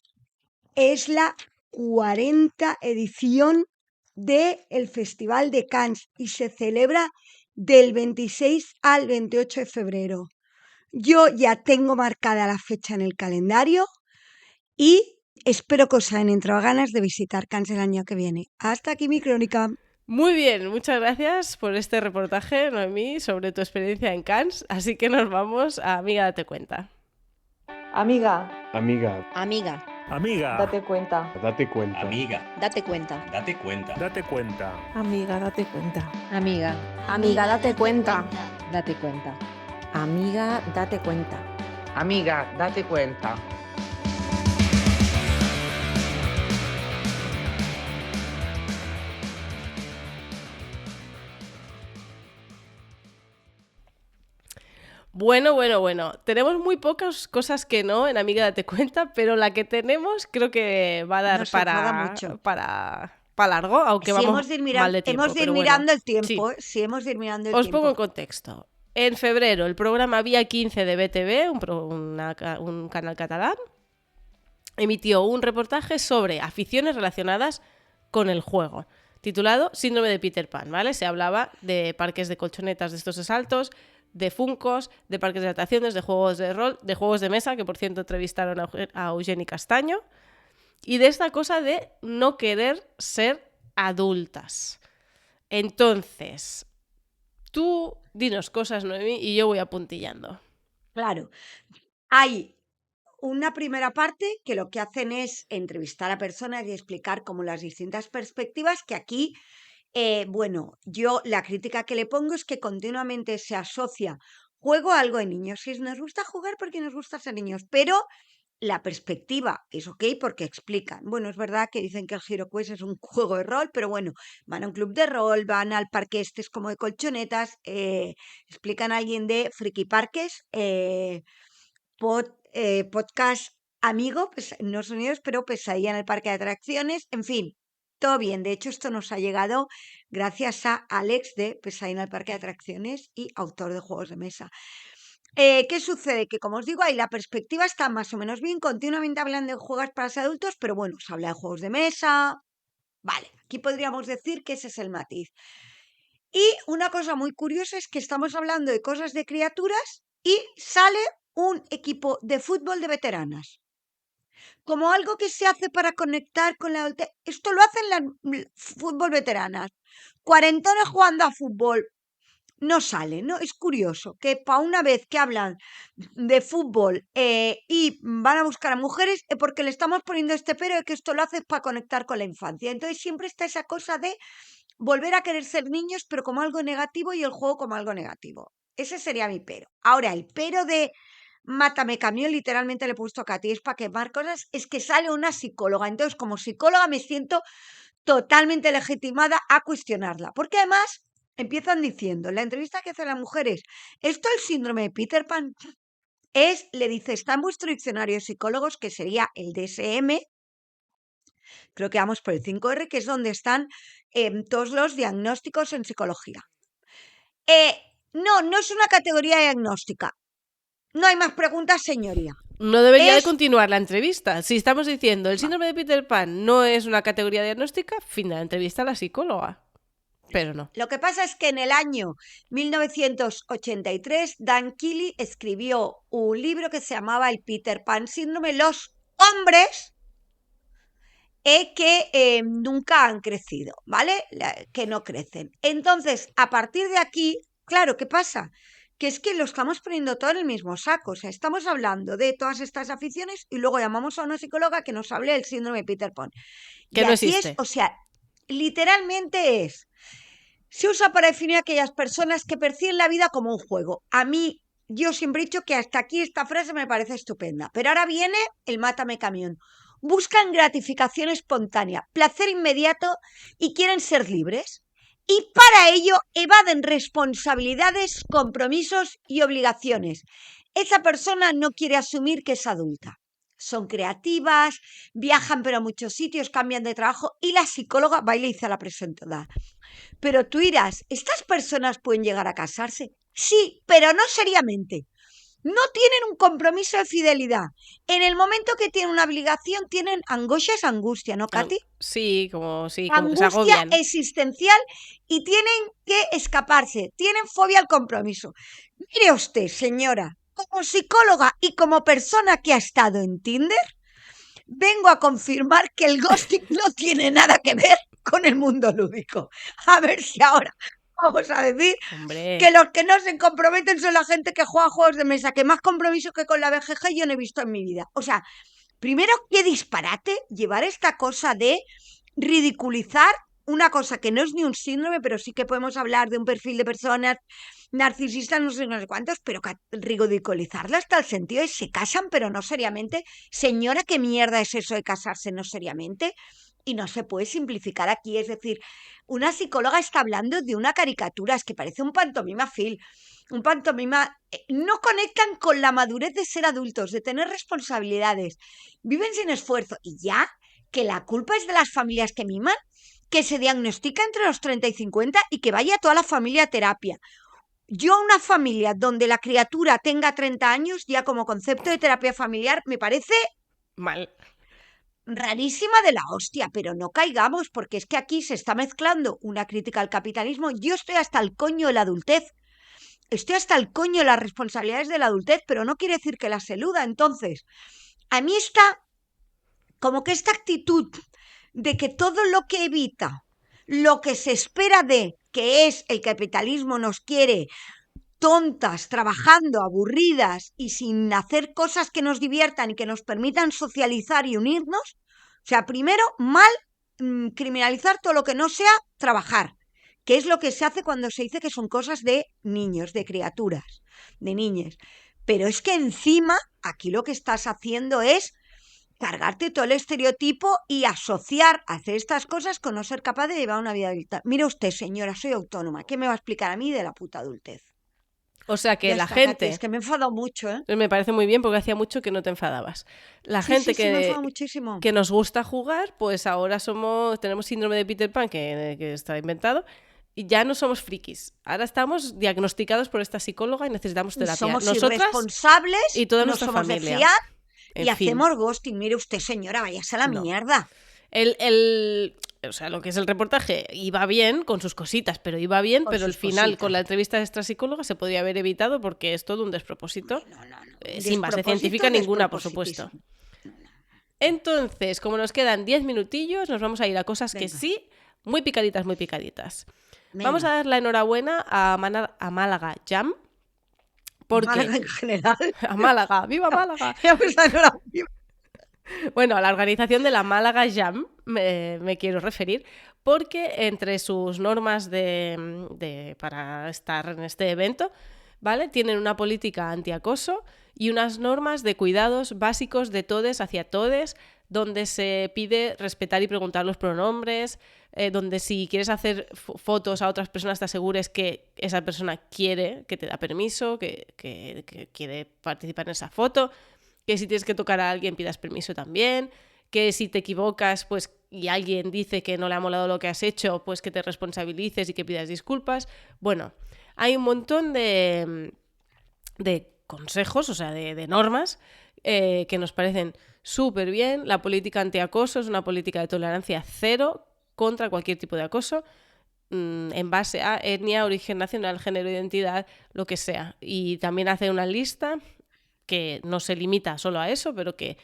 es la 40ª edición del Festival de Cannes y se celebra del 26 al 28 de febrero. Yo ya tengo marcada la fecha en el calendario y espero que os hayan entrado ganas de visitar Cannes el año que viene. Hasta aquí mi crónica. Muy bien, muchas gracias por este reportaje, Noemí, sobre tu experiencia en Cannes. Así que nos vamos a Amiga, date cuenta. Amiga, Amiga, Amiga, amiga, date cuenta. date cuenta. Amiga, date cuenta. date cuenta. Date cuenta. Amiga, date cuenta. Amiga, Amiga, date cuenta. date cuenta. Amiga, date cuenta. Amiga, date cuenta. Bueno. Tenemos muy pocas cosas que no en Amiga, date cuenta, pero la que tenemos creo que va a dar Nos enfada mucho. para largo, aunque Sí, vamos hemos de ir, mal de tiempo. hemos de ir pero bueno. mirando el tiempo. Sí. Sí, hemos de ir mirando el Os tiempo. pongo en contexto. En febrero, el programa Vía 15 de BTV, un canal catalán, emitió un reportaje sobre aficiones relacionadas con el juego, titulado Síndrome de Peter Pan, ¿vale? Se hablaba de parques de colchonetas de estos asaltos, de funcos, de parques de atracciones, de juegos de rol, de juegos de mesa, que por cierto entrevistaron a Eugeni Castaño, y de esta cosa de no querer ser adultas. Entonces, tú dinos cosas, Noemí, y yo voy apuntillando. Claro. Hay una primera parte que lo que hacen es entrevistar a personas y explicar como las distintas perspectivas, que aquí, yo la crítica que le pongo es que continuamente se asocia juego a algo de niños. Si nos gusta jugar porque nos gusta ser niños, pero la perspectiva es ok porque explican. Bueno, es verdad que dicen que el HeroQuest es un juego de rol, pero bueno, van a un club de rol, van al parque este es como de colchonetas, explican a alguien de Friki Parques, podcast amigo, pues en Estados Unidos, pero pesadilla en el parque de atracciones, en fin, todo bien. De hecho, esto nos ha llegado gracias a Alex de Pesadilla en el parque de atracciones y autor de juegos de mesa. ¿Qué sucede? Que como os digo, ahí la perspectiva está más o menos bien, continuamente hablan de juegos para los adultos, pero bueno, se habla de juegos de mesa. Vale, aquí podríamos decir que ese es el matiz. Y una cosa muy curiosa es que estamos hablando de cosas de criaturas y sale un equipo de fútbol de veteranas. Como algo que se hace para conectar con la adultez. Esto lo hacen las fútbol veteranas. Cuarentones jugando a fútbol. No sale, ¿no? Es curioso que para una vez que hablan de fútbol y van a buscar a mujeres, porque le estamos poniendo este pero de que esto lo haces para conectar con la infancia. Entonces siempre está esa cosa de volver a querer ser niños, pero como algo negativo y el juego como algo negativo. Ese sería mi pero. Ahora, el pero de Mátame Camión, literalmente le he puesto a Katy, es para quemar cosas, es que sale una psicóloga. Entonces, como psicóloga me siento totalmente legitimada a cuestionarla. Porque además empiezan diciendo, en la entrevista que hacen las mujeres, ¿esto es el síndrome de Peter Pan? le dice, está en vuestro diccionario de psicólogos, que sería el DSM, creo que vamos por el 5R, que es donde están todos los diagnósticos en psicología. No es una categoría diagnóstica. No hay más preguntas, señoría. No debería de Es- continuar la entrevista. Si estamos diciendo el síndrome de Peter Pan no es una categoría diagnóstica, fin de la entrevista a la psicóloga. Pero no. Lo que pasa es que en el año 1983 Dan Keeley escribió un libro que se llamaba El Peter Pan Síndrome, los hombres que nunca han crecido, ¿vale? Que no crecen. Entonces, a partir de aquí, claro, ¿qué pasa? Que es que lo estamos poniendo todo en el mismo saco. O sea, estamos hablando de todas estas aficiones y luego llamamos a una psicóloga que nos hable del síndrome de Peter Pan. Que Y no así existe. es, o sea, literalmente es. Se usa para definir a aquellas personas que perciben la vida como un juego. A mí, yo siempre he dicho que hasta aquí esta frase me parece estupenda. Pero ahora viene el mátame camión. Buscan gratificación espontánea, placer inmediato y quieren ser libres. Y para ello evaden responsabilidades, compromisos y obligaciones. Esa persona no quiere asumir que es adulta. Son creativas, viajan pero a muchos sitios, cambian de trabajo y la psicóloga va y le dice a la presentada: pero tú dirás, ¿estas personas pueden llegar a casarse? Sí, pero no seriamente. No tienen un compromiso de fidelidad. En el momento que tienen una obligación, tienen angustia, ¿no, Katy? Sí, como que se Angustia agobian. existencial y tienen que escaparse. Tienen fobia al compromiso. Mire usted, señora, como psicóloga y como persona que ha estado en Tinder, vengo a confirmar que el ghosting no tiene nada que ver con el mundo lúdico. A ver si ahora vamos a decir Hombre. que los que no se comprometen son la gente que juega juegos de mesa, que más compromiso que con la BGG yo no he visto en mi vida. O sea, primero, qué disparate llevar esta cosa de ridiculizar una cosa que no es ni un síndrome, pero sí que podemos hablar de un perfil de personas narcisistas, no sé cuántos, pero ridiculizarla hasta el sentido de se casan pero no seriamente. Señora, ¿qué mierda es eso de casarse no seriamente? Y no se puede simplificar aquí, es decir, una psicóloga está hablando de una caricatura, es que parece un pantomima Phil, un pantomima. No conectan con la madurez de ser adultos, de tener responsabilidades, viven sin esfuerzo y ya, que la culpa es de las familias que miman, que se diagnostica entre los 30 y 50 y que vaya toda la familia a terapia. Yo a una familia donde la criatura tenga 30 años, ya como concepto de terapia familiar, me parece Mal. rarísima de la hostia, pero no caigamos, porque es que aquí se está mezclando una crítica al capitalismo. Yo estoy hasta el coño de la adultez, estoy hasta el coño de las responsabilidades de la adultez, pero no quiere decir que las eluda. Entonces, a mí está como que esta actitud de que todo lo que evita, lo que se espera de, que es el capitalismo nos quiere tontas, trabajando, aburridas y sin hacer cosas que nos diviertan y que nos permitan socializar y unirnos. O sea, primero, mal criminalizar todo lo que no sea trabajar, que es lo que se hace cuando se dice que son cosas de niños, de criaturas, de niñas. Pero es que encima, aquí lo que estás haciendo es cargarte todo el estereotipo y asociar hacer estas cosas con no ser capaz de llevar una vida adulta. Mire usted, señora, soy autónoma. ¿Qué me va a explicar a mí de la puta adultez? O sea que Ya la está, Katy, gente... es que me he enfadado mucho, ¿eh? Me parece muy bien porque hacía mucho que no te enfadabas. La Sí, gente sí, me he enfadado muchísimo. que nos gusta jugar, pues ahora tenemos síndrome de Peter Pan, que está inventado, y ya no somos frikis. Ahora estamos diagnosticados por esta psicóloga y necesitamos terapia. Somos Nosotras irresponsables, y toda no nuestra somos familia. de fiar En y fin. hacemos ghosting. Mire usted, señora, váyase a la No. mierda. O sea, lo que es el reportaje iba bien con sus cositas, pero iba bien, Con pero el sus final cositas. con la entrevista de esta psicóloga se podía haber evitado porque es todo un despropósito. No. Sin base Despropósito, científica ninguna, por despropositísimo. supuesto. Entonces, como nos quedan 10 minutillos, nos vamos a ir a cosas que Venga. sí, muy picaditas, muy picaditas. Venga. Vamos a dar la enhorabuena a Málaga Jam. Porque Málaga en general. a Málaga, ¡viva Málaga! Ya me está enhorabuena. Bueno, a la organización de la Málaga Jam me quiero referir, porque entre sus normas para estar en este evento, ¿vale? Tienen una política antiacoso y unas normas de cuidados básicos de todes hacia todes donde se pide respetar y preguntar los pronombres, donde si quieres hacer fotos a otras personas te asegures que esa persona quiere, que te da permiso, que quiere participar en esa foto, que si tienes que tocar a alguien pidas permiso también, que si te equivocas pues y alguien dice que no le ha molado lo que has hecho, pues que te responsabilices y que pidas disculpas. Bueno, hay un montón de consejos, o sea, de normas que nos parecen súper bien. La política antiacoso es una política de tolerancia cero contra cualquier tipo de acoso, en base a etnia, origen nacional, género, identidad, lo que sea. Y también hace una lista que no se limita solo a eso, pero que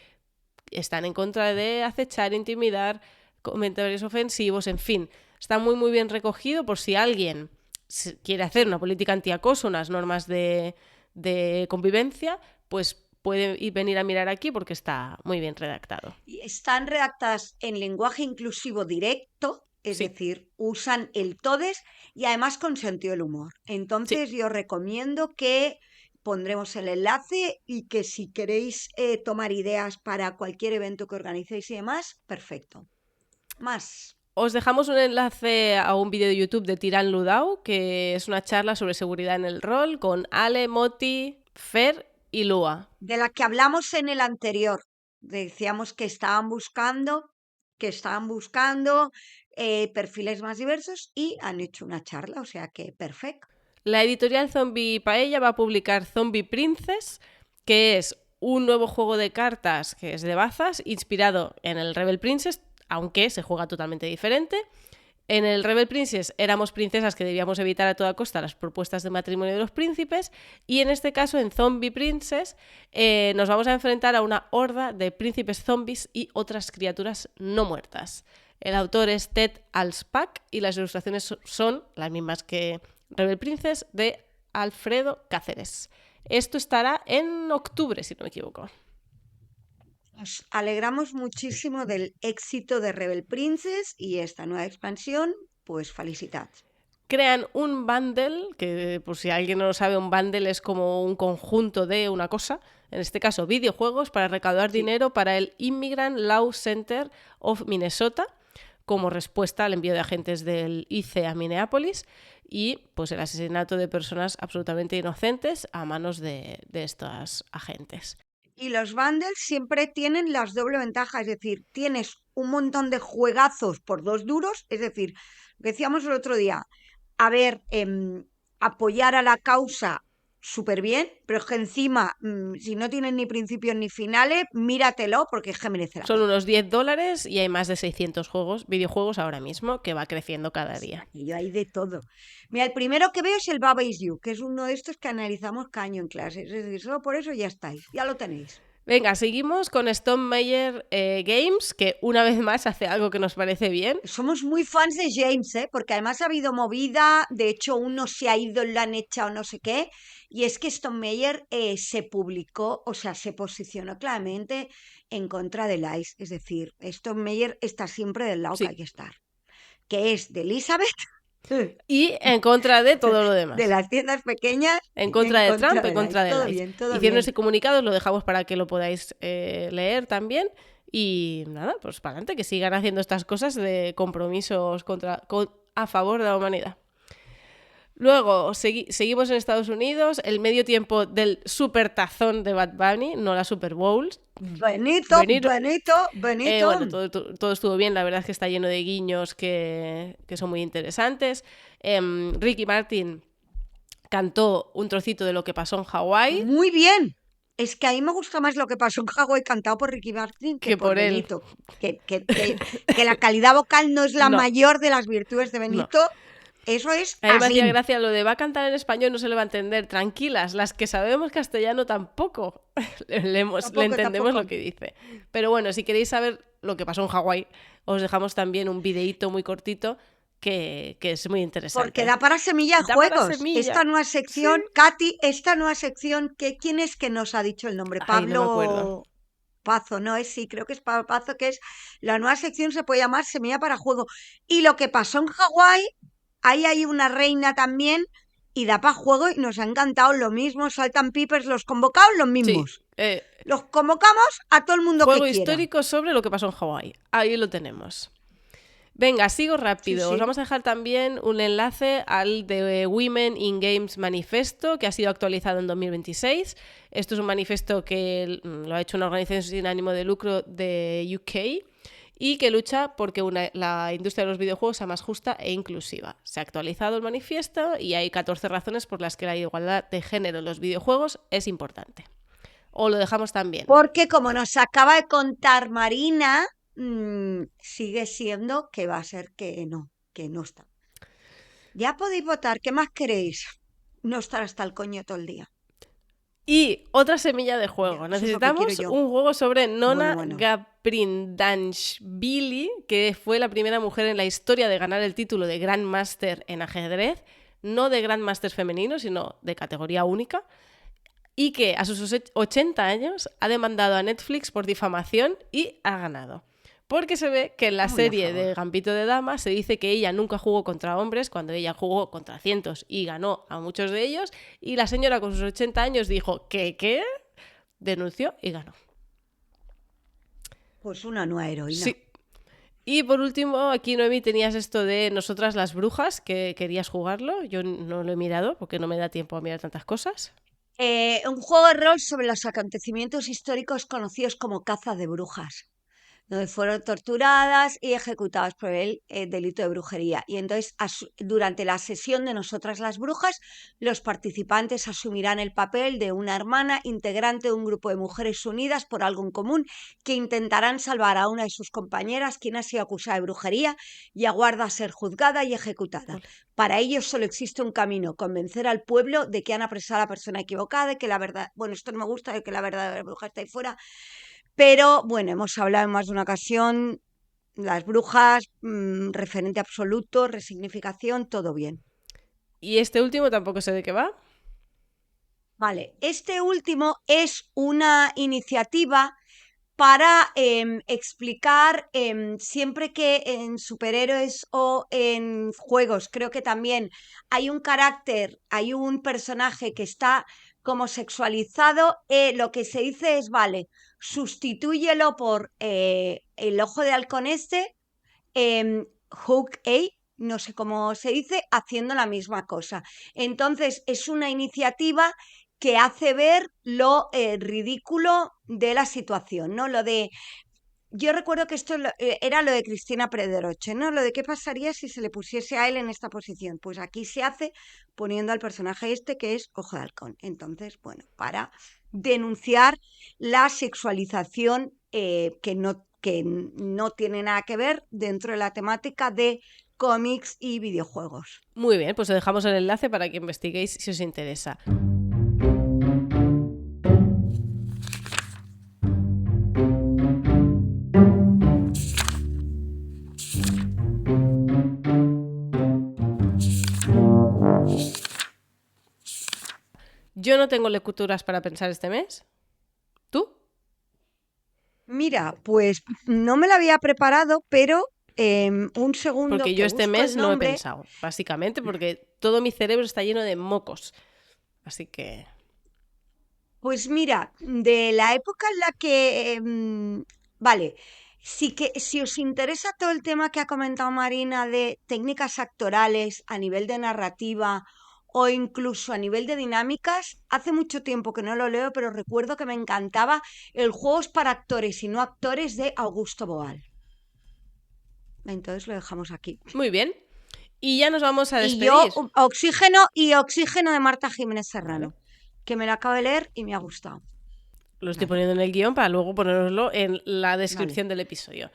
están en contra de acechar, intimidar, comentarios ofensivos, en fin. Está muy, muy bien recogido por si alguien quiere hacer una política antiacoso, unas normas de convivencia, pues puede venir a mirar aquí porque está muy bien redactado. Y están redactadas en lenguaje inclusivo directo, es Sí. decir, usan el todes y además con sentido del humor. Entonces yo recomiendo que pondremos el enlace y que si queréis tomar ideas para cualquier evento que organicéis y demás, perfecto. Más. Os dejamos un enlace a un vídeo de YouTube de Tirán Ludau, que es una charla sobre seguridad en el rol con Ale, Moti, Fer y Lua. De la que hablamos en el anterior. Decíamos que estaban buscando perfiles más diversos y han hecho una charla, o sea que perfecto. La editorial Zombie Paella va a publicar Zombie Princess, que es un nuevo juego de cartas que es de bazas, inspirado en el Rebel Princess, aunque se juega totalmente diferente. En el Rebel Princess éramos princesas que debíamos evitar a toda costa las propuestas de matrimonio de los príncipes, y en este caso, en Zombie Princess, nos vamos a enfrentar a una horda de príncipes zombies y otras criaturas no muertas. El autor es Ted Alspach y las ilustraciones son las mismas que Rebel Princess, de Alfredo Cáceres. Esto estará en octubre, si no me equivoco. Nos alegramos muchísimo del éxito de Rebel Princess y esta nueva expansión, pues felicidades. Crean un bundle, que por si alguien no lo sabe, un bundle es como un conjunto de una cosa, en este caso videojuegos, para recaudar dinero para el Immigrant Law Center of Minnesota, como respuesta al envío de agentes del ICE a Minneapolis y pues el asesinato de personas absolutamente inocentes a manos de estos agentes. Y los bundles siempre tienen las doble ventajas, es decir, tienes un montón de juegazos por 2 duros, es decir, lo que decíamos el otro día, apoyar a la causa súper bien, pero es que encima, si no tienen ni principios ni finales, míratelo porque es que merece la Son pena. unos $10 y hay más de 600 videojuegos ahora mismo, que va creciendo cada día. Y yo hay de todo. Mira, el primero que veo es el Baba Is You, que es uno de estos que analizamos cada año en clases. Es decir, solo por eso ya estáis, ya lo tenéis. Venga, seguimos con Stone Meyer Games, que una vez más hace algo que nos parece bien. Somos muy fans de James, porque además ha habido movida, de hecho uno se ha ido, lo han echado, no sé qué, y es que Stone Meyer se publicó, o sea, se posicionó claramente en contra del ICE, es decir, Stone Meyer está siempre del lado Sí. que hay que estar, que es de Elizabeth Y en contra de todo lo demás. de las tiendas pequeñas, En contra de Trump, del en contra ICE. de Todo ICE. bien, todo Hicieron bien. ese comunicado, os lo dejamos para que lo podáis leer también. Y nada, pues para adelante, que sigan haciendo estas cosas de compromisos a favor de la humanidad. Luego, seguimos en Estados Unidos, el medio tiempo del super tazón de Bad Bunny, no la Super Bowl. Benito. Bueno, todo estuvo bien, la verdad es que está lleno de guiños que son muy interesantes. Ricky Martin cantó un trocito de lo que pasó en Hawái. Muy bien. Es que a mí me gusta más lo que pasó en Hawái cantado por Ricky Martin que por él. Benito. Que la calidad vocal no es la No. mayor de las virtudes de Benito. Eso es A mí me hacía así. gracia lo de va a cantar en español, no se le va a entender. Tranquilas, las que sabemos castellano tampoco le entendemos tampoco. lo que dice. Pero bueno, si queréis saber lo que pasó en Hawái, os dejamos también un videíto muy cortito que es muy interesante. Porque da para semilla de Da para juegos. semilla. Esta nueva sección, Sí. Katy, esta nueva sección, ¿quién es que nos ha dicho el nombre? Ay, no me Pablo acuerdo. Pazo, ¿no? Creo que es Pablo Pazo, que es la nueva sección, se puede llamar Semilla para Juego. Y lo que pasó en Hawái, ahí hay una reina también y da para juego y nos ha encantado lo mismo, saltan pipers los convocados, los mismos. Los convocamos a todo el mundo Juego que quiera. histórico sobre lo que pasó en Hawái. Ahí lo tenemos. Venga, sigo rápido. Sí, sí. Os vamos a dejar también un enlace al de Women in Games Manifesto, que ha sido actualizado en 2026. Esto es un manifiesto que lo ha hecho una organización sin ánimo de lucro de UK y que lucha porque la industria de los videojuegos sea más justa e inclusiva. Se ha actualizado el manifiesto y hay 14 razones por las que la igualdad de género en los videojuegos es importante. O lo dejamos también. Porque como nos acaba de contar Marina, sigue siendo que va a ser que no está. Ya podéis votar, ¿qué más queréis? No estar hasta el coño todo el día. Y otra semilla de juego. Ya, eso es lo que Necesitamos quiero yo. un juego sobre Nona Bueno. Gaprindanshvili, que fue la primera mujer en la historia de ganar el título de Grandmaster en ajedrez, no de Grandmaster femenino, sino de categoría única, y que a sus 80 años ha demandado a Netflix por difamación y ha ganado. Porque se ve que en la Muy a serie favor. de Gambito de Dama se dice que ella nunca jugó contra hombres cuando ella jugó contra cientos y ganó a muchos de ellos, y la señora con sus 80 años dijo ¿qué? Denunció y ganó. Pues una nueva heroína. Sí. Y por último, aquí Noemi tenías esto de Nosotras las Brujas, que querías jugarlo. Yo no lo he mirado porque no me da tiempo a mirar tantas cosas. Un juego de rol sobre los acontecimientos históricos conocidos como caza de brujas, donde fueron torturadas y ejecutadas por el delito de brujería. Y entonces, durante la sesión de Nosotras las Brujas, los participantes asumirán el papel de una hermana integrante de un grupo de mujeres unidas por algo en común que intentarán salvar a una de sus compañeras, quien ha sido acusada de brujería y aguarda ser juzgada y ejecutada. Para ello solo existe un camino: convencer al pueblo de que han apresado a la persona equivocada, de que la verdad, bueno, esto no me gusta, de que la verdadera bruja está ahí fuera. Pero bueno, hemos hablado en más de una ocasión, las brujas, referente absoluto, resignificación, todo bien. Y este último tampoco sé de qué va. Vale, este último es una iniciativa para explicar siempre que en superhéroes o en juegos, creo que también hay un carácter, hay un personaje que está como sexualizado, lo que se dice es, vale, sustitúyelo por el ojo de halcón Hawkeye, no sé cómo se dice, haciendo la misma cosa. Entonces es una iniciativa que hace ver lo ridículo de la situación, ¿no? Lo de... Yo recuerdo que esto era lo de Cristina Prederoche, ¿no? Lo de qué pasaría si se le pusiese a él en esta posición. Pues aquí se hace poniendo al personaje este que es Ojo de Halcón. Entonces, bueno, para denunciar la sexualización que no tiene nada que ver dentro de la temática de cómics y videojuegos. Muy bien, pues os dejamos el enlace para que investiguéis si os interesa. Yo no tengo lecturas para pensar este mes. ¿Tú? Mira, pues no me la había preparado, pero un segundo. Porque yo que este busco mes el no he nombre. pensado, básicamente porque todo mi cerebro está lleno de mocos. Así que... Pues mira, de la época en la que, vale, si os interesa todo el tema que ha comentado Marina de técnicas actorales a nivel de narrativa o incluso a nivel de dinámicas, hace mucho tiempo que no lo leo, pero recuerdo que me encantaba el Juegos para actores y no actores de Augusto Boal. Entonces lo dejamos aquí. Muy bien. Y ya nos vamos a Y despedir. yo, Oxígeno de Marta Jiménez Serrano, que me lo acabo de leer y me ha gustado. Lo estoy poniendo en el guión para luego poneroslo en la descripción del episodio.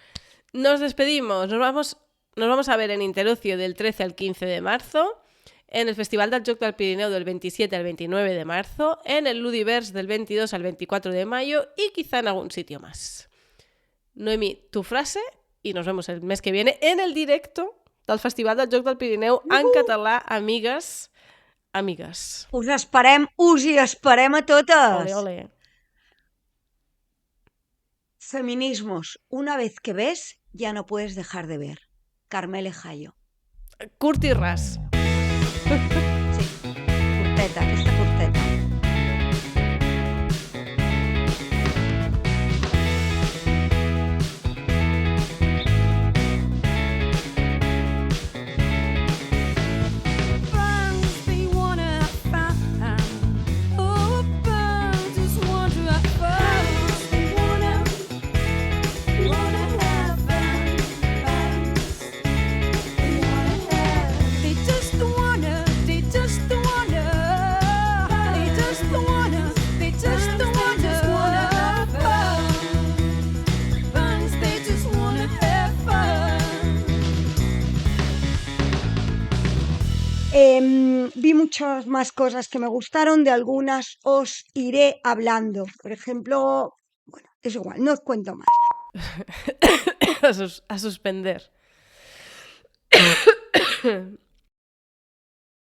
Nos despedimos. Nos vamos a ver en Interocio del 13 al 15 de marzo, en el Festival del Joc del Pirineu del 27 al 29 de marzo, en el Ludiverse del 22 al 24 de mayo y quizá en algún sitio más. Noemi, tu frase y nos vemos el mes que viene en el directo del Festival del Joc del Pirineu en català, amigues. Us hi esperem a totes. Ole, ole. Feminismos, una vez que ves, ya no puedes dejar de ver. Carmele Jallo. Curt i ras. Curteta, aquesta curteta. vi muchas más cosas que me gustaron, de algunas os iré hablando. Por ejemplo, bueno, es igual, no os cuento más. A suspender.